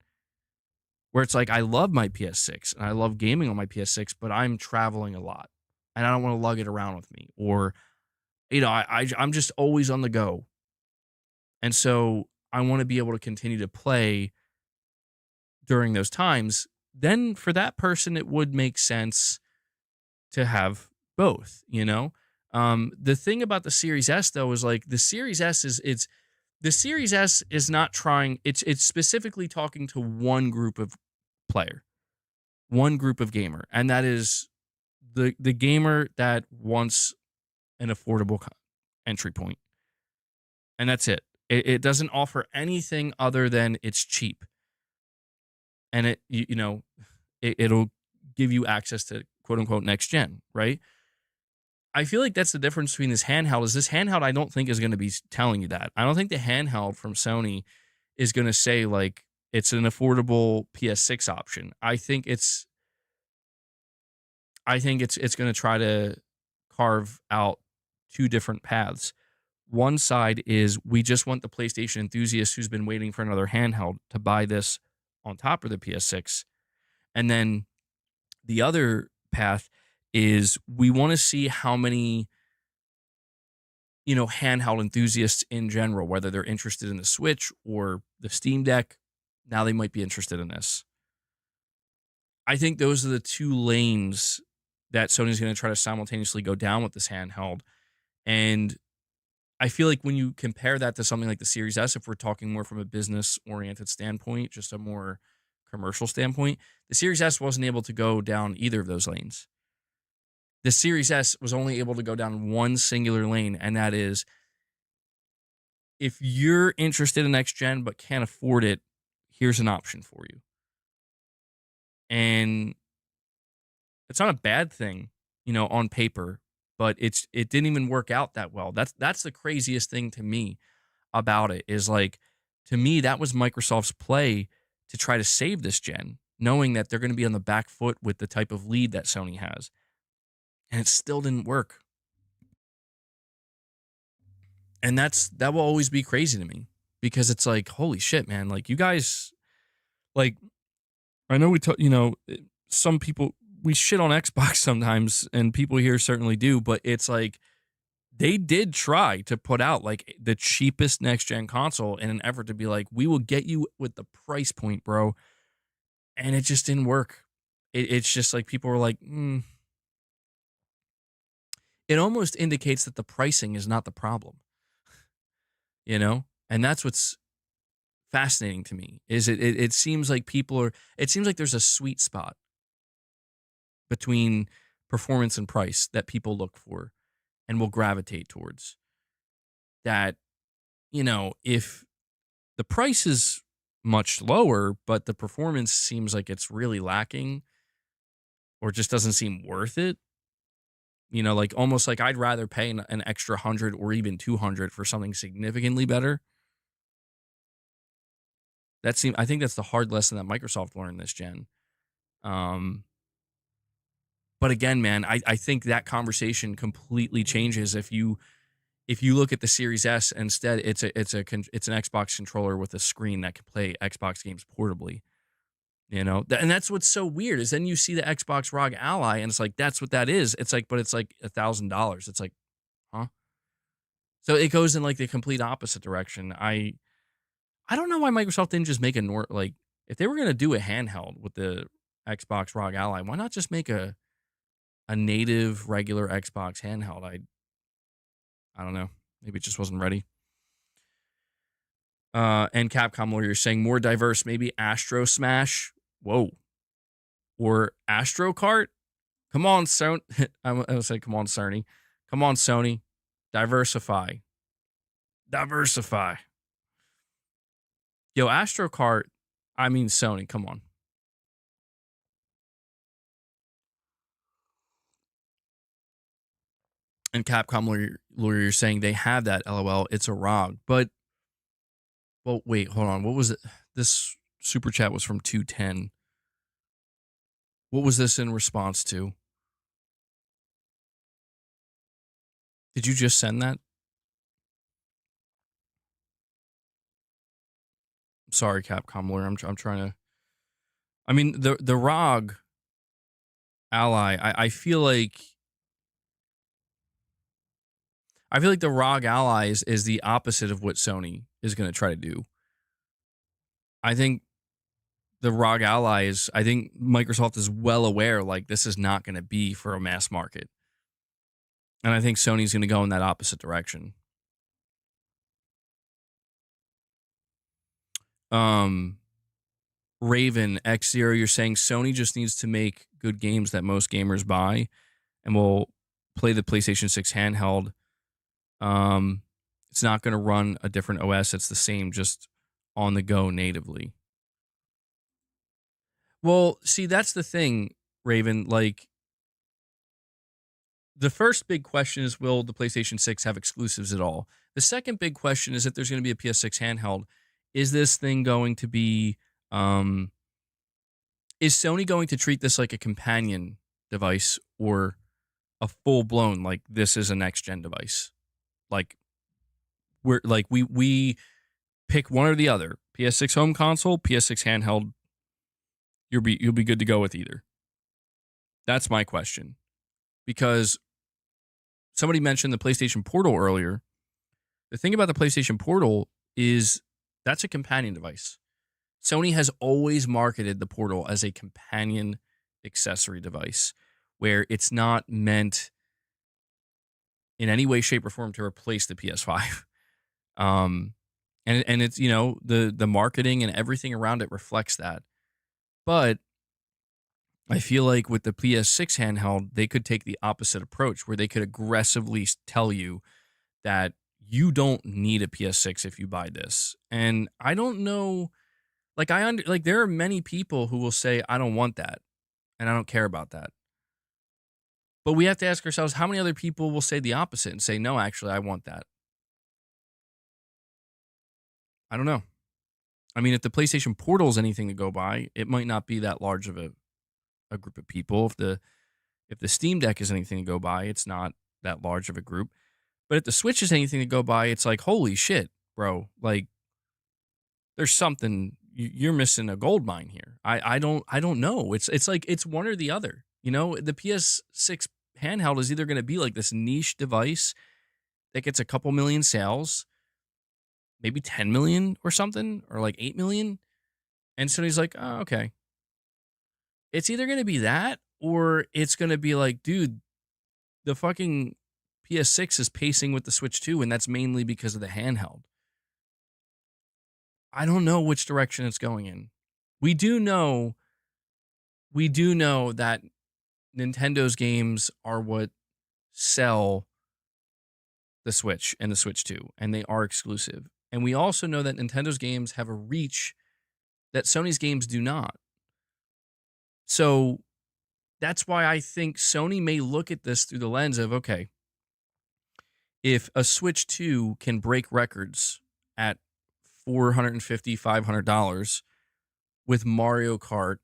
Where it's like, I love my PS6 and I love gaming on my PS6, but I'm traveling a lot and I don't want to lug it around with me. Or, I'm just always on the go. And so I want to be able to continue to play during those times. Then for that person, it would make sense to have both. The thing about the Series S though is like the Series S is not trying, it's specifically talking to one group of player, one group of gamer, and that is the gamer that wants an affordable entry point. And that's it. It doesn't offer anything other than it's cheap. And it'll give you access to quote unquote next gen, right? I feel like that's the difference between this handheld. Is this handheld I don't think is going to be telling you that. I don't think the handheld from Sony is going to say like it's an affordable PS6 option. I think it's going to try to carve out two different paths. One side is we just want the PlayStation enthusiast who's been waiting for another handheld to buy this on top of the PS6. And then the other path is we want to see how many, handheld enthusiasts in general, whether they're interested in the Switch or the Steam Deck, now they might be interested in this. I think those are the two lanes that Sony's going to try to simultaneously go down with this handheld. And I feel like when you compare that to something like the Series S, if we're talking more from a business oriented standpoint, just a more commercial standpoint, the Series S wasn't able to go down either of those lanes. The Series S was only able to go down one singular lane, and that is if you're interested in next gen but can't afford it, here's an option for you. And it's not a bad thing, on paper, but it didn't even work out that well. That's the craziest thing to me about it is like, to me, that was Microsoft's play to try to save this gen, knowing that they're going to be on the back foot with the type of lead that Sony has. And it still didn't work. And that will always be crazy to me because it's like, holy shit, man. Like, you guys, like, I know some people, we shit on Xbox sometimes, and people here certainly do, but it's like, they did try to put out like the cheapest next gen console in an effort to be like, we will get you with the price point, bro. And it just didn't work. It's just like people were like, It almost indicates that the pricing is not the problem, And that's what's fascinating to me is it seems like it seems like there's a sweet spot between performance and price that people look for and will gravitate towards. That, if the price is much lower, but the performance seems like it's really lacking or just doesn't seem worth it, You know, like almost like I'd rather pay an extra 100 or even 200 for something significantly better. I think that's the hard lesson that Microsoft learned this gen. Um, but again, man, I think that conversation completely changes if you look at the Series S. Instead, it's an Xbox controller with a screen that can play Xbox games portably. You know, and that's what's so weird is then you see the Xbox ROG Ally, and it's like that's what that is. It's like, but it's like $1,000. It's like, huh? So it goes in like the complete opposite direction. I don't know why Microsoft didn't just make like if they were gonna do a handheld with the Xbox ROG Ally, why not just make a native regular Xbox handheld? I don't know. Maybe it just wasn't ready. And Capcom lawyer saying more diverse, maybe Astro Smash. Whoa. Or Astro Kart. Come on, Sony. I would say, come on, Sony. Come on, Sony. Diversify. Diversify. Yo, Astro Kart. I mean, Sony. Come on. And Capcom lawyer, you're saying they have that. LOL. It's a ROG. But, well, wait, hold on. What was it? This super chat was from 210. What was this in response to? Did you just send that? Sorry, Capcom lawyer. I'm trying to. I mean, the ROG Ally. I feel like the ROG Ally is the opposite of what Sony is going to try to do. I think the ROG Ally is. I think Microsoft is well aware like this is not going to be for a mass market, and I think Sony's going to go in that opposite direction. Raven X0, you're saying Sony just needs to make good games that most gamers buy, and will play the PlayStation 6 handheld. It's not going to run a different OS. It's the same, just on the go natively. Well, see, that's the thing, Raven. Like, the first big question is, will the PlayStation 6 have exclusives at all? The second big question is if there's going to be a PS6 handheld, is this thing going to be, is Sony going to treat this like a companion device or a full blown, like, this is a next gen device? Like, we pick one or the other. PS6 home console, PS6 handheld, you'll be good to go with either. That's my question. Because somebody mentioned the PlayStation Portal earlier. The thing about the PlayStation Portal is that's a companion device. Sony has always marketed the Portal as a companion accessory device where it's not meant in any way, shape, or form to replace the PS5. And it's, you know, the marketing and everything around it reflects that. But I feel like with the PS6 handheld, they could take the opposite approach where they could aggressively tell you that you don't need a PS6 if you buy this. And I don't know, like like there are many people who will say I don't want that and I don't care about that. But we have to ask ourselves how many other people will say the opposite and say no, actually I want that. I don't know. I mean, if the PlayStation Portal is anything to go by, it might not be that large of a group of people. If the Steam Deck is anything to go by, it's not that large of a group. But if the Switch is anything to go by, it's like, holy shit, bro. Like, there's something you're missing a gold mine here. I don't know. It's like it's one or the other. You know, the PS6 handheld is either going to be like this niche device that gets a couple million sales, maybe 10 million or something, or like 8 million. And Sony's like, oh, okay. It's either going to be that or it's going to be like, dude, the fucking PS6 is pacing with the Switch 2, and that's mainly because of the handheld. I don't know which direction it's going in. We do know that Nintendo's games are what sell the Switch and the Switch 2, and they are exclusive. And we also know that Nintendo's games have a reach that Sony's games do not. So That's why I think Sony may look at this through the lens of, okay, if a Switch 2 can break records at $450, $500 with Mario Kart,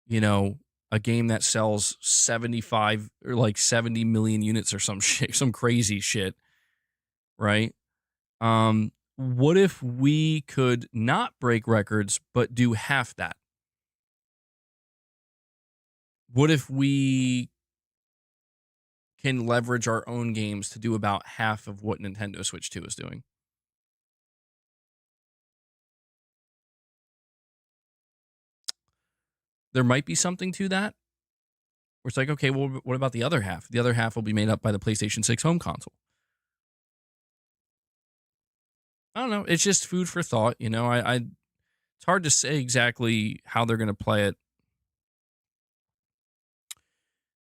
you know, a game that sells 75 or like 70 million units or some shit, some crazy shit, right? What if we could not break records but do half that? What if we can leverage our own games to do about half of what Nintendo Switch 2 is doing? There might be something to that. Where it's like, okay, well, what about the other half? The other half will be made up by the PlayStation 6 home console. I don't know. It's just food for thought. It's hard to say exactly how they're going to play it.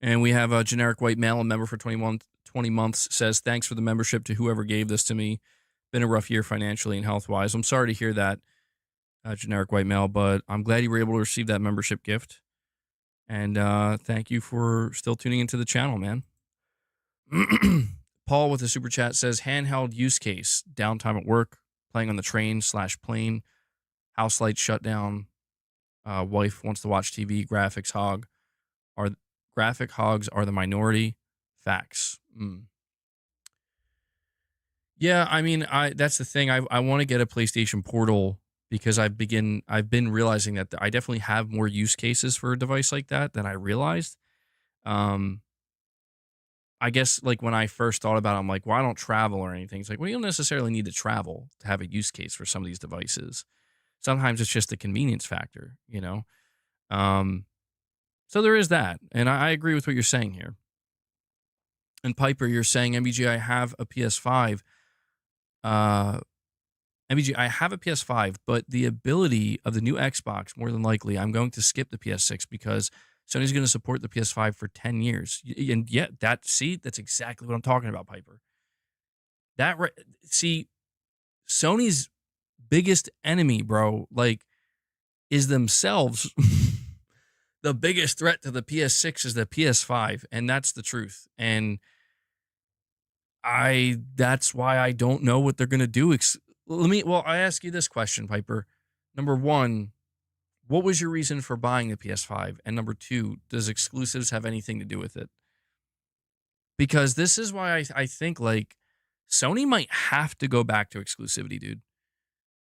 And we have a generic white male, a member for 20 months, says, thanks for the membership to whoever gave this to me. Been a rough year financially and health wise. I'm sorry to hear that, generic white male, but I'm glad you were able to receive that membership gift. And thank you for still tuning into the channel, man. Paul with the super chat says, handheld use case, downtime at work, playing on the train/plane, house lights shut down, wife wants to watch TV, are graphic hogs are the minority. Facts. Yeah, I mean, that's the thing. I want to get a PlayStation Portal because I've been realizing that I definitely have more use cases for a device like that than I realized. Um, I guess like when I first thought about it, I'm like, well, I don't travel or anything. It's like, well, you don't necessarily need to travel to have a use case for some of these devices. Sometimes it's just the convenience factor, you know? So there is that. And I agree with what you're saying here. And Piper, you're saying, MBG, I have a PS5. MBG, I have a PS5, but the ability of the new Xbox, more than likely, I'm going to skip the PS6 because Sony's going to support the PS5 for 10 years. And yeah, that's exactly what I'm talking about, Piper. See, Sony's biggest enemy, bro, like, is themselves. The biggest threat to the PS6 is the PS5, and that's the truth. And that's why I don't know what they're going to do. I ask you this question, Piper. Number one, what was your reason for buying the PS5? And number two, does exclusives have anything to do with it? Because this is why I think like Sony might have to go back to exclusivity, dude.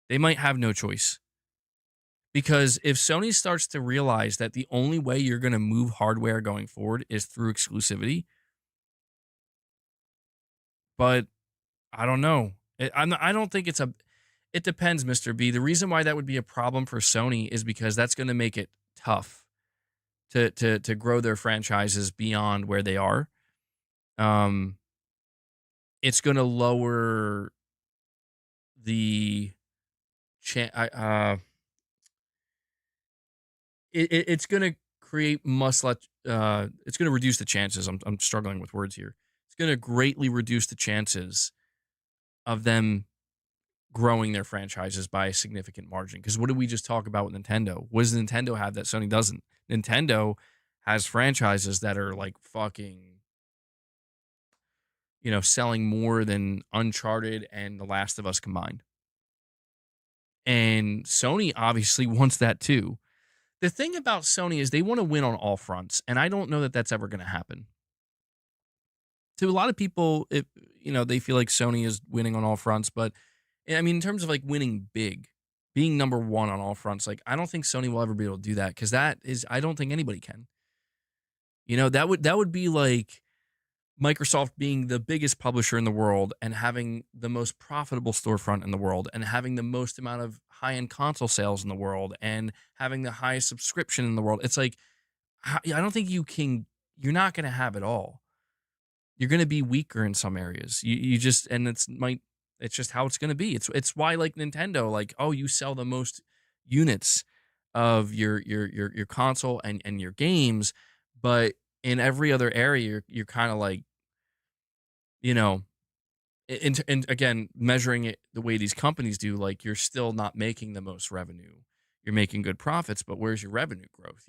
They might have no choice. Because if Sony starts to realize that the only way you're going to move hardware going forward is through exclusivity, but I don't know. I don't think it's a. It depends, Mr. B. The reason why that would be a problem for Sony is because that's going to make it tough to grow their franchises beyond where they are. It's going to lower the it's going to create it's going to reduce the chances. I'm struggling with words here. It's going to greatly reduce the chances of them growing their franchises by a significant margin. Because what did we just talk about with Nintendo? What does Nintendo have that Sony doesn't? Nintendo has franchises that are like fucking, selling more than Uncharted and The Last of Us combined. And Sony obviously wants that too. The thing about Sony is they want to win on all fronts, and I don't know that that's ever going to happen. To a lot of people, they feel like Sony is winning on all fronts, but I mean, in terms of like winning big, being number one on all fronts, like I don't think Sony will ever be able to do that because I don't think anybody can. That would be like Microsoft being the biggest publisher in the world and having the most profitable storefront in the world and having the most amount of high-end console sales in the world and having the highest subscription in the world. It's like, I don't think you're not going to have it all. You're going to be weaker in some areas. You just, and it's just how it's going to be. It's why like Nintendo, like, oh, you sell the most units of your console and your games, but in every other area, you're kind of like, and again, measuring it the way these companies do, like you're still not making the most revenue. You're making good profits, but where's your revenue growth?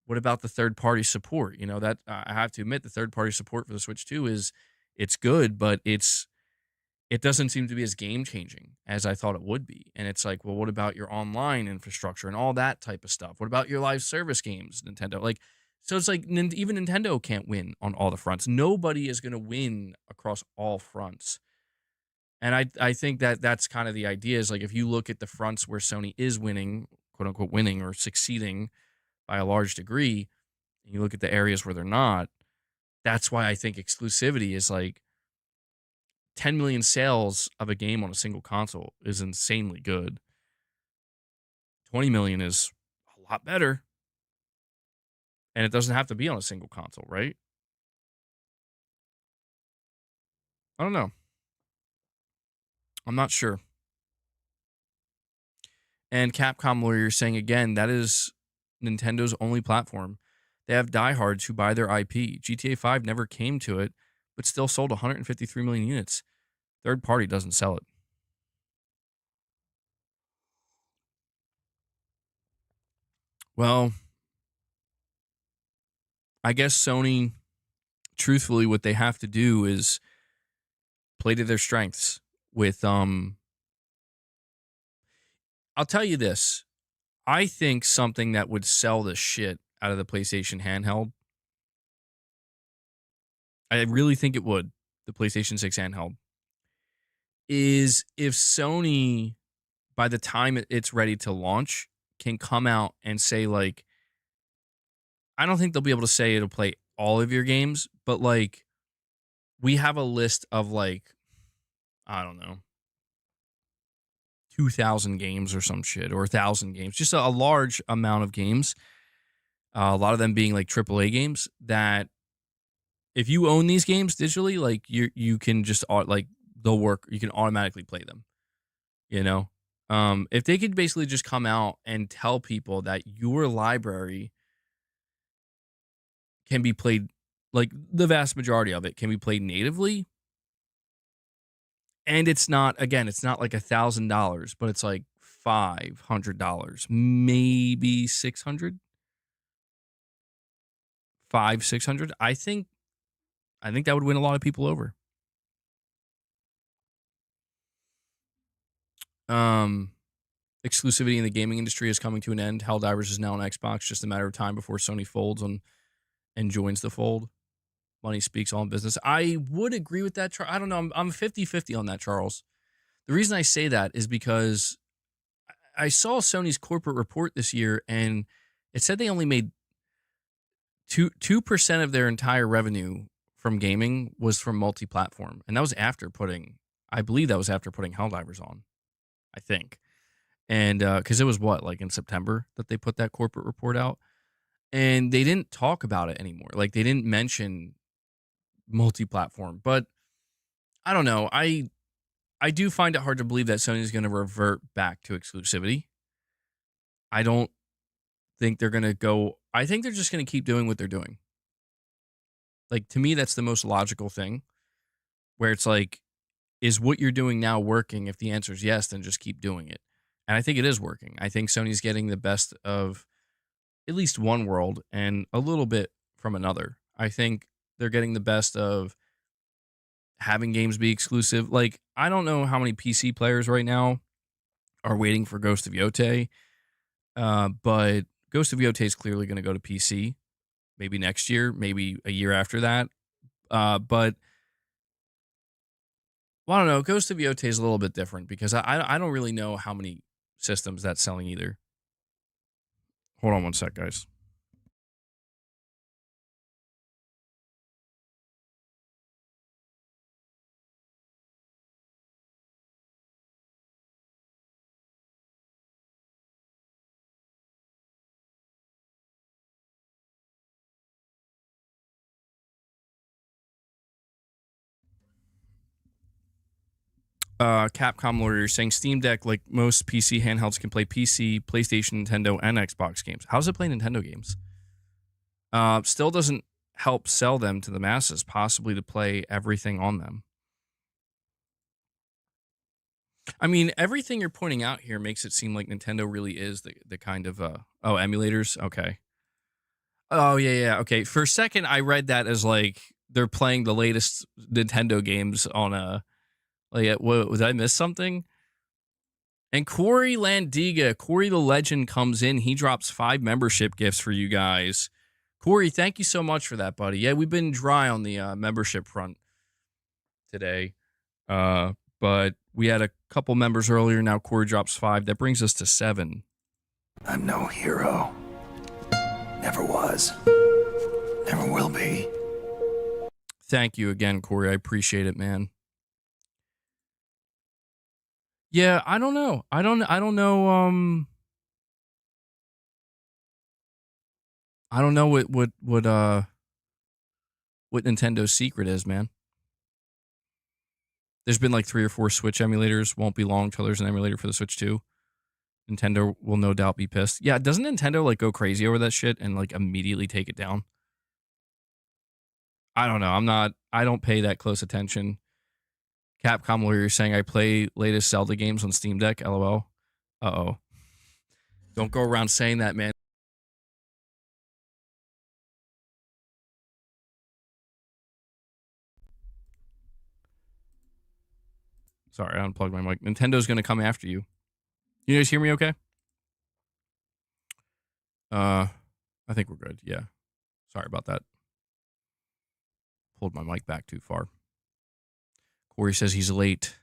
What about the third party support? You know, that I have to admit the third party support for the Switch 2 is it's good, but it doesn't seem to be as game changing as I thought it would be. And it's like, well, what about your online infrastructure and all that type of stuff? What about your live service games, Nintendo? Like, so it's like even Nintendo can't win on all the fronts. Nobody is going to win across all fronts. And I think that that's kind of the idea is like if you look at the fronts where Sony is winning, quote unquote, winning or succeeding by a large degree, and you look at the areas where they're not, that's why I think exclusivity is like 10 million sales of a game on a single console is insanely good. 20 million is a lot better. And it doesn't have to be on a single console, right? I don't know. I'm not sure. And Capcom Lawyer saying again, that is Nintendo's only platform. They have diehards who buy their IP. GTA 5 never came to it, but still sold 153 million units. Third party doesn't sell it. Well, I guess Sony, truthfully, what they have to do is play to their strengths with I'll tell you this. I think something that would sell the shit out of the PlayStation handheld. I really think it would. The PlayStation 6 handheld is if Sony by the time it's ready to launch can come out and say like I don't think they'll be able to say it'll play all of your games, but like we have a list of like I don't know 2,000 games or some shit or 1,000 games, just a large amount of games. A lot of them being like AAA games that if you own these games digitally, like you can just like they'll work. You can automatically play them. You know, if they could basically just come out and tell people that your library can be played, like the vast majority of it can be played natively, and it's not again, it's not like $1,000, but it's like $500, maybe 600, 600. I think that would win a lot of people over. Um, Exclusivity in the gaming industry is coming to an end. Helldivers is now on Xbox, just a matter of time before Sony folds and joins the fold. Money speaks all in business. I would agree with that. I don't know. I'm 50-50 on that, Charles. The reason I say that is because I saw Sony's corporate report this year, and it said they only made 2% of their entire revenue from gaming was from multi-platform, and that was after putting, I believe that was after putting Helldivers on, I think, and because it was what like in September that they put that corporate report out, and they didn't talk about it anymore. Like they didn't mention multi-platform, but I don't know. I do find it hard to believe that Sony is going to revert back to exclusivity. I don't think they're going to go. I think they're just going to keep doing what they're doing. Like to me, that's the most logical thing. Where it's like, is what you're doing now working? If the answer is yes, then just keep doing it. And I think it is working. I think Sony's getting the best of at least one world and a little bit from another. I think they're getting the best of having games be exclusive. Like, I don't know how many PC players right now are waiting for Ghost of Yotei, but Ghost of Yotei is clearly going to go to PC maybe next year, maybe a year after that. But well, I don't know. Ghost of Yotei is a little bit different because I don't really know how many systems that's selling either. Hold on one sec, guys. Capcom lawyer saying Steam Deck, like most PC handhelds, can play PC, PlayStation, Nintendo, and Xbox games. How does it play Nintendo games? Still doesn't help sell them to the masses, possibly to play everything on them. I mean, everything you're pointing out here makes it seem like Nintendo really is the kind of oh, emulators. Okay. Oh yeah. Okay. For a second, I read that as like they're playing the latest Nintendo games on a like. What was I miss something? And Corey Landiga, Corey the Legend comes in. He drops 5 membership gifts for you guys. Corey, thank you so much for that, buddy. Yeah, we've been dry on the membership front today. But we had a couple members earlier. Now Corey drops 5. That brings us to 7. I'm no hero. Never was. Never will be. Thank you again, Corey. I appreciate it, man. Yeah, I don't know. I don't know. I don't know what Nintendo's secret is, man. There's been like 3 or 4 Switch emulators. Won't be long till there's an emulator for the Switch 2. Nintendo will no doubt be pissed. Yeah, doesn't Nintendo like go crazy over that shit and like immediately take it down? I don't know. I don't pay that close attention. Capcom lawyer saying I play latest Zelda games on Steam Deck. LOL. Uh-oh. Don't go around saying that, man. Sorry, I unplugged my mic. Nintendo's going to come after you. You guys hear me okay? I think we're good. Yeah. Sorry about that. Pulled my mic back too far. Corey says he's late.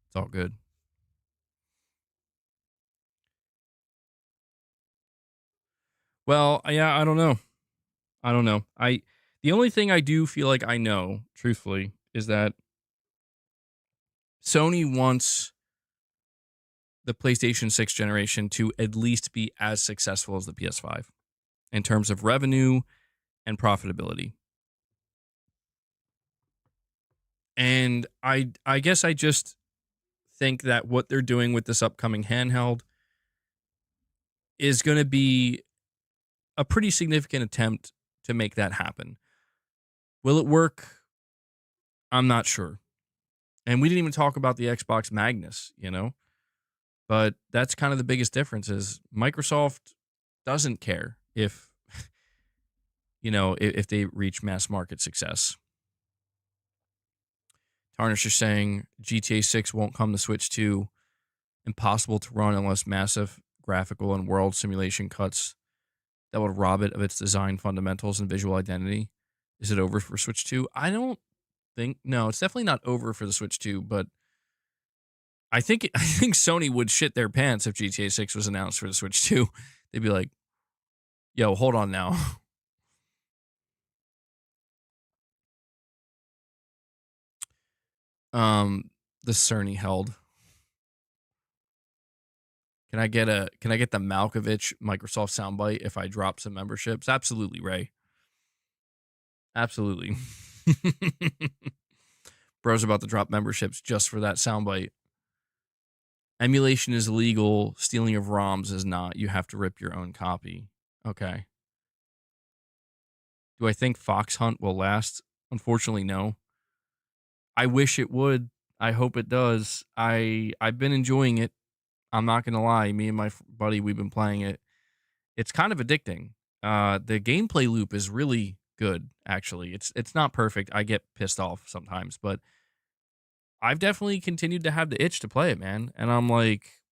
It's all good. Well, yeah, I don't know. The only thing I do feel like I know, truthfully, is that Sony wants the PlayStation 6 generation to at least be as successful as the PS5 in terms of revenue and profitability. And I guess I just think that what they're doing with this upcoming handheld is going to be a pretty significant attempt to make that happen. Will it work? I'm not sure. And we didn't even talk about the Xbox Magnus, you know? But that's kind of the biggest difference is Microsoft doesn't care if if they reach mass market success. Tarnish is saying GTA 6 won't come to Switch 2. Impossible to run unless massive graphical and world simulation cuts that would rob it of its design fundamentals and visual identity. Is it over for Switch 2? I don't think. No, it's definitely not over for the Switch 2, but I think Sony would shit their pants if GTA 6 was announced for the Switch 2. They'd be like, "Yo, hold on now." The Cerny held. Can I get the Malkovich Microsoft soundbite if I drop some memberships? Absolutely, Ray. Absolutely. Bro's about to drop memberships just for that soundbite. Emulation is illegal. Stealing of ROMs is not. You have to rip your own copy. Okay. Do I think Fox Hunt will last? Unfortunately, no. I wish it would. I hope it does. I've been enjoying it. I'm not gonna lie. Me and my buddy, we've been playing it. It's kind of addicting. The gameplay loop is really good. Actually, it's not perfect. I get pissed off sometimes, but I've definitely continued to have the itch to play it, man. And I'm like,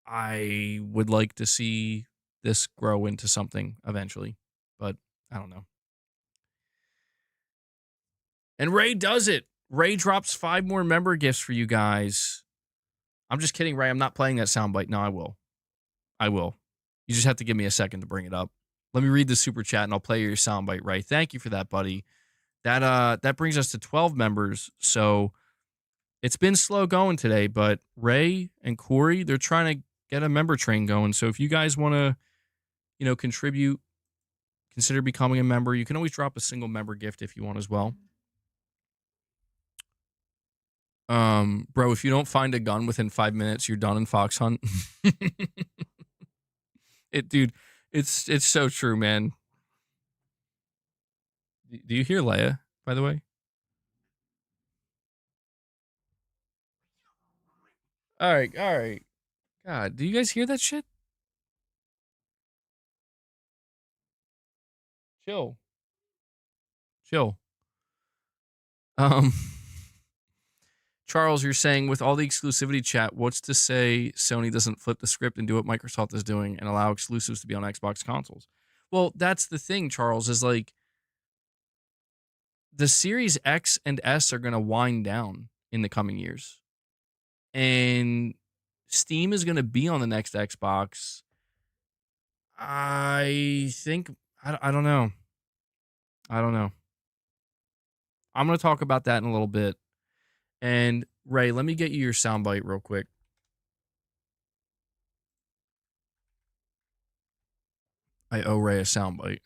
I would like to see this grow into something eventually, but I don't know. And Ray does it. Ray drops 5 more member gifts for you guys. I'm just kidding, Ray. I'm not playing that soundbite. No, I will. I will. You just have to give me a second to bring it up. Let me read the super chat and I'll play your soundbite, Ray. Thank you for that, buddy. That brings us to 12 members. So it's been slow going today, but Ray and Corey, they're trying to get a member train going. So if you guys want to, contribute, consider becoming a member. You can always drop a single member gift if you want as well. Bro, if you don't find a gun within 5 minutes, you're done in Fox Hunt. Dude, it's so true, man. Do you hear Leia, by the way? All right. God, do you guys hear that shit? Chill. Chill. Um, Charles, you're saying with all the exclusivity chat, what's to say Sony doesn't flip the script and do what Microsoft is doing and allow exclusives to be on Xbox consoles? Well, that's the thing, Charles, is like the Series X and S are going to wind down in the coming years. And Steam is going to be on the next Xbox. I think, I don't know. I don't know. I'm going to talk about that in a little bit. And Ray, let me get you your soundbite real quick. I owe Ray a soundbite.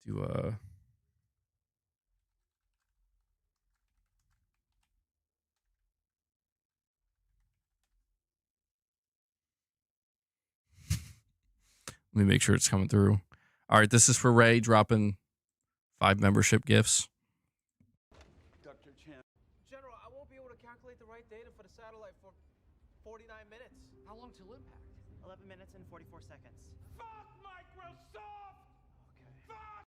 Let me make sure it's coming through. All right, this is for Ray dropping 5 membership gifts. Dr. Chan. General, I won't be able to calculate the right data for the satellite for 49 minutes. How long till impact? 11 minutes and 44 seconds. Fuck Microsoft! Okay. Fuck!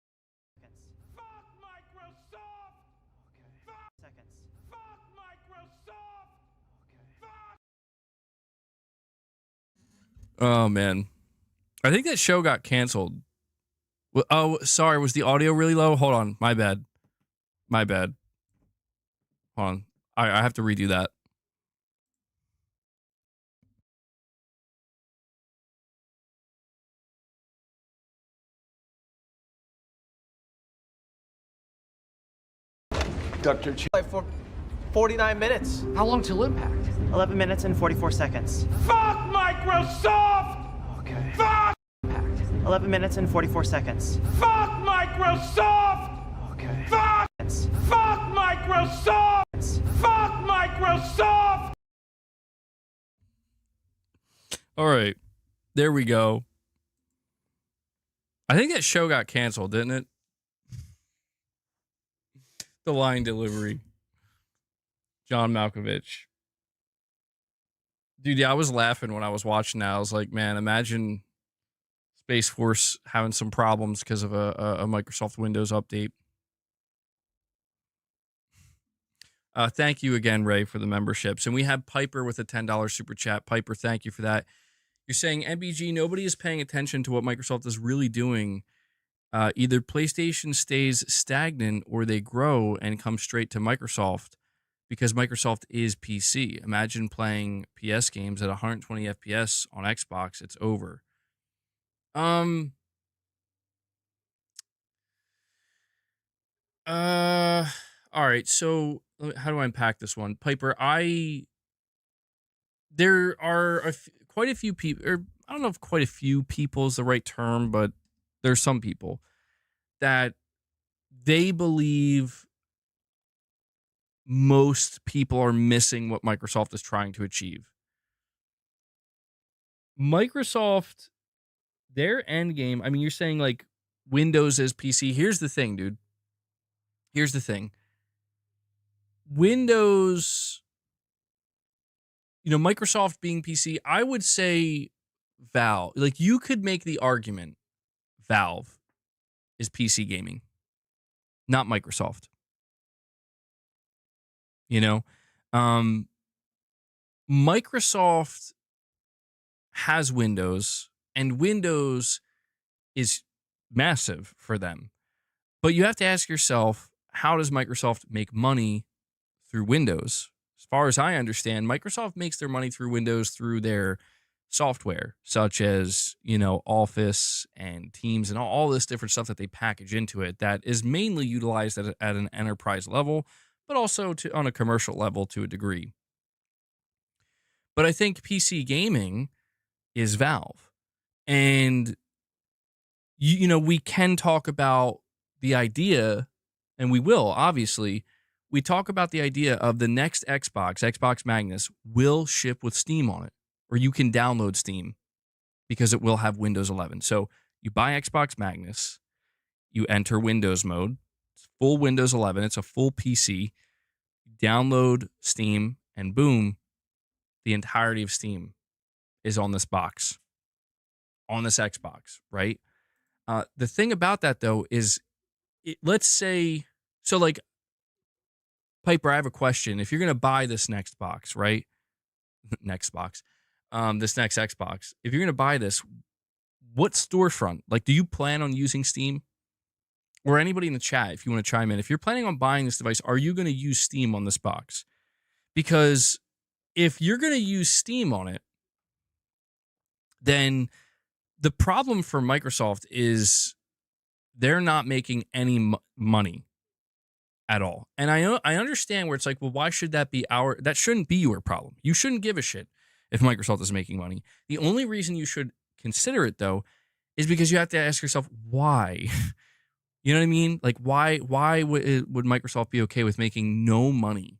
Seconds. Fuck Microsoft! Okay. Fuck! Seconds. Fuck Microsoft! Okay. Fuck! Oh man, I think that show got canceled. Oh, sorry, was the audio really low? Hold on, my bad. Hold on, I have to redo that. Dr. Chan. For 49 minutes. How long till impact? 11 minutes and 44 seconds. Fuck Microsoft! Okay. Fuck! Impact. 11 minutes and 44 seconds. Fuck Microsoft! Okay. Fuck! Seconds. Fuck Microsoft! Fuck Microsoft! All right, there we go. I think that show got canceled, didn't it? The line delivery. John Malkovich. Dude, yeah, I was laughing when I was watching that. I was like, man, imagine Space Force having some problems because of a Microsoft Windows update. Thank you again, Ray, for the memberships. And we have Piper with a $10 super chat. Piper, thank you for that. You're saying, MBG, nobody is paying attention to what Microsoft is really doing. Either PlayStation stays stagnant or they grow and come straight to Microsoft because Microsoft is PC. Imagine playing PS games at 120 FPS on Xbox. It's over. All right. So how do I unpack this one? Piper, there are quite a few people, or I don't know if quite a few people is the right term, but there's some people that they believe most people are missing what Microsoft is trying to achieve. Microsoft, their end game, I mean, you're saying like Windows is PC. Here's the thing, dude. Here's the thing. Windows, Microsoft being PC, I would say Valve. Like, you could make the argument Valve is PC gaming, not Microsoft. Microsoft has Windows, and Windows is massive for them. But you have to ask yourself, how does Microsoft make money through Windows? As far as I understand, Microsoft makes their money through Windows through their software, such as, Office and Teams and all this different stuff that they package into it that is mainly utilized at an enterprise level, but also on a commercial level to a degree. But I think PC gaming is Valve. And, we can talk about the idea, and we will, obviously. We talk about the idea of the next Xbox Magnus, will ship with Steam on it, or you can download Steam because it will have Windows 11. So you buy Xbox Magnus, you enter Windows mode, it's full Windows 11, it's a full PC, download Steam, and boom, the entirety of Steam is on this box, on this Xbox, right? The thing about that though is, let's say, so like, Piper, I have a question. If you're gonna buy this next box, right? Next box, this next Xbox. If you're gonna buy this, what storefront? Like, do you plan on using Steam? Or anybody in the chat, if you want to chime in, if you're planning on buying this device, are you going to use Steam on this box? Because if you're going to use Steam on it, then the problem for Microsoft is they're not making any money at all. And I understand where it's like, well, why should that be that shouldn't be your problem. You shouldn't give a shit if Microsoft is making money. The only reason you should consider it, though, is because you have to ask yourself, why? You know what I mean? Like, why would Microsoft be okay with making no money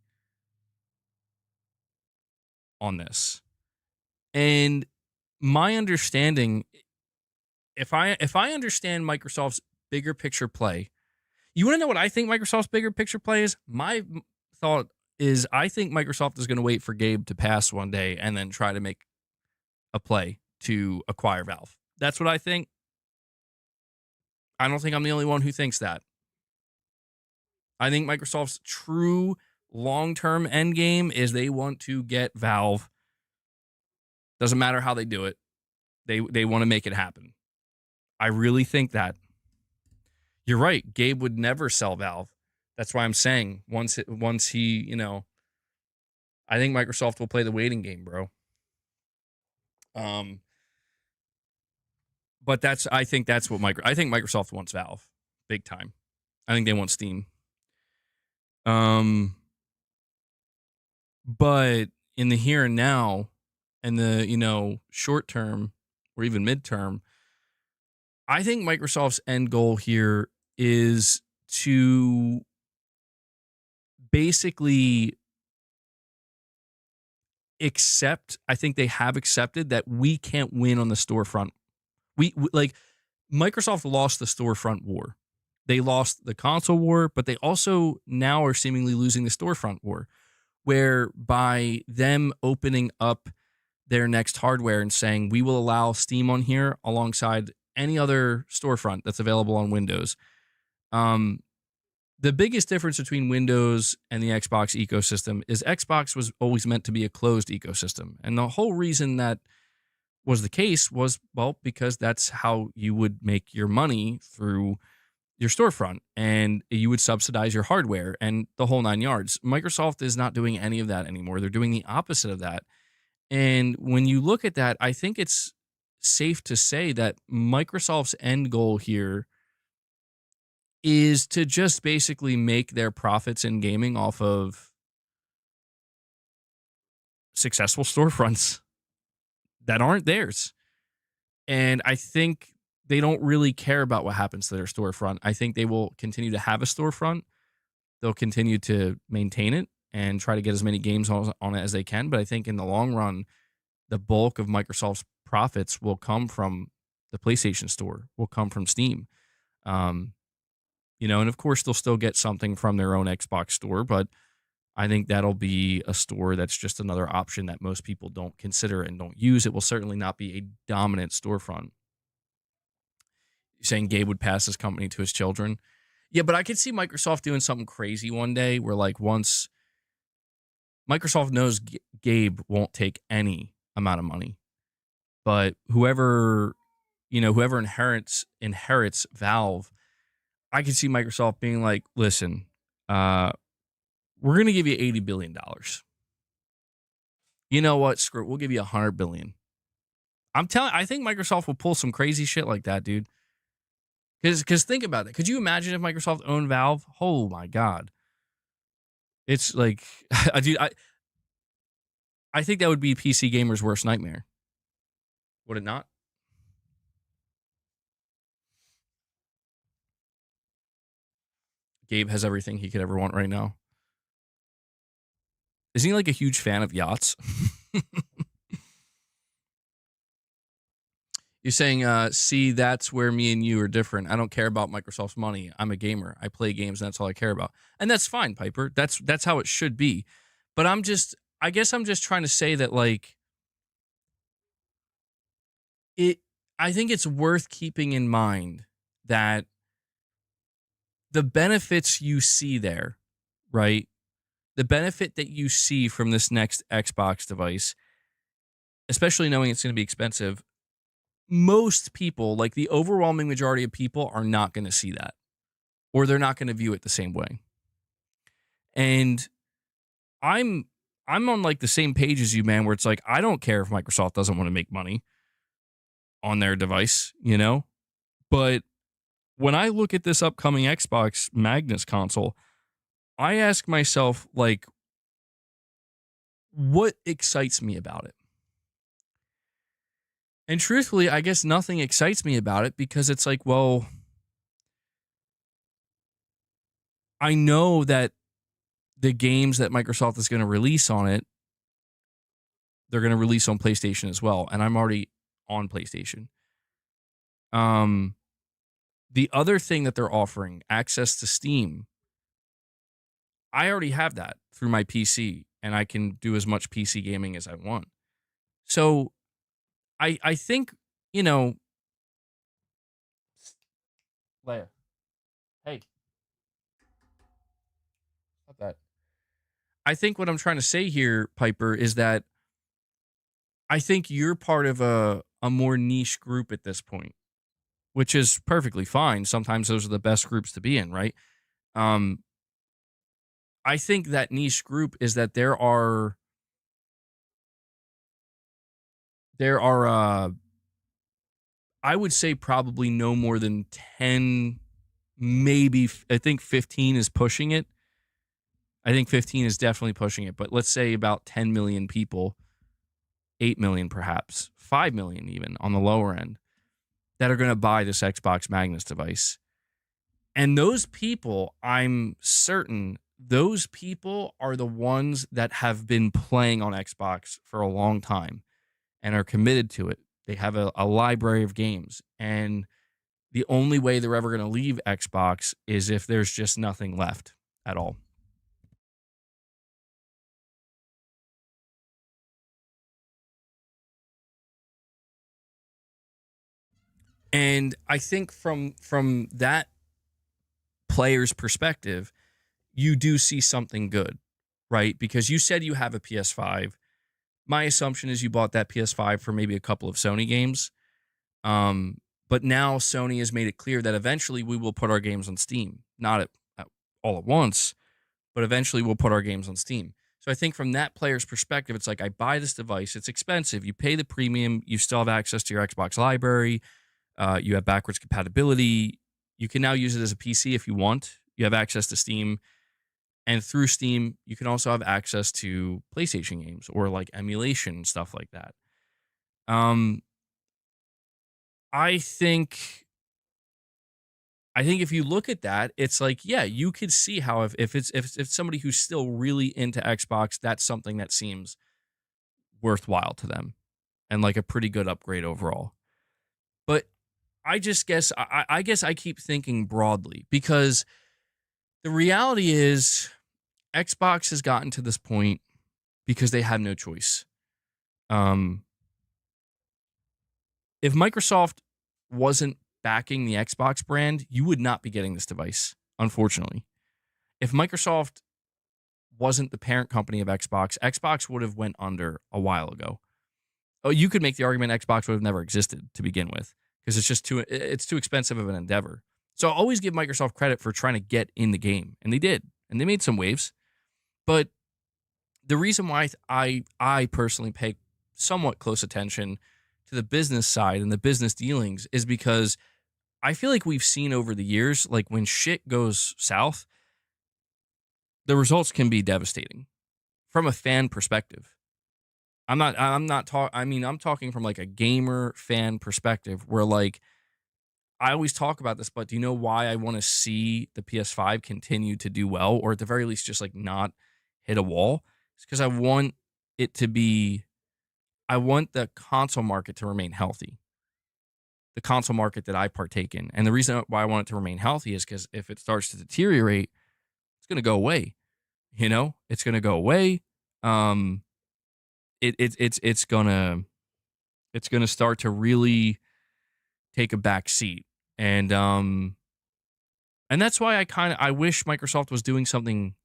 on this? And my understanding, if I understand Microsoft's bigger picture play, you want to know what I think Microsoft's bigger picture play is? My thought is I think Microsoft is going to wait for Gabe to pass one day and then try to make a play to acquire Valve. That's what I think. I don't think I'm the only one who thinks that. I think Microsoft's true long-term end game is they want to get Valve. Doesn't matter how they do it. They want to make it happen. I really think that. You're right. Gabe would never sell Valve. That's why I'm saying once he, you know, I think Microsoft will play the waiting game, bro. But I think that's what I think Microsoft wants Valve big time. I think they want Steam. But in the here and now and the, you know, short term or even midterm, I think Microsoft's end goal here is to basically accept, I think they have accepted that we can't win on the storefront. We like, Microsoft lost the storefront war. They lost the console war, but they also now are seemingly losing the storefront war, where by them opening up their next hardware and saying, we will allow Steam on here alongside any other storefront that's available on Windows. The biggest difference between Windows and the Xbox ecosystem is Xbox was always meant to be a closed ecosystem. And the whole reason that was the case was, well, because that's how you would make your money through your storefront, and you would subsidize your hardware and the whole 9 yards. Microsoft is not doing any of that anymore. They're doing the opposite of that. And when you look at that, I think it's safe to say that Microsoft's end goal here is to just basically make their profits in gaming off of successful storefronts that aren't theirs. And I think they don't really care about what happens to their storefront. I think they will continue to have a storefront. They'll continue to maintain it and try to get as many games on it as they can. But I think in the long run, the bulk of Microsoft's profits will come from the PlayStation Store, will come from Steam. You know, and of course, they'll still get something from their own Xbox store, but I think that'll be a store that's just another option that most people don't consider and don't use. It will certainly not be a dominant storefront. You're saying Gabe would pass his company to his children? Yeah, but I could see Microsoft doing something crazy one day where, like, once Microsoft knows Gabe won't take any amount of money, but whoever inherits Valve, I could see Microsoft being like, listen, we're going to give you $80 billion. You know what? Screw it. We'll give you $100 billion. I think Microsoft will pull some crazy shit like that, dude. Because think about it. Could you imagine if Microsoft owned Valve? Oh my God. It's like, dude, I think that would be PC gamers' worst nightmare. Would it not? Gabe has everything he could ever want right now. Isn't he like a huge fan of yachts? You're saying, see, that's where me and you are different. I don't care about Microsoft's money. I'm a gamer. I play games, and that's all I care about. And that's fine, Piper. That's how it should be. But I guess I'm just trying to say that, like, I think it's worth keeping in mind that the benefits you see there, right? The benefit that you see from this next Xbox device, especially knowing it's going to be expensive, most people, like the overwhelming majority of people, are not going to see that, or they're not going to view it the same way. And I'm on like the same page as you, man, where it's like, I don't care if Microsoft doesn't want to make money on their device, you know? But when I look at this upcoming Xbox Magnus console, I ask myself, like, what excites me about it? And truthfully, I guess nothing excites me about it, because it's like, well, I know that the games that Microsoft is going to release on it, they're going to release on PlayStation as well. And I'm already on PlayStation. The other thing that they're offering, access to Steam, I already have that through my PC, and I can do as much PC gaming as I want. So I think, you know, Leia, hey, stop that. I think what I'm trying to say here, Piper, is that I think you're part of a more niche group at this point, which is perfectly fine. Sometimes those are the best groups to be in, right? I think that niche group is that there are I would say probably no more than 10, maybe I think 15 is pushing it. I think 15 is definitely pushing it, but let's say about 10 million people, 8 million perhaps, 5 million even on the lower end, that are going to buy this Xbox Magnus device. And those people, I'm certain, those people are the ones that have been playing on Xbox for a long time and are committed to it. They have a library of games. And the only way they're ever going to leave Xbox is if there's just nothing left at all. And I think from that player's perspective, you do see something good, right? Because you said you have a PS5. My assumption is you bought that PS5 for maybe a couple of Sony games. But now Sony has made it clear that eventually we will put our games on Steam. Not at all at once, but eventually we'll put our games on Steam. So I think from that player's perspective, it's like, I buy this device. It's expensive. You pay the premium. You still have access to your Xbox library. You have backwards compatibility. You can now use it as a PC if you want. You have access to Steam. And through Steam, you can also have access to PlayStation games or like emulation and stuff like that. I think if you look at that, it's like, yeah, you could see how if it's somebody who's still really into Xbox, that's something that seems worthwhile to them and like a pretty good upgrade overall. But I guess I keep thinking broadly, because the reality is Xbox has gotten to this point because they have no choice. If Microsoft wasn't backing the Xbox brand, you would not be getting this device, unfortunately. If Microsoft wasn't the parent company of Xbox, Xbox would have went under a while ago. Oh, you could make the argument Xbox would have never existed to begin with, because it's too expensive of an endeavor. So I always give Microsoft credit for trying to get in the game, and they did, and they made some waves. But the reason why I personally pay somewhat close attention to the business side and the business dealings is because I feel like we've seen over the years, like when shit goes south, the results can be devastating from a fan perspective. I'm talking from like a gamer fan perspective, where like, I always talk about this, but do you know why I want to see the PS5 continue to do well, or at the very least just like not hit a wall? It's because I want the console market to remain healthy. The console market that I partake in. And the reason why I want it to remain healthy is because if it starts to deteriorate, it's going to go away. You know, it's going to go away. It's going to start to really take a back seat. And that's why I wish Microsoft was doing something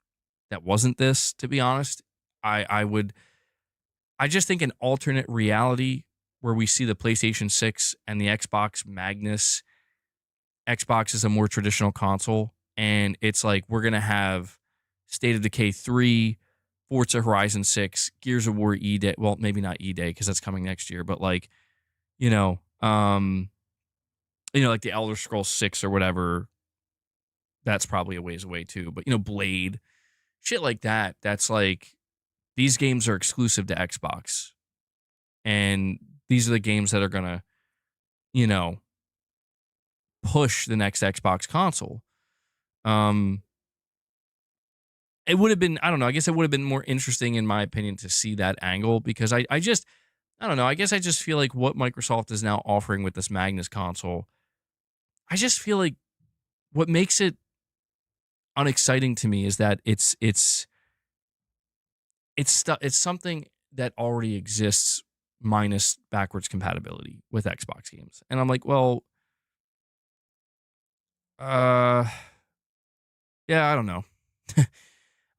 that wasn't this, to be honest. I just think an alternate reality where we see the PlayStation 6 and the Xbox Magnus. Xbox is a more traditional console, and it's like we're going to have State of Decay 3, Forza Horizon 6, Gears of War E-Day. Well, maybe not E-Day because that's coming next year, but like, you know, like the Elder Scrolls 6 or whatever. That's probably a ways away too, but Blade, shit like that. That's like, these games are exclusive to Xbox, and these are the games that are going to, push the next Xbox console. It would have been, I don't know, I guess it would have been more interesting, in my opinion, to see that angle, because I don't know, I guess I just feel like what Microsoft is now offering with this Magnus console, I just feel like what makes it unexciting to me is that it's something that already exists minus backwards compatibility with Xbox games. And I'm like, well, yeah, I don't know.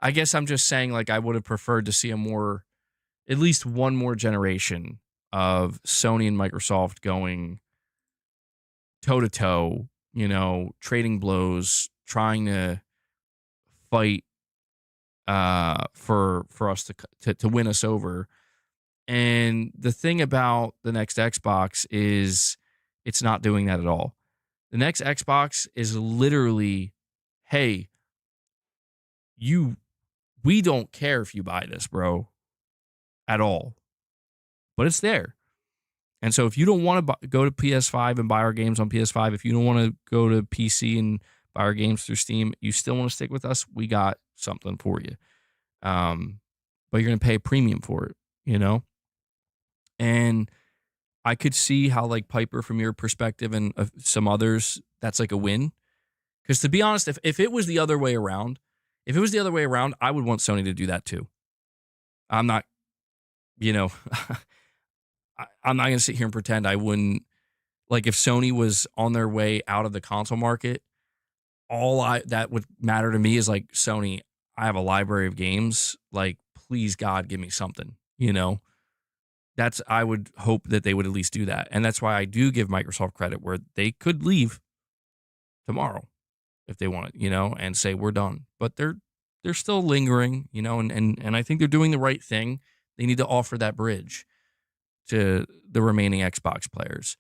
I guess I'm just saying, like, I would have preferred to see at least one more generation of Sony and Microsoft going toe to toe, trading blows, trying to fight for us to win us over. And the thing about the next Xbox is it's not doing that at all. The next Xbox is literally, hey, we don't care if you buy this, bro, at all. But it's there. And so if you don't want to go to PS5 and buy our games on PS5, if you don't want to go to PC and buy our games through Steam, you still want to stick with us, we got something for you. But you're going to pay a premium for it, And I could see how, like, Piper, from your perspective and some others, that's like a win. Because to be honest, if it was the other way around, I would want Sony to do that too. I'm not, I'm not going to sit here and pretend I wouldn't. Like, if Sony was on their way out of the console market, that would matter to me is, like, Sony, I have a library of games. Like, please, God, give me something, I would hope that they would at least do that. And that's why I do give Microsoft credit, where they could leave tomorrow if they want, and say we're done. But they're still lingering, and I think they're doing the right thing. They need to offer that bridge to the remaining Xbox players.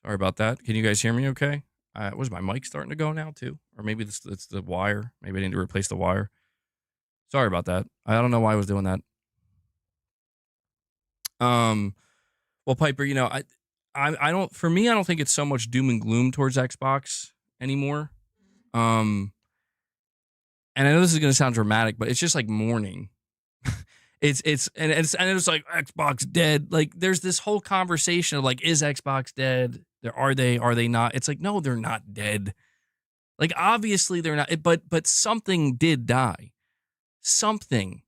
Sorry about that. Can you guys hear me okay? Was my mic starting to go now too? Or maybe it's the wire. Maybe I need to replace the wire. Sorry about that. I don't know why I was doing that. Well, Piper, I don't, for me, I don't think it's so much doom and gloom towards Xbox anymore. And I know this is going to sound dramatic, but it's just like mourning. It's like Xbox dead. Like, there's this whole conversation of, like, is Xbox dead? Are they not? It's like, no, they're not dead. Like, obviously they're not, but something did die. Something,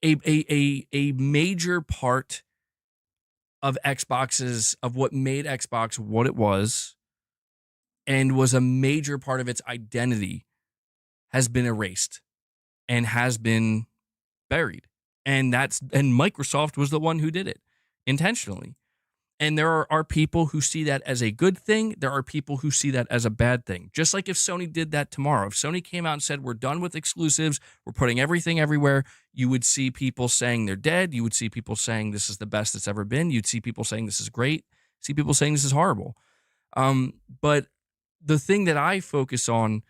a major part of what made Xbox what it was, and was a major part of its identity, has been erased and has been buried. And Microsoft was the one who did it intentionally. And there are people who see that as a good thing. There are people who see that as a bad thing. Just like if Sony did that tomorrow, if Sony came out and said, we're done with exclusives, we're putting everything everywhere, you would see people saying they're dead. You would see people saying this is the best it's ever been. You'd see people saying this is great. See people saying this is horrible. But the thing that I focus on,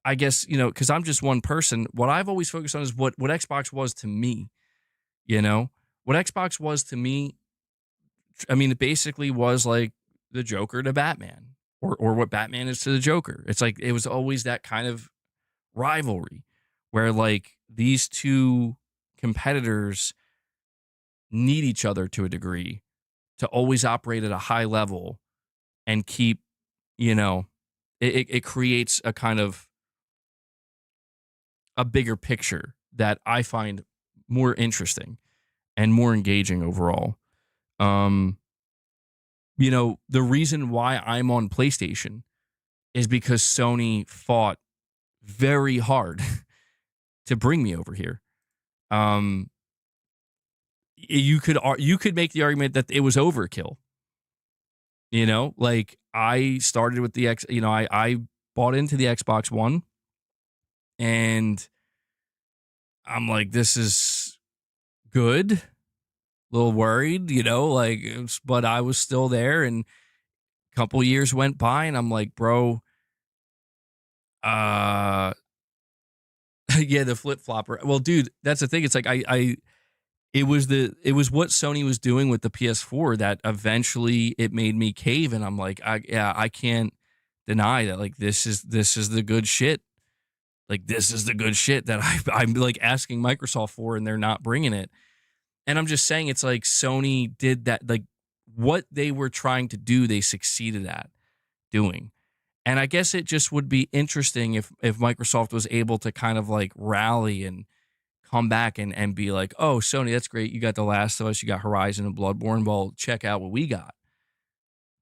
I guess, because I'm just one person, what I've always focused on is what Xbox was to me. What Xbox was to me, I mean, it basically was like the Joker to Batman, or what Batman is to the Joker. It's like it was always that kind of rivalry where like these two competitors need each other to a degree to always operate at a high level and keep, it creates a kind of a bigger picture that I find more interesting and more engaging overall. The reason why I'm on PlayStation is because Sony fought very hard to bring me over here. You could make the argument that it was overkill. Like I started with the I bought into the Xbox One, and I'm like, this is good. A little worried, but I was still there, and a couple years went by, and I'm like, bro, yeah, the flip flopper. Well, dude, that's the thing. It's like it was what Sony was doing with the PS4 that eventually it made me cave, and I'm like, I can't deny that. Like this is the good shit. Like this is the good shit that I'm like asking Microsoft for, and they're not bringing it. And I'm just saying, it's like Sony did that, like what they were trying to do, they succeeded at doing. And I guess it just would be interesting if Microsoft was able to kind of like rally and come back and be like, oh, Sony, that's great. You got The Last of Us, you got Horizon and Bloodborne. Well, check out what we got.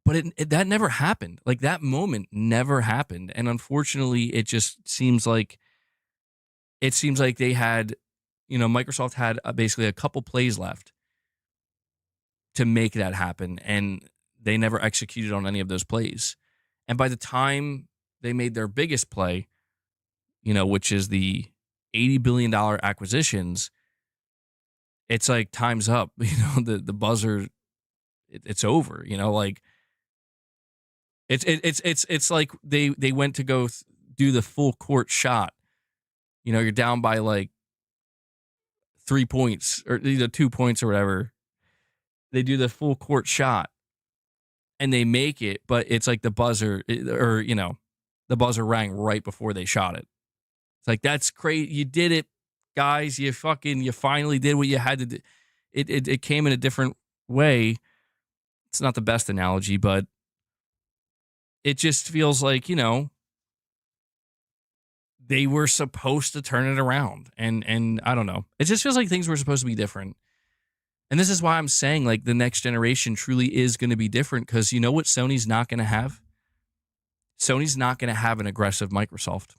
But that never happened. Like that moment never happened. And unfortunately, it just seems like they had, Microsoft had basically a couple plays left to make that happen. And they never executed on any of those plays. And by the time they made their biggest play, which is the $80 billion acquisitions, it's like time's up. The buzzer, it's over. Like it's like they went to go do the full court shot. You're down by like 3 points or 2 points or whatever. They do the full court shot and they make it, but it's like the buzzer the buzzer rang right before they shot it. It's like, that's crazy. You did it, guys. You finally did what you had to do. It came in a different way. It's not the best analogy, but it just feels like, they were supposed to turn it around. And I don't know. It just feels like things were supposed to be different. And this is why I'm saying like the next generation truly is going to be different, because you know what Sony's not going to have? Sony's not going to have an aggressive Microsoft.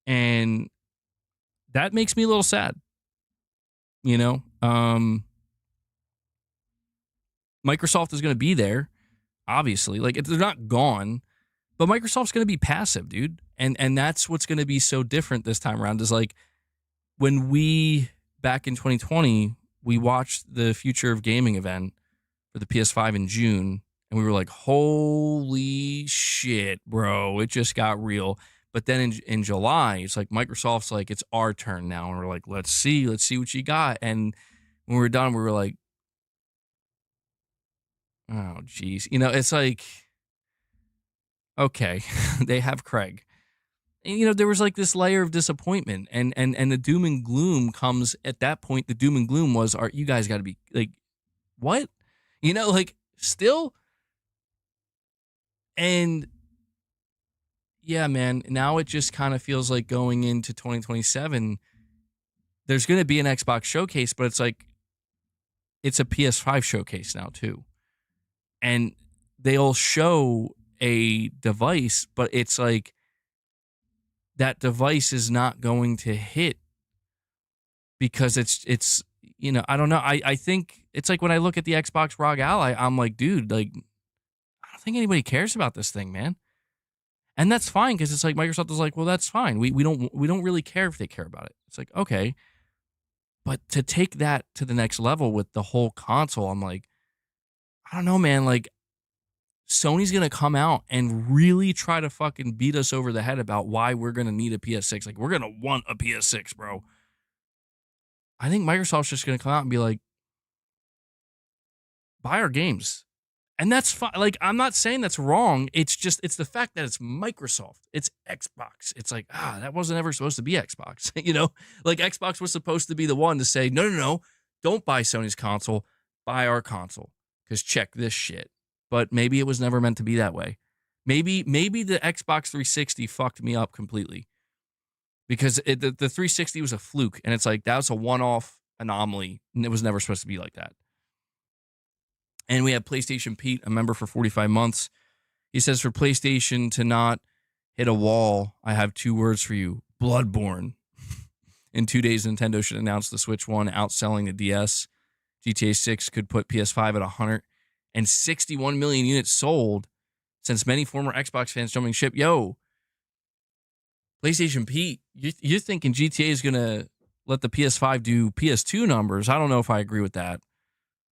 And that makes me a little sad. Microsoft is going to be there, obviously. Like, they're not gone, but Microsoft's going to be passive, dude. And that's what's going to be so different this time around, is like when we, back in 2020, we watched the Future of Gaming event for the PS5 in June, and we were like, holy shit, bro, it just got real. But then in July, it's like Microsoft's like, it's our turn now. And we're like, let's see what you got. And when we were done, we were like, oh, geez. It's like, okay, they have Craig. And, there was like this layer of disappointment. And the doom and gloom comes at that point. The doom and gloom was, you guys got to be like, what? Like, still? And yeah, man, now it just kind of feels like going into 2027, there's going to be an Xbox showcase, but it's like, it's a PS5 showcase now too. And they'll show a device, but it's like, that device is not going to hit because it's you know, I don't know. I think it's like when I look at the Xbox ROG Ally, I'm like, dude, like, I don't think anybody cares about this thing, man. And that's fine because it's like Microsoft is like, well, that's fine. We don't really care if they care about it. It's like, okay. But to take that to the next level with the whole console, I'm like, I don't know, man. Like, Sony's gonna come out and really try to fucking beat us over the head about why we're gonna need a PS6. Like, we're gonna want a PS6, bro. I think Microsoft's just gonna come out and be like, buy our games. And that's fine. Like, I'm not saying that's wrong. It's just, it's the fact that it's Microsoft. It's Xbox. It's like, that wasn't ever supposed to be Xbox. You know, like Xbox was supposed to be the one to say, no, don't buy Sony's console, buy our console. Because check this shit. But maybe it was never meant to be that way. Maybe the Xbox 360 fucked me up completely. Because the 360 was a fluke. And it's like, that was a one-off anomaly. And it was never supposed to be like that. And we have PlayStation Pete, a member for 45 months. He says, for PlayStation to not hit a wall, I have 2 words for you. Bloodborne. In 2 days, Nintendo should announce the Switch 1 outselling the DS. GTA 6 could put PS5 at 161 million units sold, since many former Xbox fans jumping ship. Yo, PlayStation Pete, you're thinking GTA is going to let the PS5 do PS2 numbers. I don't know if I agree with that.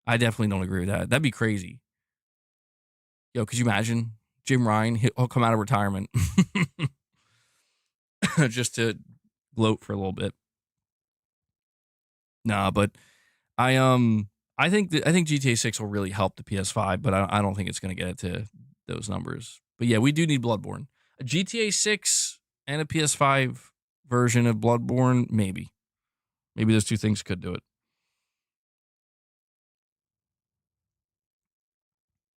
I definitely don't agree with that. That'd be crazy. Yo, could you imagine Jim Ryan? He'll come out of retirement just to gloat for a little bit. Nah, but I think GTA 6 will really help the PS5, but I don't think it's going to get it to those numbers. But yeah, we do need Bloodborne. A GTA 6 and a PS5 version of Bloodborne, maybe. Maybe those two things could do it.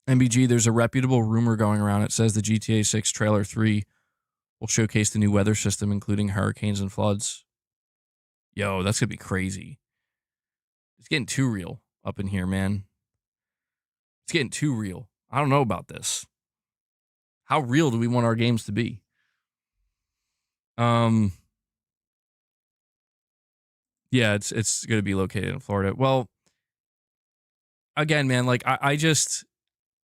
MBG, there's a reputable rumor going around. It says the GTA 6 trailer 3 will showcase the new weather system, including hurricanes and floods. Yo, that's going to be crazy. It's getting too real up in here, man. It's getting too real. I don't know about this. How real do we want our games to be? Yeah, it's going to be located in Florida. Well, again, man, like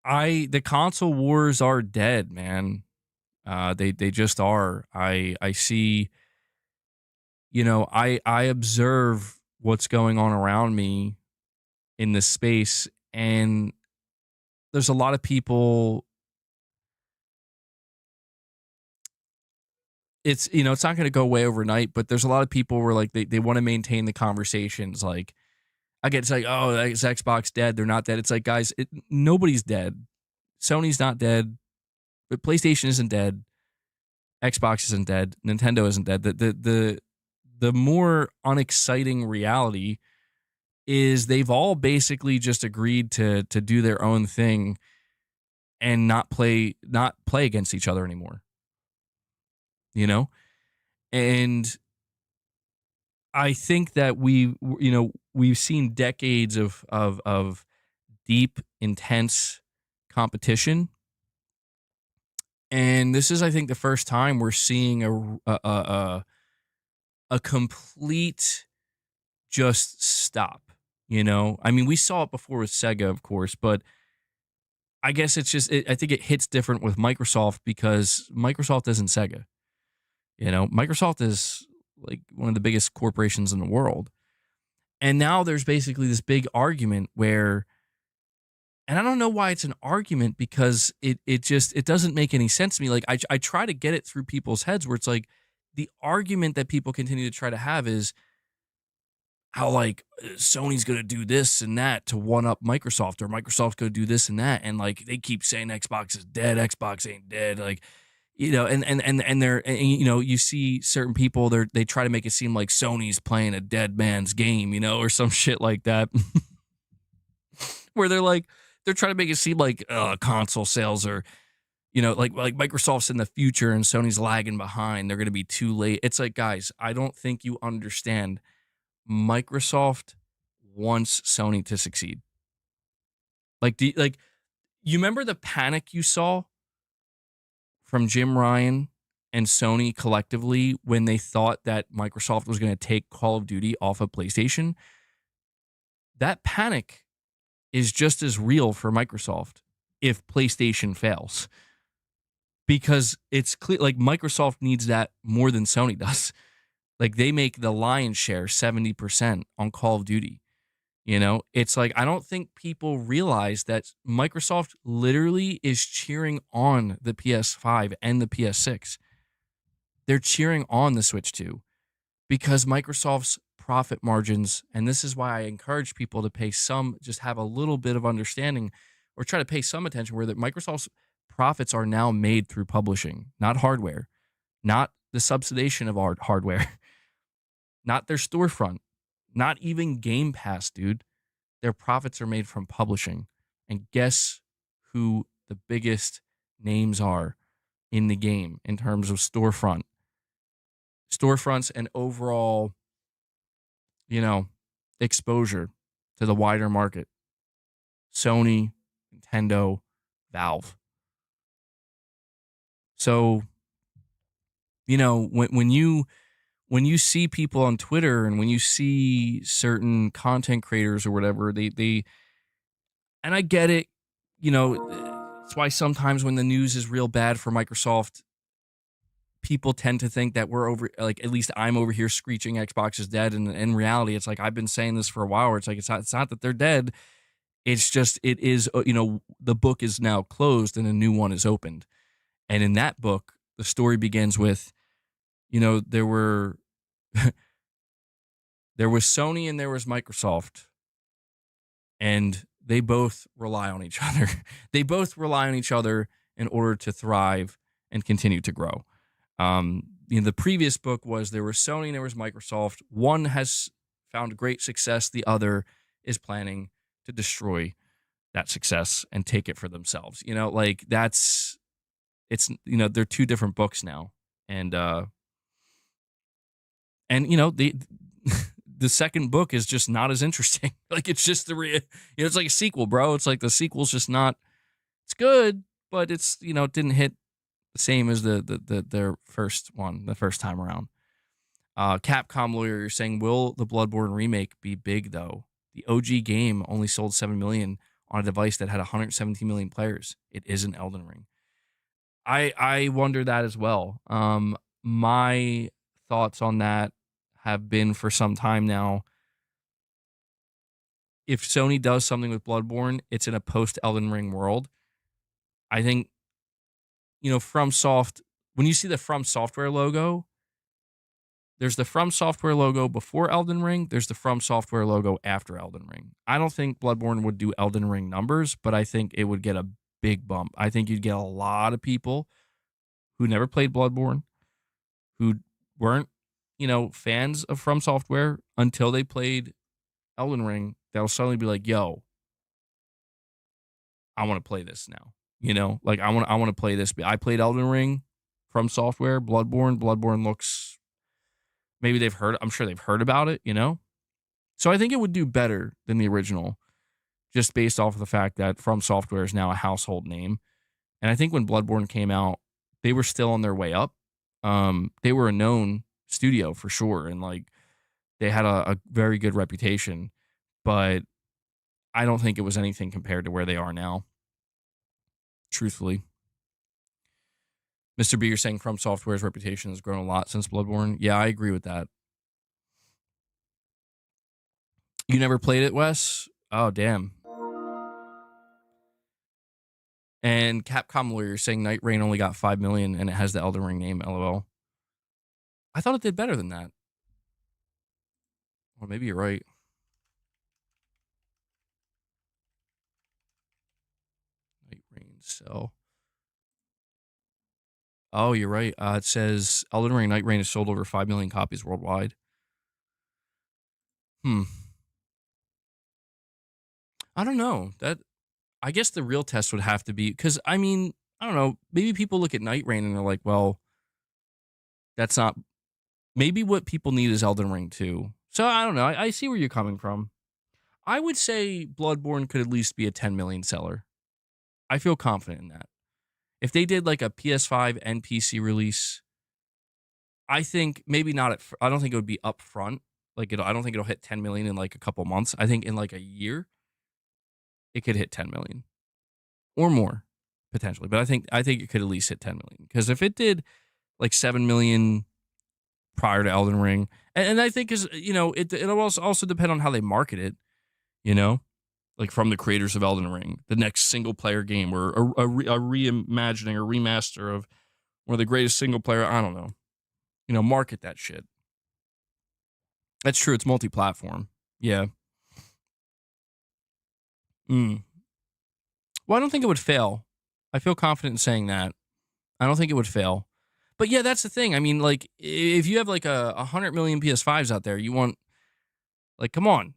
the console wars are dead, man. They just are. I see, you know, I observe what's going on around me in this space, and there's a lot of people. It's, you know, it's not going to go away overnight, but there's a lot of people where like they want to maintain the conversations. Like, I get, it's like, oh, is Xbox dead? They're not dead. It's like, guys, nobody's dead. Sony's not dead, but PlayStation isn't dead. Xbox isn't dead. Nintendo isn't dead. The more unexciting reality is they've all basically just agreed to do their own thing and not play against each other anymore. You know? And I think that we've seen decades of deep, intense competition. And this is, I think, the first time we're seeing a complete just stop. You know, I mean, we saw it before with Sega, of course, but I guess it's just, I think it hits different with Microsoft because Microsoft isn't Sega. You know, Microsoft is like one of the biggest corporations in the world. And now there's basically this big argument where, and I don't know why it's an argument because it doesn't make any sense to me. Like I try to get it through people's heads where it's like the argument that people continue to try to have is how like Sony's going to do this and that to one up Microsoft, or Microsoft's going to do this and that. And like they keep saying Xbox is dead. Xbox ain't dead. Like, you know, and they're, you know, you see certain people, they try to make it seem like Sony's playing a dead man's game, you know, or some shit like that. Where they're trying to make it seem like console sales are, you know, like Microsoft's in the future and Sony's lagging behind. They're going to be too late. It's like, guys, I don't think you understand. Microsoft wants Sony to succeed. Like, you remember the panic you saw from Jim Ryan and Sony collectively when they thought that Microsoft was going to take Call of Duty off of PlayStation? that panic is just as real for Microsoft if PlayStation fails, because it's clear like Microsoft needs that more than Sony does. Like they make the lion's share 70% on Call of Duty. You know, it's like I don't think people realize that Microsoft literally is cheering on the PS5 and the PS6. They're cheering on the Switch 2 because Microsoft's profit margins, and this is why I encourage people to pay some, just have a little bit of understanding or try to pay some attention where that Microsoft's profits are now made through publishing, not hardware, not the subsidization of our hardware, not their storefront, not even Game Pass, dude. Their profits are made from publishing. And guess who the biggest names are in the game in terms of storefronts and overall, you know, exposure to the wider market? Sony, Nintendo, Valve. So, you know, when you see people on Twitter and when you see certain content creators or whatever, they and I get it, you know, it's why sometimes when the news is real bad for Microsoft, people tend to think that we're over, like at least I'm over here screeching Xbox is dead, and in reality, it's like I've been saying this for a while. Where it's like it's not that they're dead. It's just it is, you know, the book is now closed and a new one is opened, and in that book, the story begins with, you know, there was Sony and there was Microsoft, and they both rely on each other. They both rely on each other in order to thrive and continue to grow. You know, the previous book was there was Sony and there was Microsoft. One has found great success. The other is planning to destroy that success and take it for themselves. You know, like it's, you know, they're two different books now. And you know, the second book is just not as interesting. Like it's just you know, it's like a sequel, bro. It's like the sequel's just not, it's good, but it's, you know, it didn't hit the same as their first one, the first time around. Capcom lawyer, you're saying, will the Bloodborne remake be big though? The OG game only sold 7 million on a device that had 117 million players. It isn't Elden Ring. I wonder that as well. My thoughts on that have been for some time now. If Sony does something with Bloodborne, it's in a post Elden Ring world. I think, you know, FromSoft, when you see the From Software logo, there's the From Software logo before Elden Ring, there's the From Software logo after Elden Ring. I don't think Bloodborne would do Elden Ring numbers, but I think it would get a big bump. I think you'd get a lot of people who never played Bloodborne, who weren't, you know, fans of From Software until they played Elden Ring, that'll suddenly be like, yo, I want to play this now. You know, like I want to play this. I played Elden Ring, From Software, Bloodborne looks, maybe they've heard, I'm sure they've heard about it, you know? So I think it would do better than the original, just based off of the fact that From Software is now a household name. And I think when Bloodborne came out, they were still on their way up. They were a known studio for sure, and like they had a very good reputation, but I don't think it was anything compared to where they are now, truthfully. Mr. B, you're saying From Software's reputation has grown a lot since Bloodborne. Yeah, I agree with that. You never played it, Wes? Oh, damn. And Capcom lawyer saying Night Rain only got 5 million and it has the Elden Ring name, LOL. I thought it did better than that. Or maybe you're right. Night Rain sell. Oh, you're right. It says Elden Ring Night Rain has sold over 5 million copies worldwide. I don't know. I guess the real test would have to be, because I mean, I don't know. Maybe people look at Night Rain and they're like, well, that's not. Maybe what people need is Elden Ring too. So I don't know. I see where you're coming from. I would say Bloodborne could at least be a 10 million seller. I feel confident in that. If they did like a PS5 and PC release, I think maybe not I don't think it would be up front. Like I don't think it'll hit 10 million in like a couple months. I think in like a year, it could hit 10 million or more potentially. But I think it could at least hit 10 million because if it did like 7 million prior to Elden Ring, and I think it'll also depend on how they market it. Like from the creators of Elden Ring, the next single player game or a reimagining or remaster of one of the greatest single player. I don't know. Market that shit. That's true. It's multi-platform. Yeah. Well, I don't think it would fail. I feel confident in saying that. I don't think it would fail. But yeah, that's the thing. I mean, like, if you have like 100 million PS5s out there, you want, like, come on.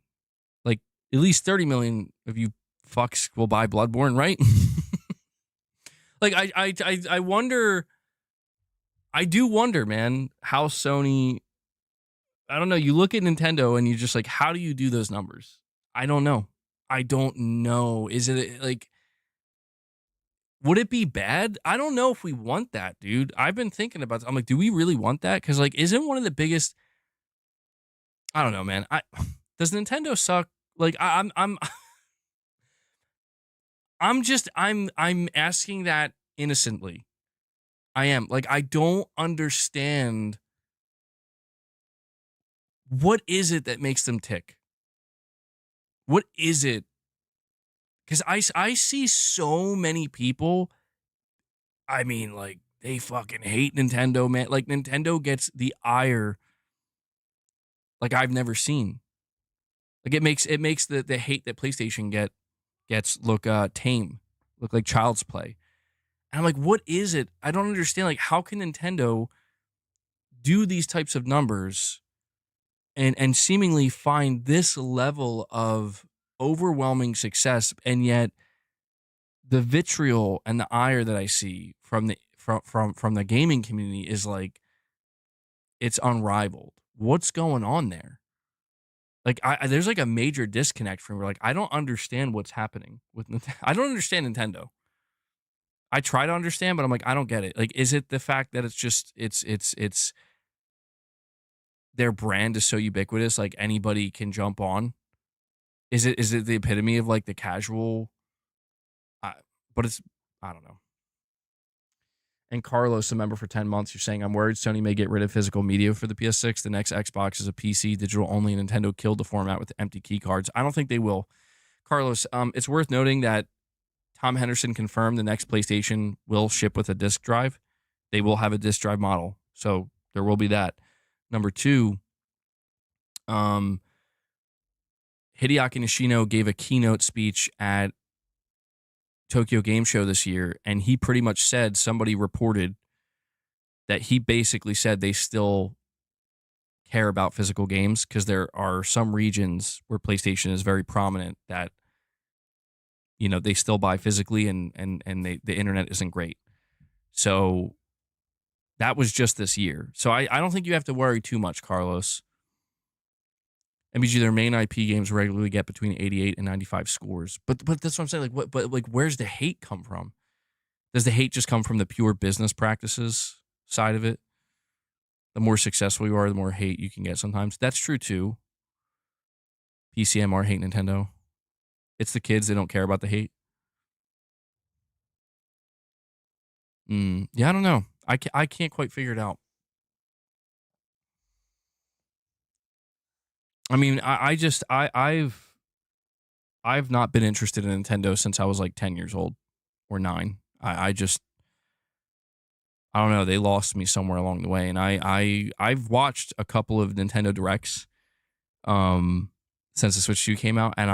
Like, at least 30 million of you fucks will buy Bloodborne, right? Like, I wonder, I do wonder, man, how Sony, I don't know, you look at Nintendo and you're just like, how do you do those numbers? I don't know. Is it like, would it be bad? I don't know if we want that, dude. I've been thinking about this. I'm like, do we really want that? Because like, isn't one of the biggest? I don't know, man. Does Nintendo suck? Like, I'm asking that innocently. I am like, I don't understand. What is it that makes them tick? What is it? Because I see so many people. I mean, like, they fucking hate Nintendo, man. Like, Nintendo gets the ire like I've never seen. Like, it makes the hate that PlayStation gets look tame, look like child's play. And I'm like, what is it? I don't understand. Like, how can Nintendo do these types of numbers and seemingly find this level of overwhelming success, and yet the vitriol and the ire that I see from the gaming community is like, it's unrivaled. What's going on there? Like, there's like a major disconnect from me. Like, I don't understand what's happening with Nintendo. I don't understand Nintendo. I try to understand, but I'm like, I don't get it. Like, is it the fact that it's just it's their brand is so ubiquitous, like anybody can jump on? Is it the epitome of like the casual? But it's, I don't know. And Carlos, a member for 10 months, you're saying, I'm worried Sony may get rid of physical media for the PS6. The next Xbox is a PC, digital only, and Nintendo killed the format with empty key cards. I don't think they will. Carlos, it's worth noting that Tom Henderson confirmed the next PlayStation will ship with a disk drive. They will have a disk drive model. So there will be that. Number two, Hideaki Nishino gave a keynote speech at Tokyo Game Show this year, and he pretty much said, somebody reported that he basically said they still care about physical games because there are some regions where PlayStation is very prominent that, they still buy physically and the internet isn't great. So that was just this year. So I don't think you have to worry too much, Carlos. MBG, their main IP games regularly get between 88 and 95 scores. But that's what I'm saying. Like, where's the hate come from? Does the hate just come from the pure business practices side of it? The more successful you are, the more hate you can get sometimes. That's true too. PCMR hate Nintendo. It's the kids, they don't care about the hate. Yeah, I don't know. I can't quite figure it out. I mean, I've not been interested in Nintendo since I was like 10 years old or 9. I don't know. They lost me somewhere along the way, and I've watched a couple of Nintendo Directs since the Switch 2 came out, and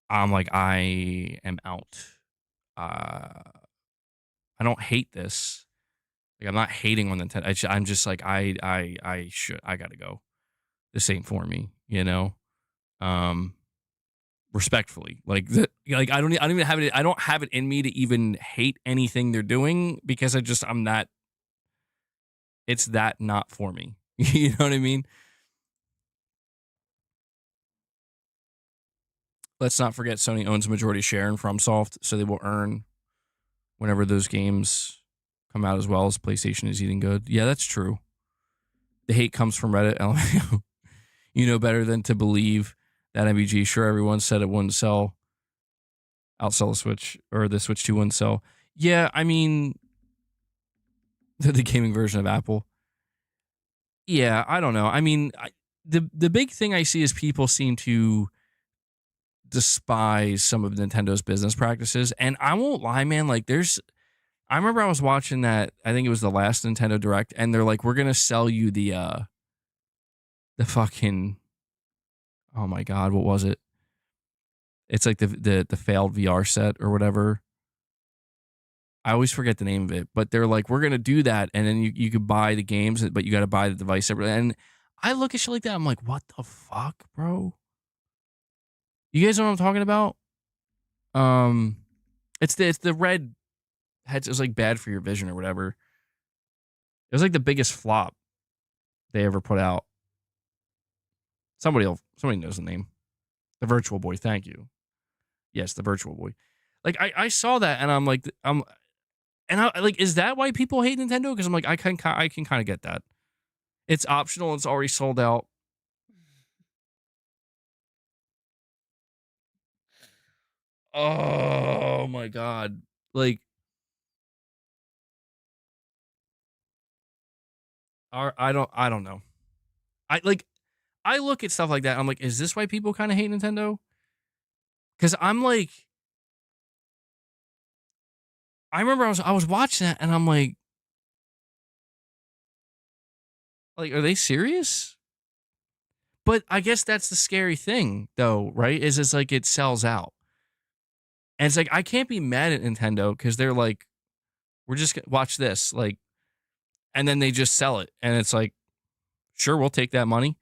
I'm like, I am out. I don't hate this. Like, I'm not hating on Nintendo. I'm just like, I gotta go. This ain't for me, respectfully. Like I don't even have it. I don't have it in me to even hate anything they're doing because I'm not. It's that not for me. You know what I mean? Let's not forget Sony owns a majority share in FromSoft, so they will earn whenever those games come out as well as PlayStation is eating good. Yeah, that's true. The hate comes from Reddit. LMAO. You know better than to believe that MVG. Sure, everyone said it wouldn't outsell the Switch, or the Switch 2 wouldn't sell. Yeah, I mean, the gaming version of Apple. Yeah, I don't know. I mean, the big thing I see is people seem to despise some of Nintendo's business practices. And I won't lie, man, like I remember I was watching that, I think it was the last Nintendo Direct, and they're like, we're going to sell you the fucking, oh my God, what was it? It's like the failed VR set or whatever. I always forget the name of it, but they're like, we're going to do that. And then you could buy the games, but you got to buy the device separately. And I look at shit like that. I'm like, what the fuck, bro? You guys know what I'm talking about? It's the red heads. It was like bad for your vision or whatever. It was like the biggest flop they ever put out. Somebody knows the name. The Virtual Boy. Thank you. Yes, the Virtual Boy. Like I saw that and I'm like, is that why people hate Nintendo? Because I'm like, I can kind of get that. It's optional. It's already sold out. Oh my God. Like, I don't know. I look at stuff like that. I'm like, is this why people kind of hate Nintendo? Because I'm like, I remember I was watching that and I'm like, are they serious? But I guess that's the scary thing, though, right? Is it's like it sells out. And it's like, I can't be mad at Nintendo because they're like, we're just gonna watch this. Like, and then they just sell it. And it's like, sure, we'll take that money.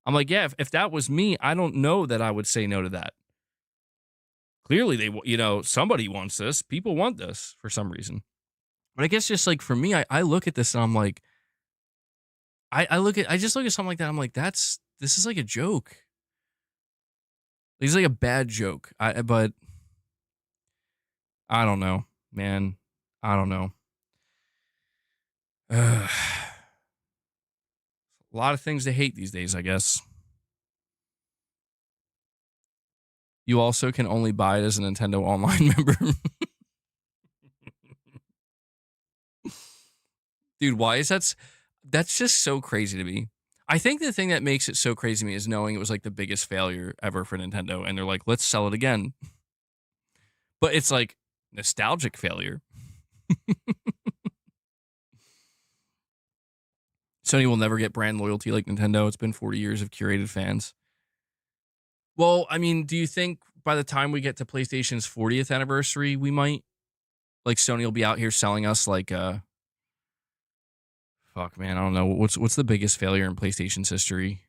I'm like, yeah, if that was me, I don't know that I would say no to that. Clearly, somebody wants this. People want this for some reason. But I guess just like for me, I look at this and I'm like, I just look at something like that. I'm like, this is like a joke. It's like a bad joke. But I don't know, man. I don't know. A lot of things to hate these days, I guess. You also can only buy it as a Nintendo Online member. Dude, why is that's just so crazy to me. I think the thing that makes it so crazy to me is knowing it was like the biggest failure ever for Nintendo. And they're like, let's sell it again. But it's like nostalgic failure. Sony will never get brand loyalty like Nintendo. It's been 40 years of curated fans. Well, I mean, do you think by the time we get to PlayStation's 40th anniversary, we might, like, Sony will be out here selling us like fuck, man, I don't know. What's the biggest failure in PlayStation's history?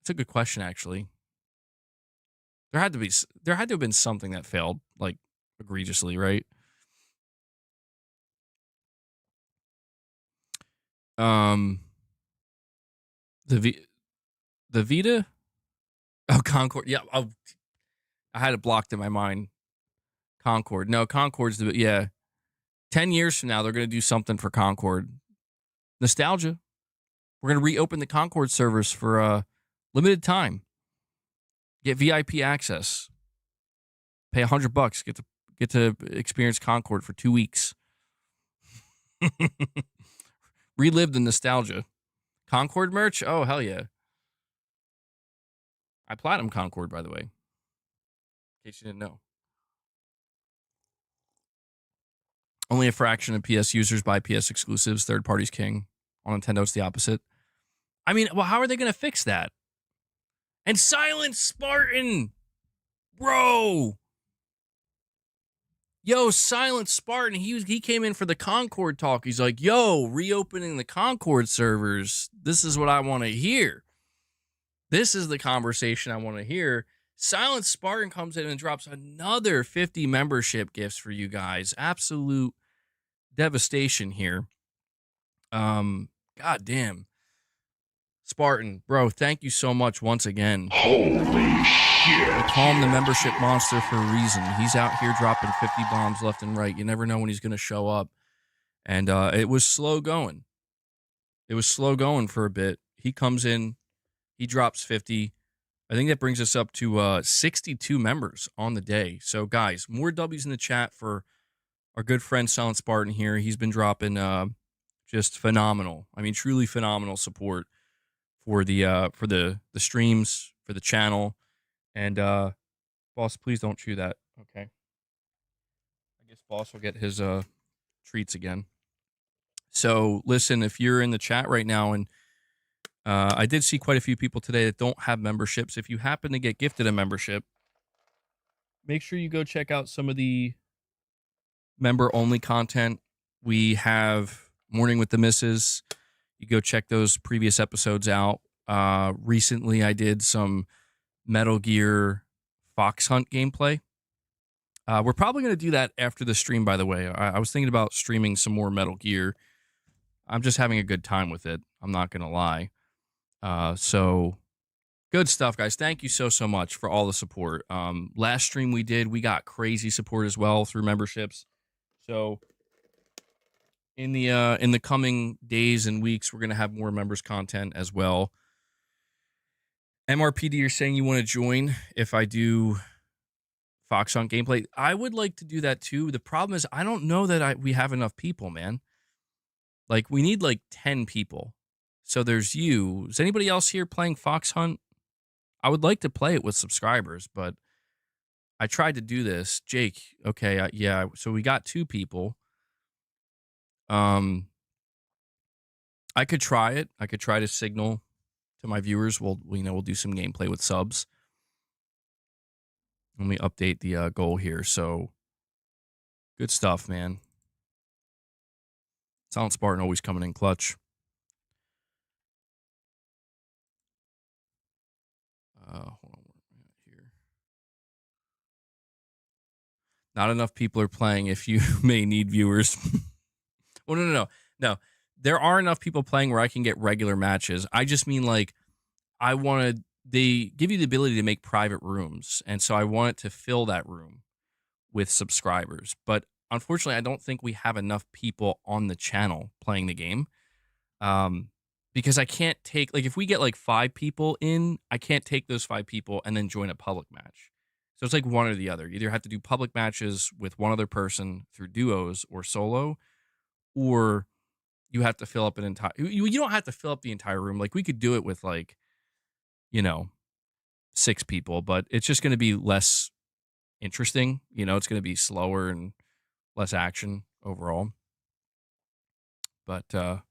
It's a good question, actually. There had to have been something that failed, like, egregiously, right? The Vita? Oh, Concord. Yeah, I had it blocked in my mind. Concord. No, Concord's yeah. 10 years from now, they're going to do something for Concord. Nostalgia. We're going to reopen the Concord servers for a limited time. Get VIP access. Pay $100. Get to experience Concord for 2 weeks. Relive the nostalgia. Concord merch? Oh, hell yeah. I platinum Concord, by the way. In case you didn't know. Only a fraction of PS users buy PS exclusives. Third party's king. On Nintendo, it's the opposite. I mean, well, how are they going to fix that? And Silent Spartan! Bro! Yo, Silent Spartan, he came in for the Concord talk. He's like, yo, reopening the Concord servers. This is what I want to hear. This is the conversation I want to hear. Silent Spartan comes in and drops another 50 membership gifts for you guys. Absolute devastation here. God damn. Spartan, bro, thank you so much once again. Holy shit. I call him the membership monster for a reason. He's out here dropping 50 bombs left and right. You never know when he's going to show up. And it was slow going. It was slow going for a bit. He comes in, he drops 50. I think that brings us up to 62 members on the day. So, guys, more W's in the chat for our good friend Silent Spartan here. He's been dropping just phenomenal. I mean, truly phenomenal support for the streams, for the channel. And boss, please don't chew that. Okay. I guess boss will get his treats again. So, listen, if you're in the chat right now, and I did see quite a few people today that don't have memberships. If you happen to get gifted a membership, make sure you go check out some of the member-only content. We have Morning with the Misses. You go check those previous episodes out. Recently, I did some Metal Gear Fox Hunt gameplay. We're probably going to do that after the stream, by the way. I was thinking about streaming some more Metal Gear. I'm just having a good time with it. I'm not going to lie. So good stuff, guys. Thank you so much for all the support. Last stream we did, we got crazy support as well through memberships. So in the coming days and weeks, we're going to have more members content as well. MRPD, you're saying you want to join if I do Fox Hunt gameplay. I would like to do that too. The problem is I don't know that we have enough people, man. Like, we need like 10 people. So there's you. Is anybody else here playing Fox Hunt? I would like to play it with subscribers, but I tried to do this. Jake, okay, yeah. So we got 2 people. I could try it. I could try to signal to my viewers. We'll do some gameplay with subs. Let me update the goal here. So good stuff, man. Silent Spartan always coming in clutch. Hold on here. Not enough people are playing. If you may need viewers. Well, no. There are enough people playing where I can get regular matches. I just mean, like, they give you the ability to make private rooms, and so I want it to fill that room with subscribers. But unfortunately, I don't think we have enough people on the channel playing the game. Because I can't take, like, if we get like 5 people in, I can't take those 5 people and then join a public match. So it's like one or the other. You either have to do public matches with one other person through duos or solo, or you have to fill up an entire, you don't have to fill up the entire room. Like, we could do it with, like, 6 people, but it's just going to be less interesting. It's going to be slower and less action overall. But,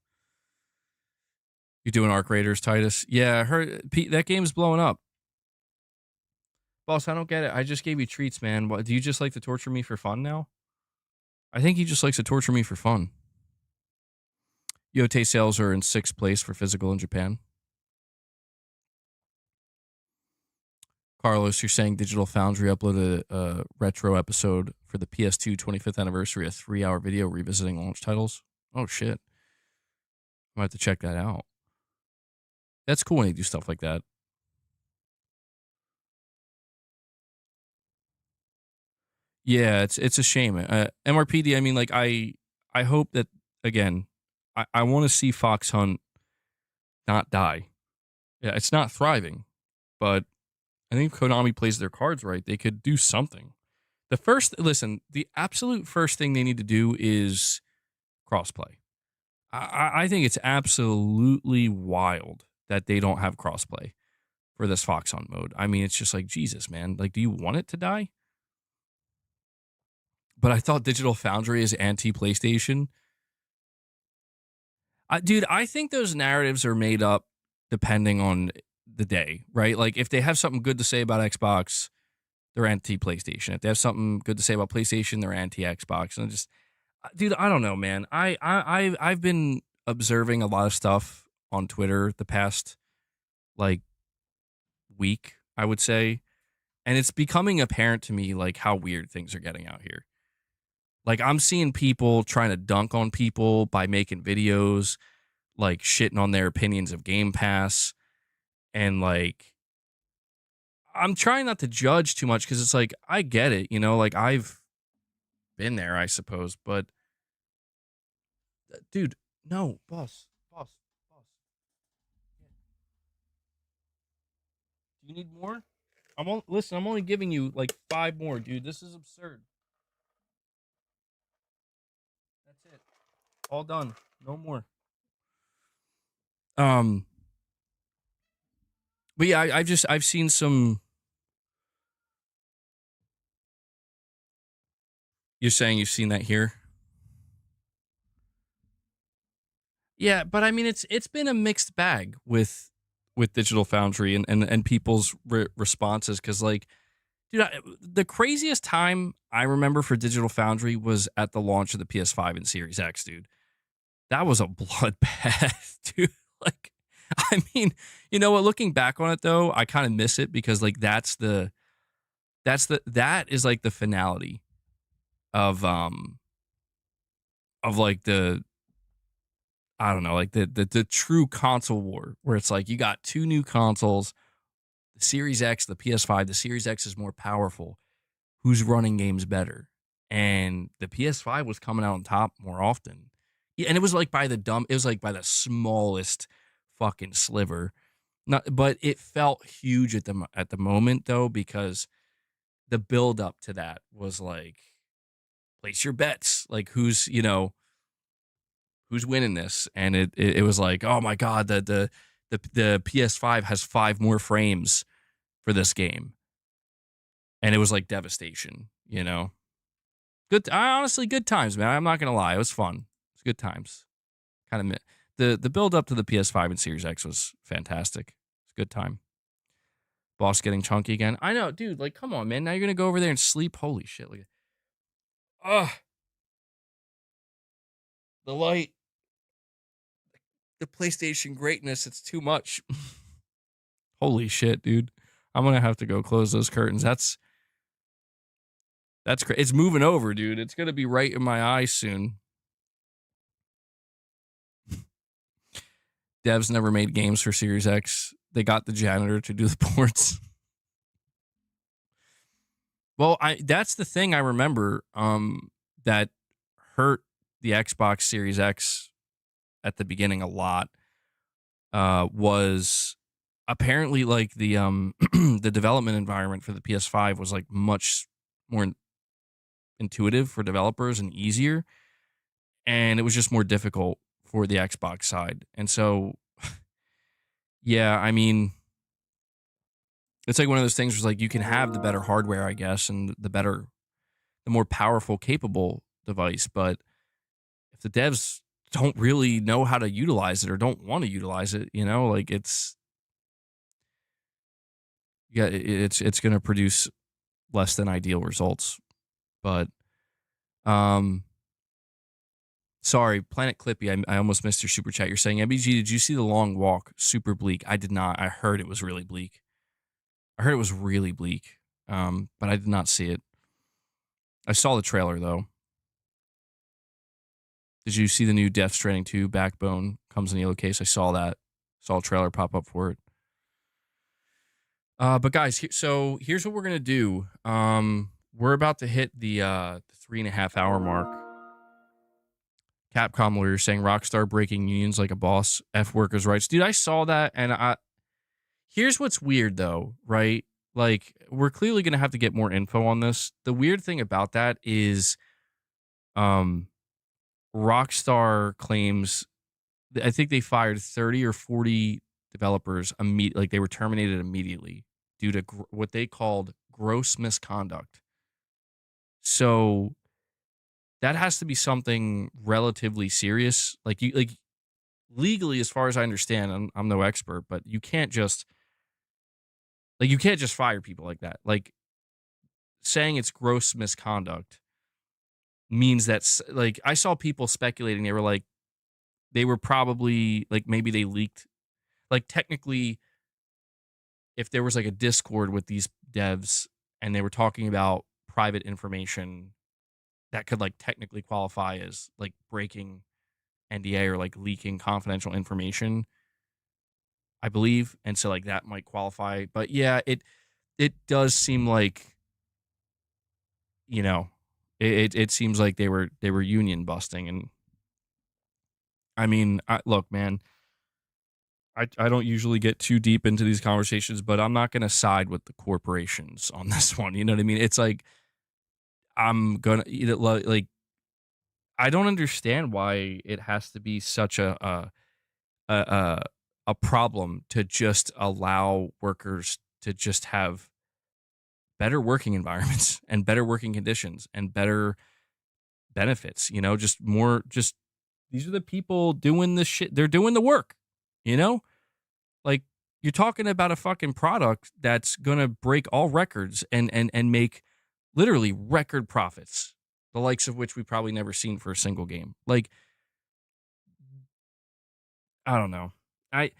you doing Arc Raiders, Titus? Yeah, I heard that game's blowing up. Boss, I don't get it. I just gave you treats, man. What, do you just like to torture me for fun now? I think he just likes to torture me for fun. Yote sales are in 6th place for physical in Japan. Carlos, you're saying Digital Foundry uploaded a retro episode for the PS2 25th anniversary, a 3-hour video revisiting launch titles. Oh, shit. I might have to check that out. That's cool when you do stuff like that. Yeah, it's a shame. MRPD, I mean, like, I hope that, again, I want to see Fox Hunt not die. Yeah, it's not thriving, but I think if Konami plays their cards right, they could do something. The absolute first thing they need to do is crossplay. I think it's absolutely wild that they don't have crossplay for this Fox Hunt mode. I mean, it's just like, Jesus, man. Like, do you want it to die? But I thought Digital Foundry is anti-PlayStation. Dude, I think those narratives are made up depending on the day, right? Like, if they have something good to say about Xbox, they're anti-PlayStation. If they have something good to say about PlayStation, they're anti-Xbox. And just, dude, I don't know, man. I've been observing a lot of stuff on Twitter the past, like, week, I would say, and it's becoming apparent to me, like, how weird things are getting out here. Like, I'm seeing people trying to dunk on people by making videos, like, shitting on their opinions of Game Pass, and, like, I'm trying not to judge too much because it's like, I get it, like, I've been there, I suppose, but dude, no, boss, You need more? Listen, I'm only giving you like 5 more, dude. This is absurd. That's it. All done. No more. But yeah, I've seen some. You're saying you've seen that here? Yeah, but I mean it's been a mixed bag with Digital Foundry and people's responses, because like, dude, the craziest time I remember for Digital Foundry was at the launch of the PS5 and Series X, dude. That was a bloodbath, dude. Like, I mean, you know what? Looking back on it though, I kind of miss it, because like that is like the finality of like the, I don't know, like the true console war, where it's like you got 2 new consoles, the Series X, the PS5. The Series X is more powerful. Who's running games better? And the PS5 was coming out on top more often. Yeah, and it was like it was like by the smallest fucking sliver. Not, but it felt huge at the moment though, because the build up to that was like, place your bets, like who's winning this, and it was like, oh my god, the PS5 has 5 more frames for this game, and it was like devastation, Good, honestly, good times, man. I'm not gonna lie, it was fun. It's good times. Kind of the build up to the PS5 and Series X was fantastic. It's a good time. Boss getting chunky again. I know, dude. Like, come on, man. Now you're gonna go over there and sleep. Holy shit! Like, ugh. The light, the PlayStation greatness. It's too much. Holy shit, dude. I'm gonna have to go close those curtains. That's great. It's moving over, dude. It's gonna be right in my eyes soon. Devs never made games for Series X. They got the janitor to do the ports. Well, that's the thing I remember that hurt the Xbox Series X at the beginning a lot, was apparently like the the development environment for the PS5 was like much more intuitive for developers and easier, and it was just more difficult for the Xbox side. And so yeah, I mean, it's like one of those things where like you can have the better hardware, I guess, and the more powerful, capable device, but if the devs don't really know how to utilize it or don't want to utilize it, like it's going to produce less than ideal results. But sorry, Planet Clippy, I almost missed your super chat. You're saying, MBG, did you see The Long Walk? Super bleak. I did not. I heard it was really bleak. But I did not see it. I saw the trailer though. Did you see the new Death Stranding 2 Backbone comes in the yellow case? I saw that. Saw a trailer pop up for it. But guys, so here's what we're gonna do. We're about to hit the 3.5 hour mark. Capcom lawyer saying Rockstar breaking unions like a boss. F workers' rights. Dude, I saw that, and here's what's weird though, right? Like, we're clearly gonna have to get more info on this. The weird thing about that is, Rockstar claims, I think they fired 30 or 40 developers like they were terminated immediately due to what they called gross misconduct. So that has to be something relatively serious. Like legally, as far as I understand, I'm no expert, but you can't just fire people like that. Like, saying it's gross misconduct means that, like, I saw people speculating, they were like, they were probably like, maybe they leaked, like, technically, if there was like a Discord with these devs and they were talking about private information, that could like technically qualify as like breaking NDA or like leaking confidential information, I believe. And so like that might qualify. But yeah, it does seem like, it seems like they were union busting. And I mean, look, man, I don't usually get too deep into these conversations, but I'm not going to side with the corporations on this one. You know what I mean? It's like I'm gonna eat it like I don't understand why it has to be such a a, a problem to just allow workers to just have better working environments and better working conditions and better benefits. You know, just more. Just these are the people doing this shit. They're doing the work. You know, like you're talking about a fucking product that's gonna break all records and make literally record profits, the likes of which we've probably never seen for a single game. Like, I don't know. I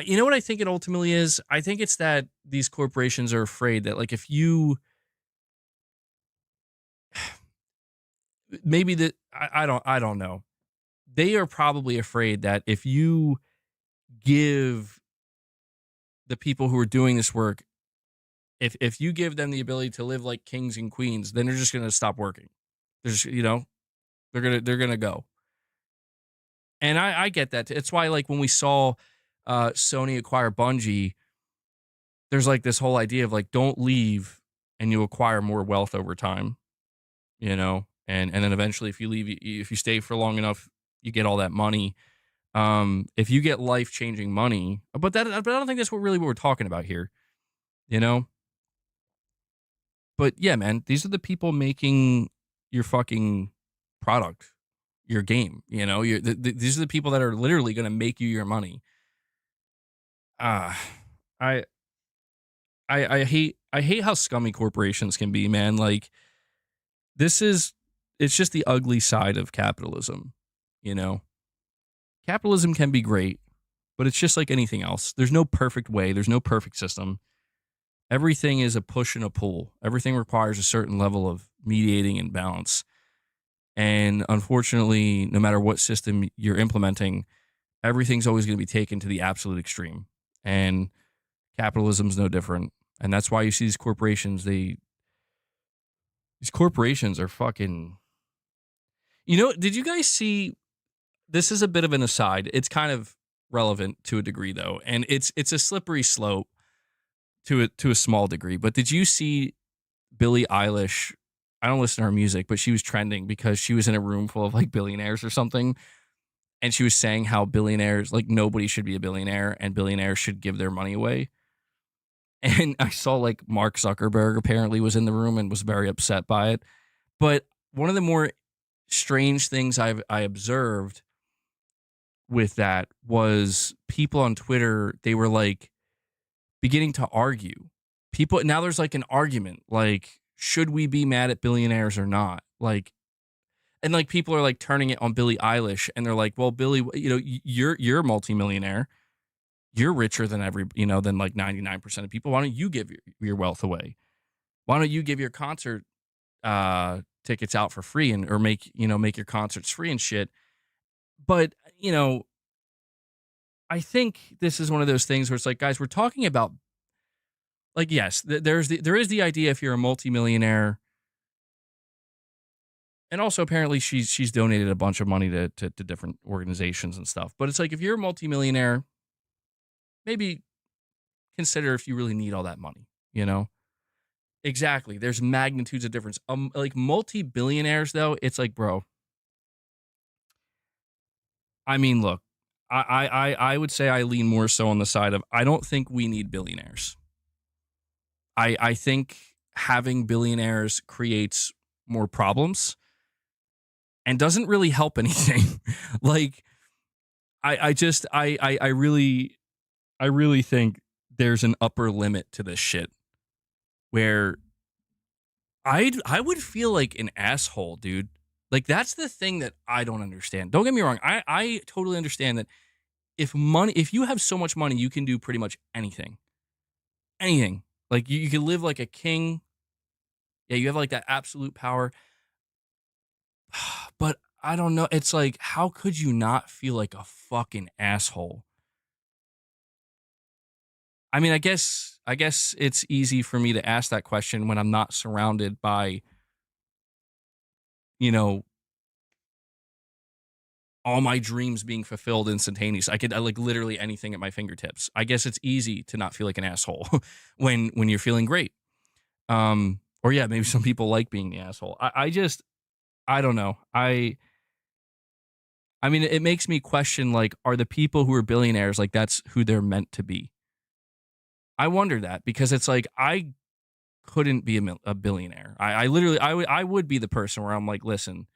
you know what I think it ultimately is? I think it's that these corporations are afraid that like if you maybe that I don't know. They are probably afraid that if you give the people who are doing this work, if you give them the ability to live like kings and queens, then they're just gonna stop working. They're just, you know, they're gonna go. And I get that. It's why like when we saw Sony acquire Bungie, there's like this whole idea of like don't leave and you acquire more wealth over time, you know, and then eventually if you leave, if you stay for long enough, you get all that money. If you get life changing money, but I don't think that's what we're talking about here, you know. But yeah, man, these are the people making your fucking product, your game. You know, these are the people that are literally going to make you your money. Ah, I I hate how scummy corporations can be, man. Like this is it's just the ugly side of capitalism, you know. Capitalism can be great, but it's just like anything else. There's no perfect way, there's no perfect system. Everything is a push and a pull. Everything requires a certain level of mediating and balance. And unfortunately, no matter what system you're implementing, everything's always going to be taken to the absolute extreme. And capitalism's no different. And that's why you see these corporations, these corporations are fucking. You know, did you guys see this is a bit of an aside. It's kind of relevant to a degree though, and it's a slippery slope to a small degree. But did you see Billie Eilish? I don't listen to her music, but she was trending because she was in a room full of like billionaires or something, and she was saying how billionaires, like nobody should be a billionaire, and billionaires should give their money away. And I saw like Mark Zuckerberg apparently was in the room and was very upset by it. But one of the more strange things I observed with that was people on Twitter, they were like beginning to argue. People now there's like an argument, like, should we be mad at billionaires or not? Like, and like people are like turning it on Billie Eilish and they're like, well, Billie, you know, you're a multimillionaire. You're richer than than like 99% of people. Why don't you give your wealth away? Why don't you give your concert tickets out for free and or make your concerts free and shit? But, I think this is one of those things where it's like, guys, we're talking about like, yes, there is the idea if you're a multimillionaire, and also apparently she's donated a bunch of money to different organizations and stuff. But it's like if you're a multimillionaire, maybe consider if you really need all that money, you know? Exactly. There's magnitudes of difference. Like multi-billionaires though, it's like, bro. I mean, look, I would say I lean more so on the side of I don't think we need billionaires. I think having billionaires creates more problems and doesn't really help anything. Like I really think there's an upper limit to this shit where I would feel like an asshole, dude. Like that's the thing that I don't understand. Don't get me wrong. I totally understand that if you have so much money, you can do pretty much anything. Anything. Like you can live like a king. Yeah, you have like that absolute power. But I don't know. It's like, how could you not feel like a fucking asshole? I mean, I guess it's easy for me to ask that question when I'm not surrounded by, you know, all my dreams being fulfilled instantaneously. I like literally anything at my fingertips. I guess it's easy to not feel like an asshole when you're feeling great. Or yeah, maybe some people like being the asshole. I don't know. I mean, it makes me question, like, are the people who are billionaires, like, that's who they're meant to be? I wonder that, because it's like, I couldn't be a billionaire. I literally, I would be the person where I'm like, listen,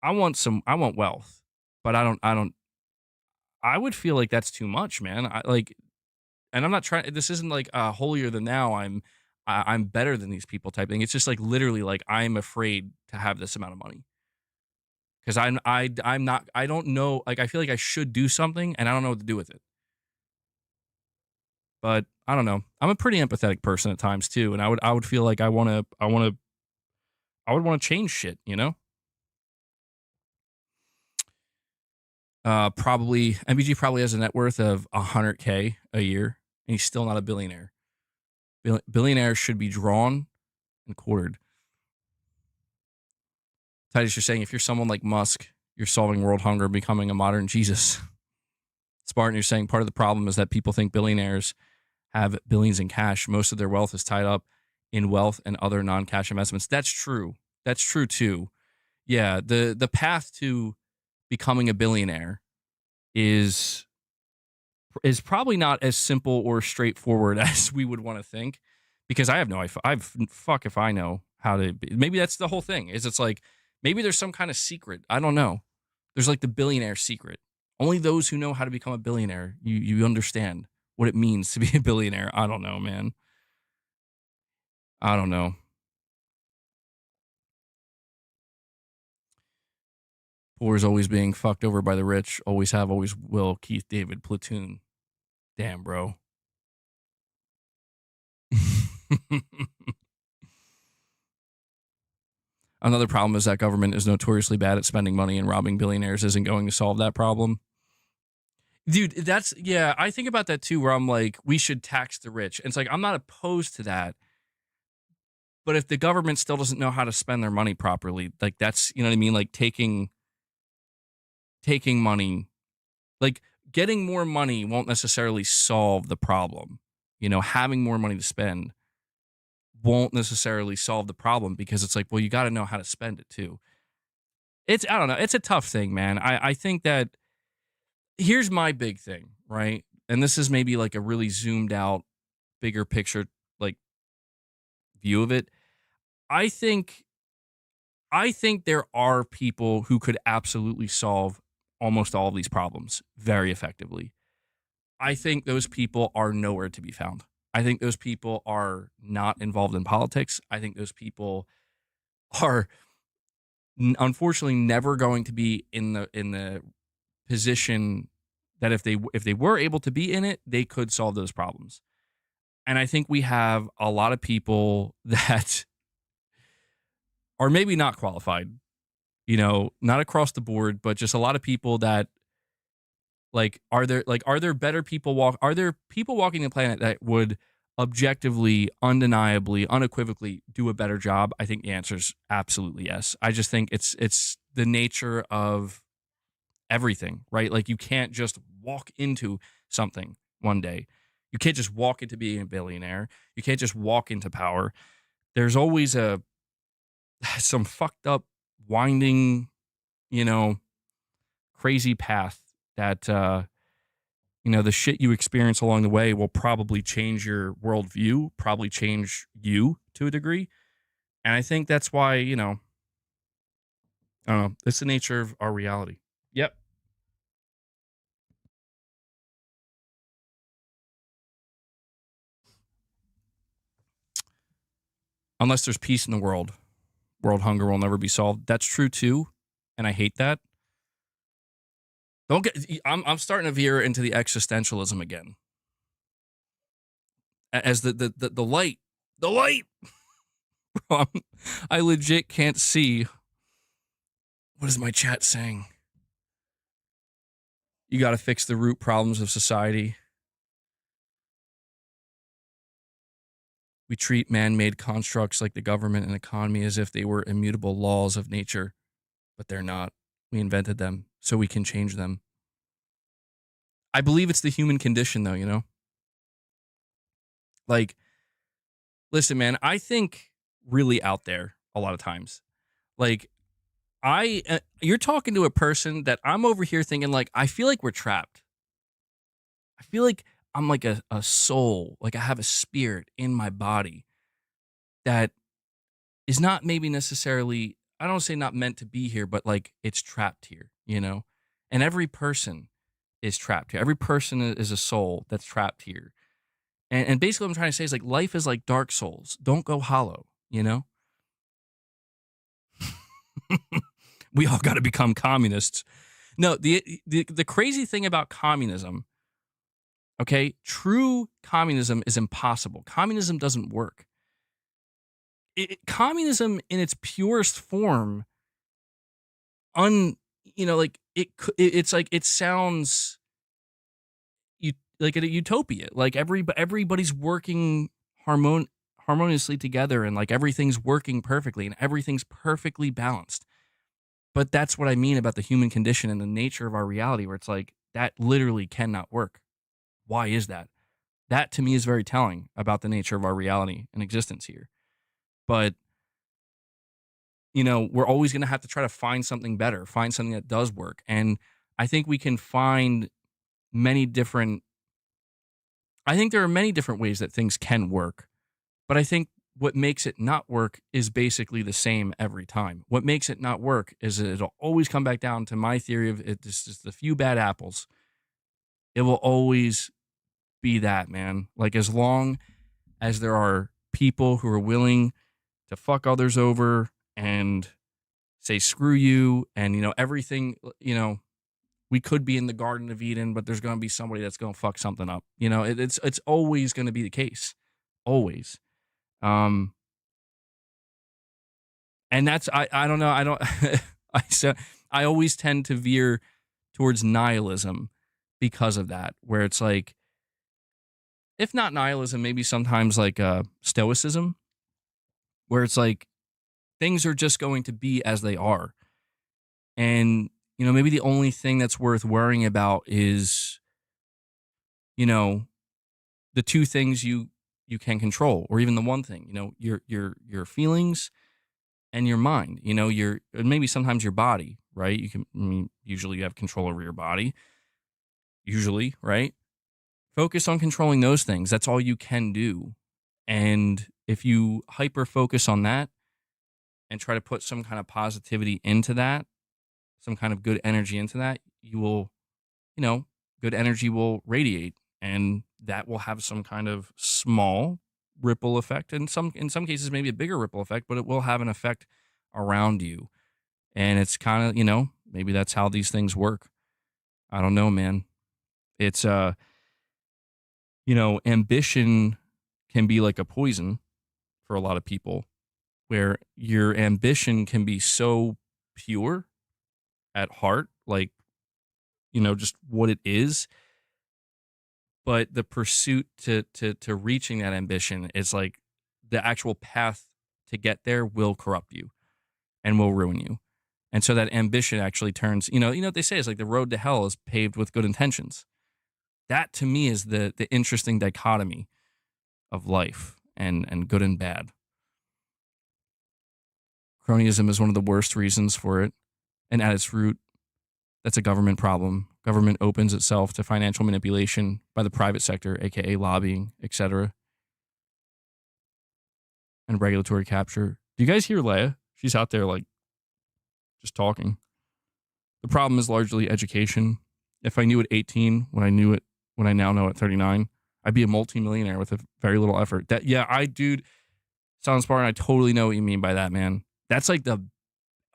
I want wealth, but I would feel like that's too much, man. And I'm not trying, this isn't like holier than thou. I'm better than these people type thing. It's just like literally like, I'm afraid to have this amount of money. Because I'm not, I don't know, like, I feel like I should do something and I don't know what to do with it. But I don't know. I'm a pretty empathetic person at times too, and I would feel like I would want to change shit, you know? Probably MBG probably has a net worth of 100K a year, and he's still not a billionaire. Billionaires should be drawn and quartered. Titus, you're saying if you're someone like Musk, you're solving world hunger, becoming a modern Jesus. Spartan, you're saying part of the problem is that people think billionaires have billions in cash. Most of their wealth is tied up in wealth and other non-cash investments. That's true. That's true too. Yeah, the path to becoming a billionaire is probably not as simple or straightforward as we would want to think, because I have no fuck if I know how to be. Maybe that's the whole thing. It's like maybe there's some kind of secret. I don't know. There's like the billionaire secret. Only those who know how to become a billionaire, you understand what it means to be a billionaire. I don't know, man. I don't know. Poor is always being fucked over by the rich. Always have, always will. Keith David, Platoon. Damn, bro. Another problem is that government is notoriously bad at spending money, and robbing billionaires isn't going to solve that problem. Dude, yeah, I think about that too, where I'm like, we should tax the rich. And it's like, I'm not opposed to that. But if the government still doesn't know how to spend their money properly, like that's, you know what I mean? Like taking money, like getting more money won't necessarily solve the problem. You know, having more money to spend won't necessarily solve the problem, because it's like, well, you got to know how to spend it too. I don't know. It's a tough thing, man. I think that here's my big thing, right? And this is maybe like a really zoomed out, bigger picture, like view of it. I think there are people who could absolutely solve almost all of these problems very effectively. I think those people are nowhere to be found. I think those people are not involved in politics. I think those people are unfortunately never going to be in the position that if they were able to be in it, they could solve those problems. And I think we have a lot of people that are maybe not qualified, you know, not across the board, but just a lot of people that are there better people are there people walking the planet that would objectively, undeniably, unequivocally do a better job? I think the answer is absolutely yes. I just think it's the nature of everything, right? Like you can't just walk into something one day. You can't just walk into being a billionaire. You can't just walk into power. There's always some fucked up, winding, you know, crazy path that, you know, the shit you experience along the way will probably change your worldview, probably change you to a degree. And I think that's why, you know, I don't know, it's the nature of our reality. Yep. Unless there's peace in the world, world hunger will never be solved. That's true too. And I hate that. I'm starting to veer into the existentialism again. As the light, I legit can't see. What is my chat saying? You got to fix the root problems of society. We treat man-made constructs like the government and economy as if they were immutable laws of nature, but they're not. We invented them so we can change them. I believe it's the human condition, though, you know? Like, listen, man, I think really out there a lot of times. Like, you're talking to a person that I'm over here thinking, like, I feel like we're trapped. I feel like I'm like a soul, like I have a spirit in my body that is not maybe necessarily, I don't say not meant to be here, but like it's trapped here, you know? And every person is trapped here. Every person is a soul that's trapped here. And basically what I'm trying to say is like life is like Dark Souls. Don't go hollow, you know? We all got to become communists. No, the crazy thing about communism, okay? True communism is impossible. Communism doesn't work. Communism in its purest form, like it's like it sounds like a utopia. Like everybody's working harmoniously together, and like everything's working perfectly, and everything's perfectly balanced. But that's what I mean about the human condition and the nature of our reality, where it's like that literally cannot work. Why is that? That to me is very telling about the nature of our reality and existence here. But we're always going to have to try to find something better, find something that does work. And I think we can find I think there are many different ways that things can work. But I think what makes it not work is basically the same every time. What makes it not work is that it'll always come back down to my theory of it's just the few bad apples. It will always be that, man. Like as long as there are people who are willing to fuck others over and say screw you and everything, we could be in the Garden of Eden, but there's going to be somebody that's going to fuck something up. It's always going to be the case. Always. And that's I don't know, I don't I always tend to veer towards nihilism because of that, where it's like, if not nihilism, maybe sometimes like stoicism, where it's like things are just going to be as they are. And maybe the only thing that's worth worrying about is the two things you can control, or even the one thing, your feelings and your mind, and maybe sometimes your body, right? Usually you have control over your body, usually, right? Focus on controlling those things. That's all you can do. And if you hyper focus on that and try to put some kind of positivity into that, some kind of good energy into that, you will, good energy will radiate, and that will have some kind of small ripple effect. And in some cases, maybe a bigger ripple effect, but it will have an effect around you. And it's kind of, maybe that's how these things work. I don't know, man. It's, ambition can be like a poison for a lot of people, where your ambition can be so pure at heart, like, just what it is. But the pursuit to reaching that ambition is like the actual path to get there will corrupt you and will ruin you. And so that ambition actually turns, what they say is like the road to hell is paved with good intentions. That to me is the interesting dichotomy of life and good and bad. Cronyism is one of the worst reasons for it. And at its root, that's a government problem. Government opens itself to financial manipulation by the private sector, aka lobbying, etc., and regulatory capture. Do you guys hear Leia? She's out there like just talking. The problem is largely education. If I knew at 18 when I now know at 39, I'd be a multimillionaire with a very little effort. Dude, Sound Spartan, I totally know what you mean by that, man. That's like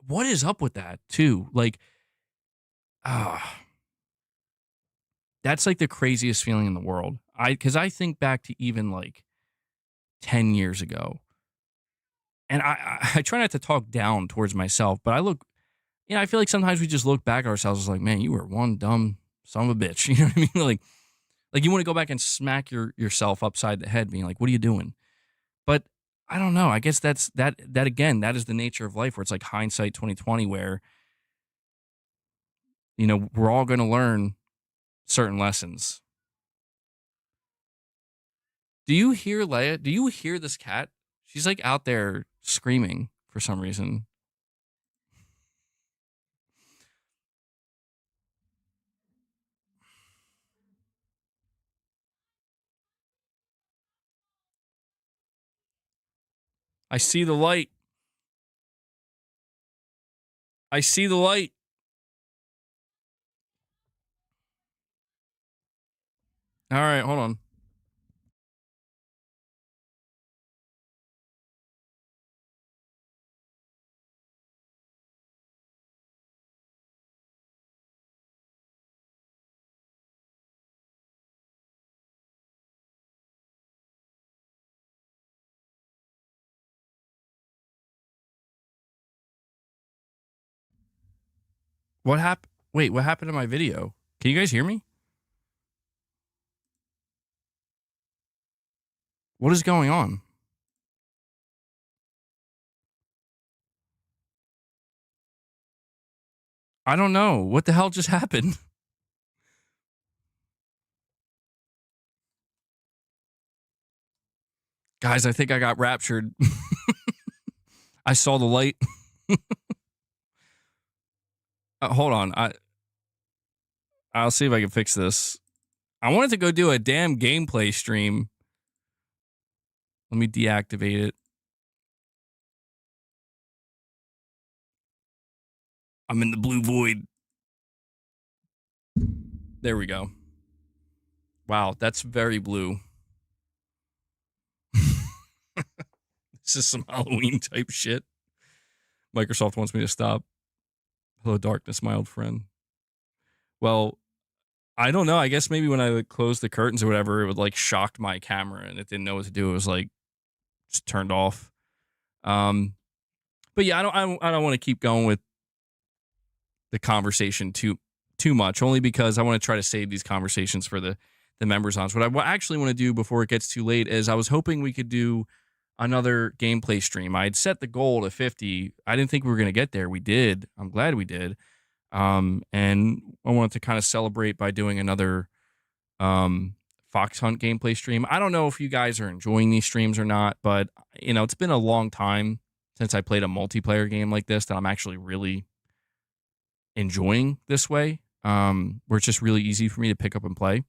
what is up with that too? Like, that's like the craziest feeling in the world. Because I think back to even like 10 years ago, and I try not to talk down towards myself, but I feel like sometimes we just look back at ourselves as like, man, you were one dumb son of a bitch. You know what I mean? Like you want to go back and smack yourself upside the head, being like, what are you doing? But I don't know. I guess that again, that is the nature of life, where it's like hindsight 2020, where you know, we're all going to learn certain lessons. Do you hear Leia? Do you hear this cat? She's like out there screaming for some reason. I see the light. I see the light. All right, hold on. What happened? Wait, what happened to my video? Can you guys hear me? What is going on? I don't know. What the hell just happened? Guys, I think I got raptured. I saw the light. Hold on. I'll see if I can fix this. I wanted to go do a damn gameplay stream. Let me deactivate it. I'm in the blue void. There we go. Wow, that's very blue. This is some Halloween type shit. Microsoft wants me to stop. Hello, darkness, my old friend. Well, I don't know. I guess maybe when I would close the curtains or whatever, it would like shock my camera and it didn't know what to do. It was like just turned off. But yeah, I don't want to keep going with the conversation too much, only because I want to try to save these conversations for the members on. So what I actually want to do before it gets too late is I was hoping we could do another gameplay stream. I had set the goal to 50. I didn't think we were going to get there. We did. I'm glad we did. And I wanted to kind of celebrate by doing another Fox Hunt gameplay stream. I don't know if you guys are enjoying these streams or not, but you know, it's been a long time since I played a multiplayer game like this that I'm actually really enjoying this way. Where it's just really easy for me to pick up and play.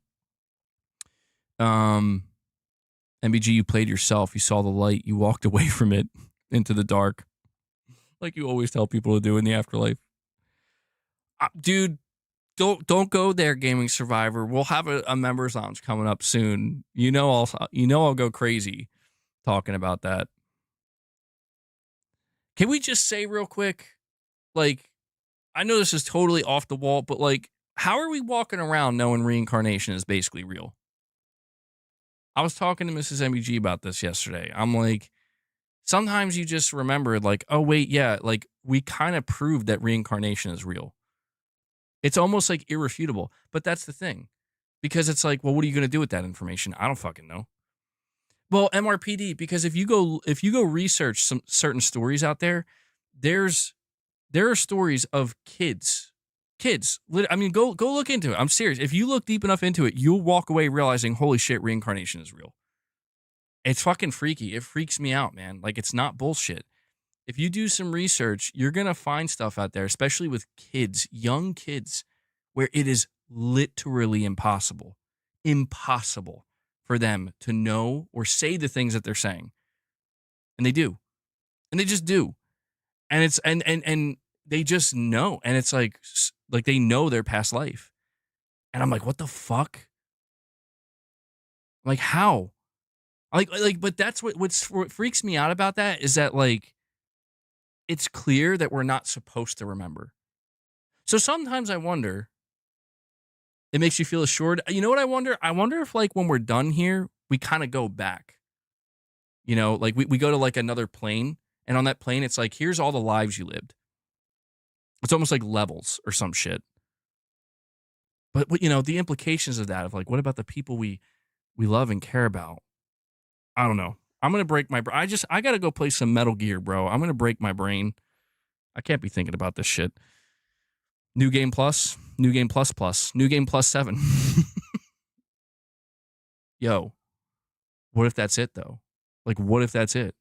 MBG, you played yourself. You saw the light. You walked away from it into the dark, like you always tell people to do in the afterlife. Dude, don't go there, Gaming Survivor. We'll have a members lounge coming up soon. I'll go crazy talking about that. Can we just say real quick, like, I know this is totally off the wall, but like, how are we walking around knowing reincarnation is basically real? I was talking to Mrs. MBG about this yesterday. I'm like, sometimes you just remember, like, oh, wait, yeah, like, we kind of proved that reincarnation is real. It's almost like irrefutable. But that's the thing. Because it's like, well, what are you going to do with that information? I don't fucking know. Well, MRPD, because if you go research some certain stories out there, there are stories of kids. I mean, go look into it. I'm serious. If you look deep enough into it, you'll walk away realizing, holy shit, reincarnation is real. It's fucking freaky. It freaks me out, man. Like, it's not bullshit. If you do some research, you're going to find stuff out there, especially with kids, young kids, where it is literally impossible for them to know or say the things that they're saying. And they do. And they just do. And it's, and they just know. And it's like they know their past life. And I'm like, what the fuck? Like, how? But that's what freaks me out about that is that, like, it's clear that we're not supposed to remember. So sometimes I wonder, it makes you feel assured. You know what I wonder? I wonder if, like, when we're done here, we kind of go back. You know, like we go to like another plane, and on that plane, it's like, here's all the lives you lived. It's almost like levels or some shit. But you know, the implications of that, of like, what about the people we love and care about? I don't know. I'm going to break my brain. I got to go play some Metal Gear, bro. I'm going to break my brain. I can't be thinking about this shit. New Game Plus, New Game Plus Plus, New Game Plus 7. Yo, what if that's it though? Like, what if that's it?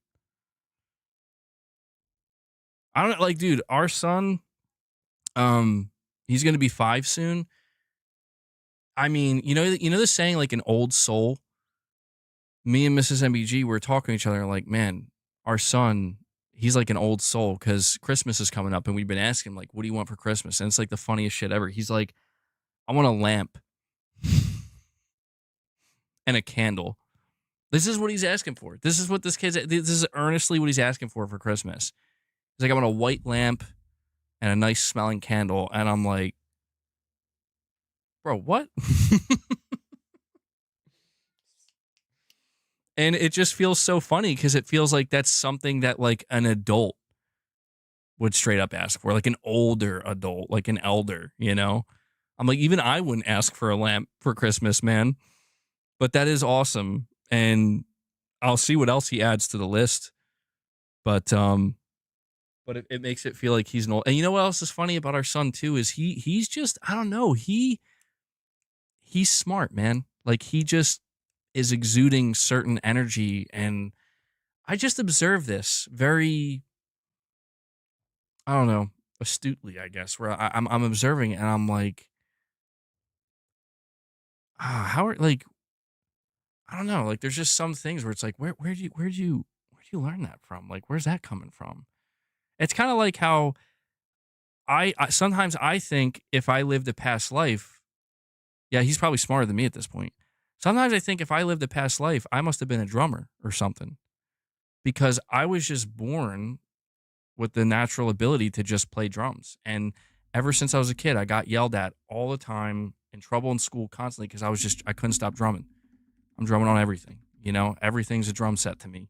I don't like, dude, our son, he's gonna be 5 soon. I mean, you know the saying, like an old soul. Me and Mrs. MBG were talking to each other like, man, our son, he's like an old soul because Christmas is coming up and we've been asking him, like, what do you want for Christmas? And it's like the funniest shit ever. He's like, I want a lamp and a candle. This is what he's asking for. This is what this is earnestly what he's asking for Christmas. He's like, I want a white lamp and a nice smelling candle. And I'm like, bro, what? And it just feels so funny because it feels like that's something that like an adult would straight up ask for, like an older adult, like an elder, you know? I'm like, even I wouldn't ask for a lamp for Christmas, man. But that is awesome. And I'll see what else he adds to the list. But it makes it feel like he's an old. And you know what else is funny about our son too is he's just, I don't know, he's smart, man. Like he just is exuding certain energy, and I just observe this very, I don't know, astutely, I guess, where I'm observing it and I'm like, how are, like, I don't know, like there's just some things where it's like, where'd you learn that from? Like, where's that coming from? It's kind of like how I sometimes I think if I lived a past life, yeah, he's probably smarter than me at this point. Sometimes I think if I lived a past life, I must have been a drummer or something because I was just born with the natural ability to just play drums. And ever since I was a kid, I got yelled at all the time, in trouble in school constantly because I couldn't stop drumming. I'm drumming on everything, you know, everything's a drum set to me.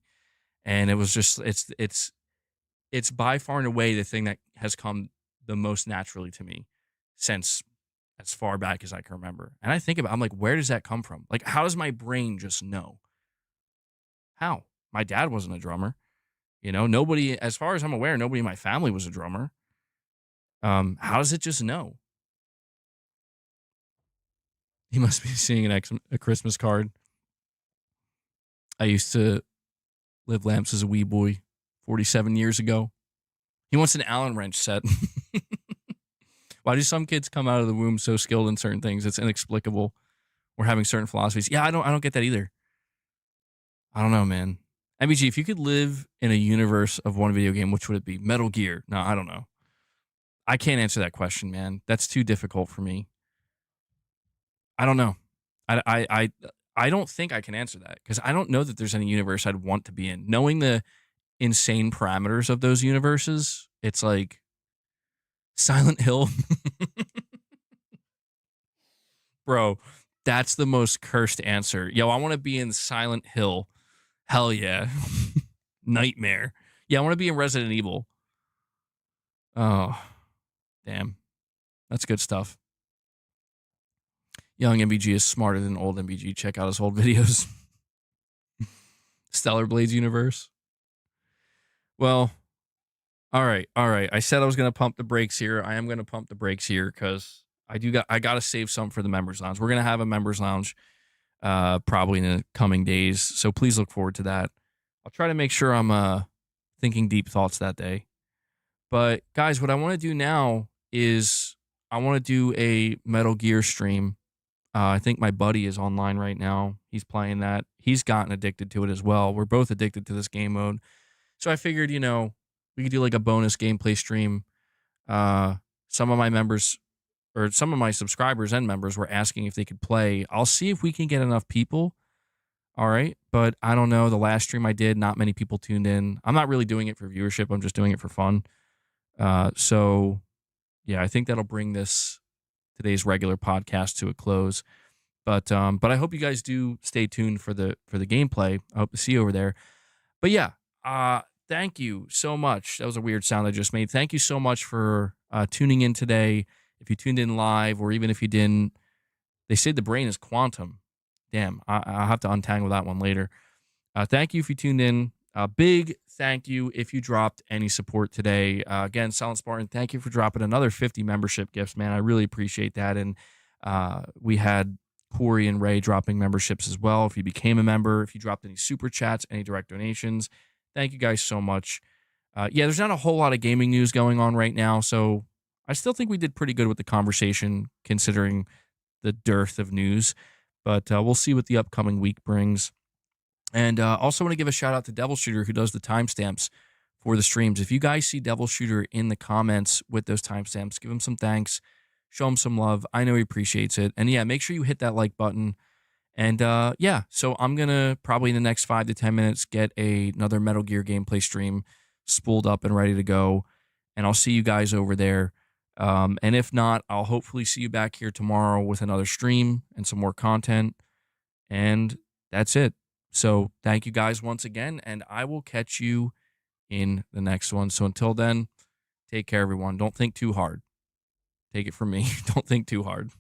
And it was just, it's by far and away the thing that has come the most naturally to me since as far back as I can remember. And I think about, I'm like, where does that come from? Like, how does my brain just know? How? My dad wasn't a drummer. You know, nobody, as far as I'm aware, nobody in my family was a drummer. How does it just know? He must be seeing a Christmas card. I used to live lamps as a wee boy 47 years ago. He wants an Allen wrench set. Why do some kids come out of the womb so skilled in certain things? It's inexplicable. Or having certain philosophies. Yeah, I don't get that either. I don't know, man. MBG, if you could live in a universe of one video game, which would it be? Metal Gear? No, I don't know. I can't answer that question, man. That's too difficult for me. I don't know. I don't think I can answer that because I don't know that there's any universe I'd want to be in. Knowing the insane parameters of those universes, it's like Silent Hill. Bro, that's the most cursed answer. Yo, I want to be in Silent Hill. Hell yeah. Nightmare. Yeah, I want to be in Resident Evil. Oh, damn. That's good stuff. Young MBG is smarter than old MBG. Check out his old videos. Stellar Blades universe. Well, all right. I said I was going to pump the brakes here. I am going to pump the brakes here because I got to save some for the members lounge. We're going to have a members lounge probably in the coming days. So please look forward to that. I'll try to make sure I'm thinking deep thoughts that day. But guys, what I want to do now is I want to do a Metal Gear stream. I think my buddy is online right now. He's playing that. He's gotten addicted to it as well. We're both addicted to this game mode. So I figured, you know, we could do like a bonus gameplay stream. Some of my members or some of my subscribers and members were asking if they could play. I'll see if we can get enough people. All right. But I don't know. The last stream I did, not many people tuned in. I'm not really doing it for viewership. I'm just doing it for fun. So yeah, I think that'll bring today's regular podcast to a close. But I hope you guys do stay tuned for the gameplay. I hope to see you over there. But yeah, thank you so much. That was a weird sound I just made. Thank you so much for tuning in today. If you tuned in live, or even if you didn't, they say the brain is quantum. Damn, I'll have to untangle that one later. Thank you if you tuned in. A big thank you if you dropped any support today. Again, Silent Spartan, thank you for dropping another 50 membership gifts, man. I really appreciate that. And we had Corey and Ray dropping memberships as well. If you became a member, if you dropped any super chats, any direct donations, thank you guys so much. Yeah, there's not a whole lot of gaming news going on right now, so I still think we did pretty good with the conversation considering the dearth of news. But we'll see what the upcoming week brings. And also want to give a shout out to Devil Shooter, who does the timestamps for the streams. If you guys see Devil Shooter in the comments with those timestamps, give him some thanks, show him some love. I know he appreciates it. And yeah, make sure you hit that like button. And yeah, so I'm going to probably in the next 5 to 10 minutes get another Metal Gear gameplay stream spooled up and ready to go. And I'll see you guys over there. And if not, I'll hopefully see you back here tomorrow with another stream and some more content. And that's it. So thank you guys once again, and I will catch you in the next one. So until then, take care, everyone. Don't think too hard. Take it from me. Don't think too hard.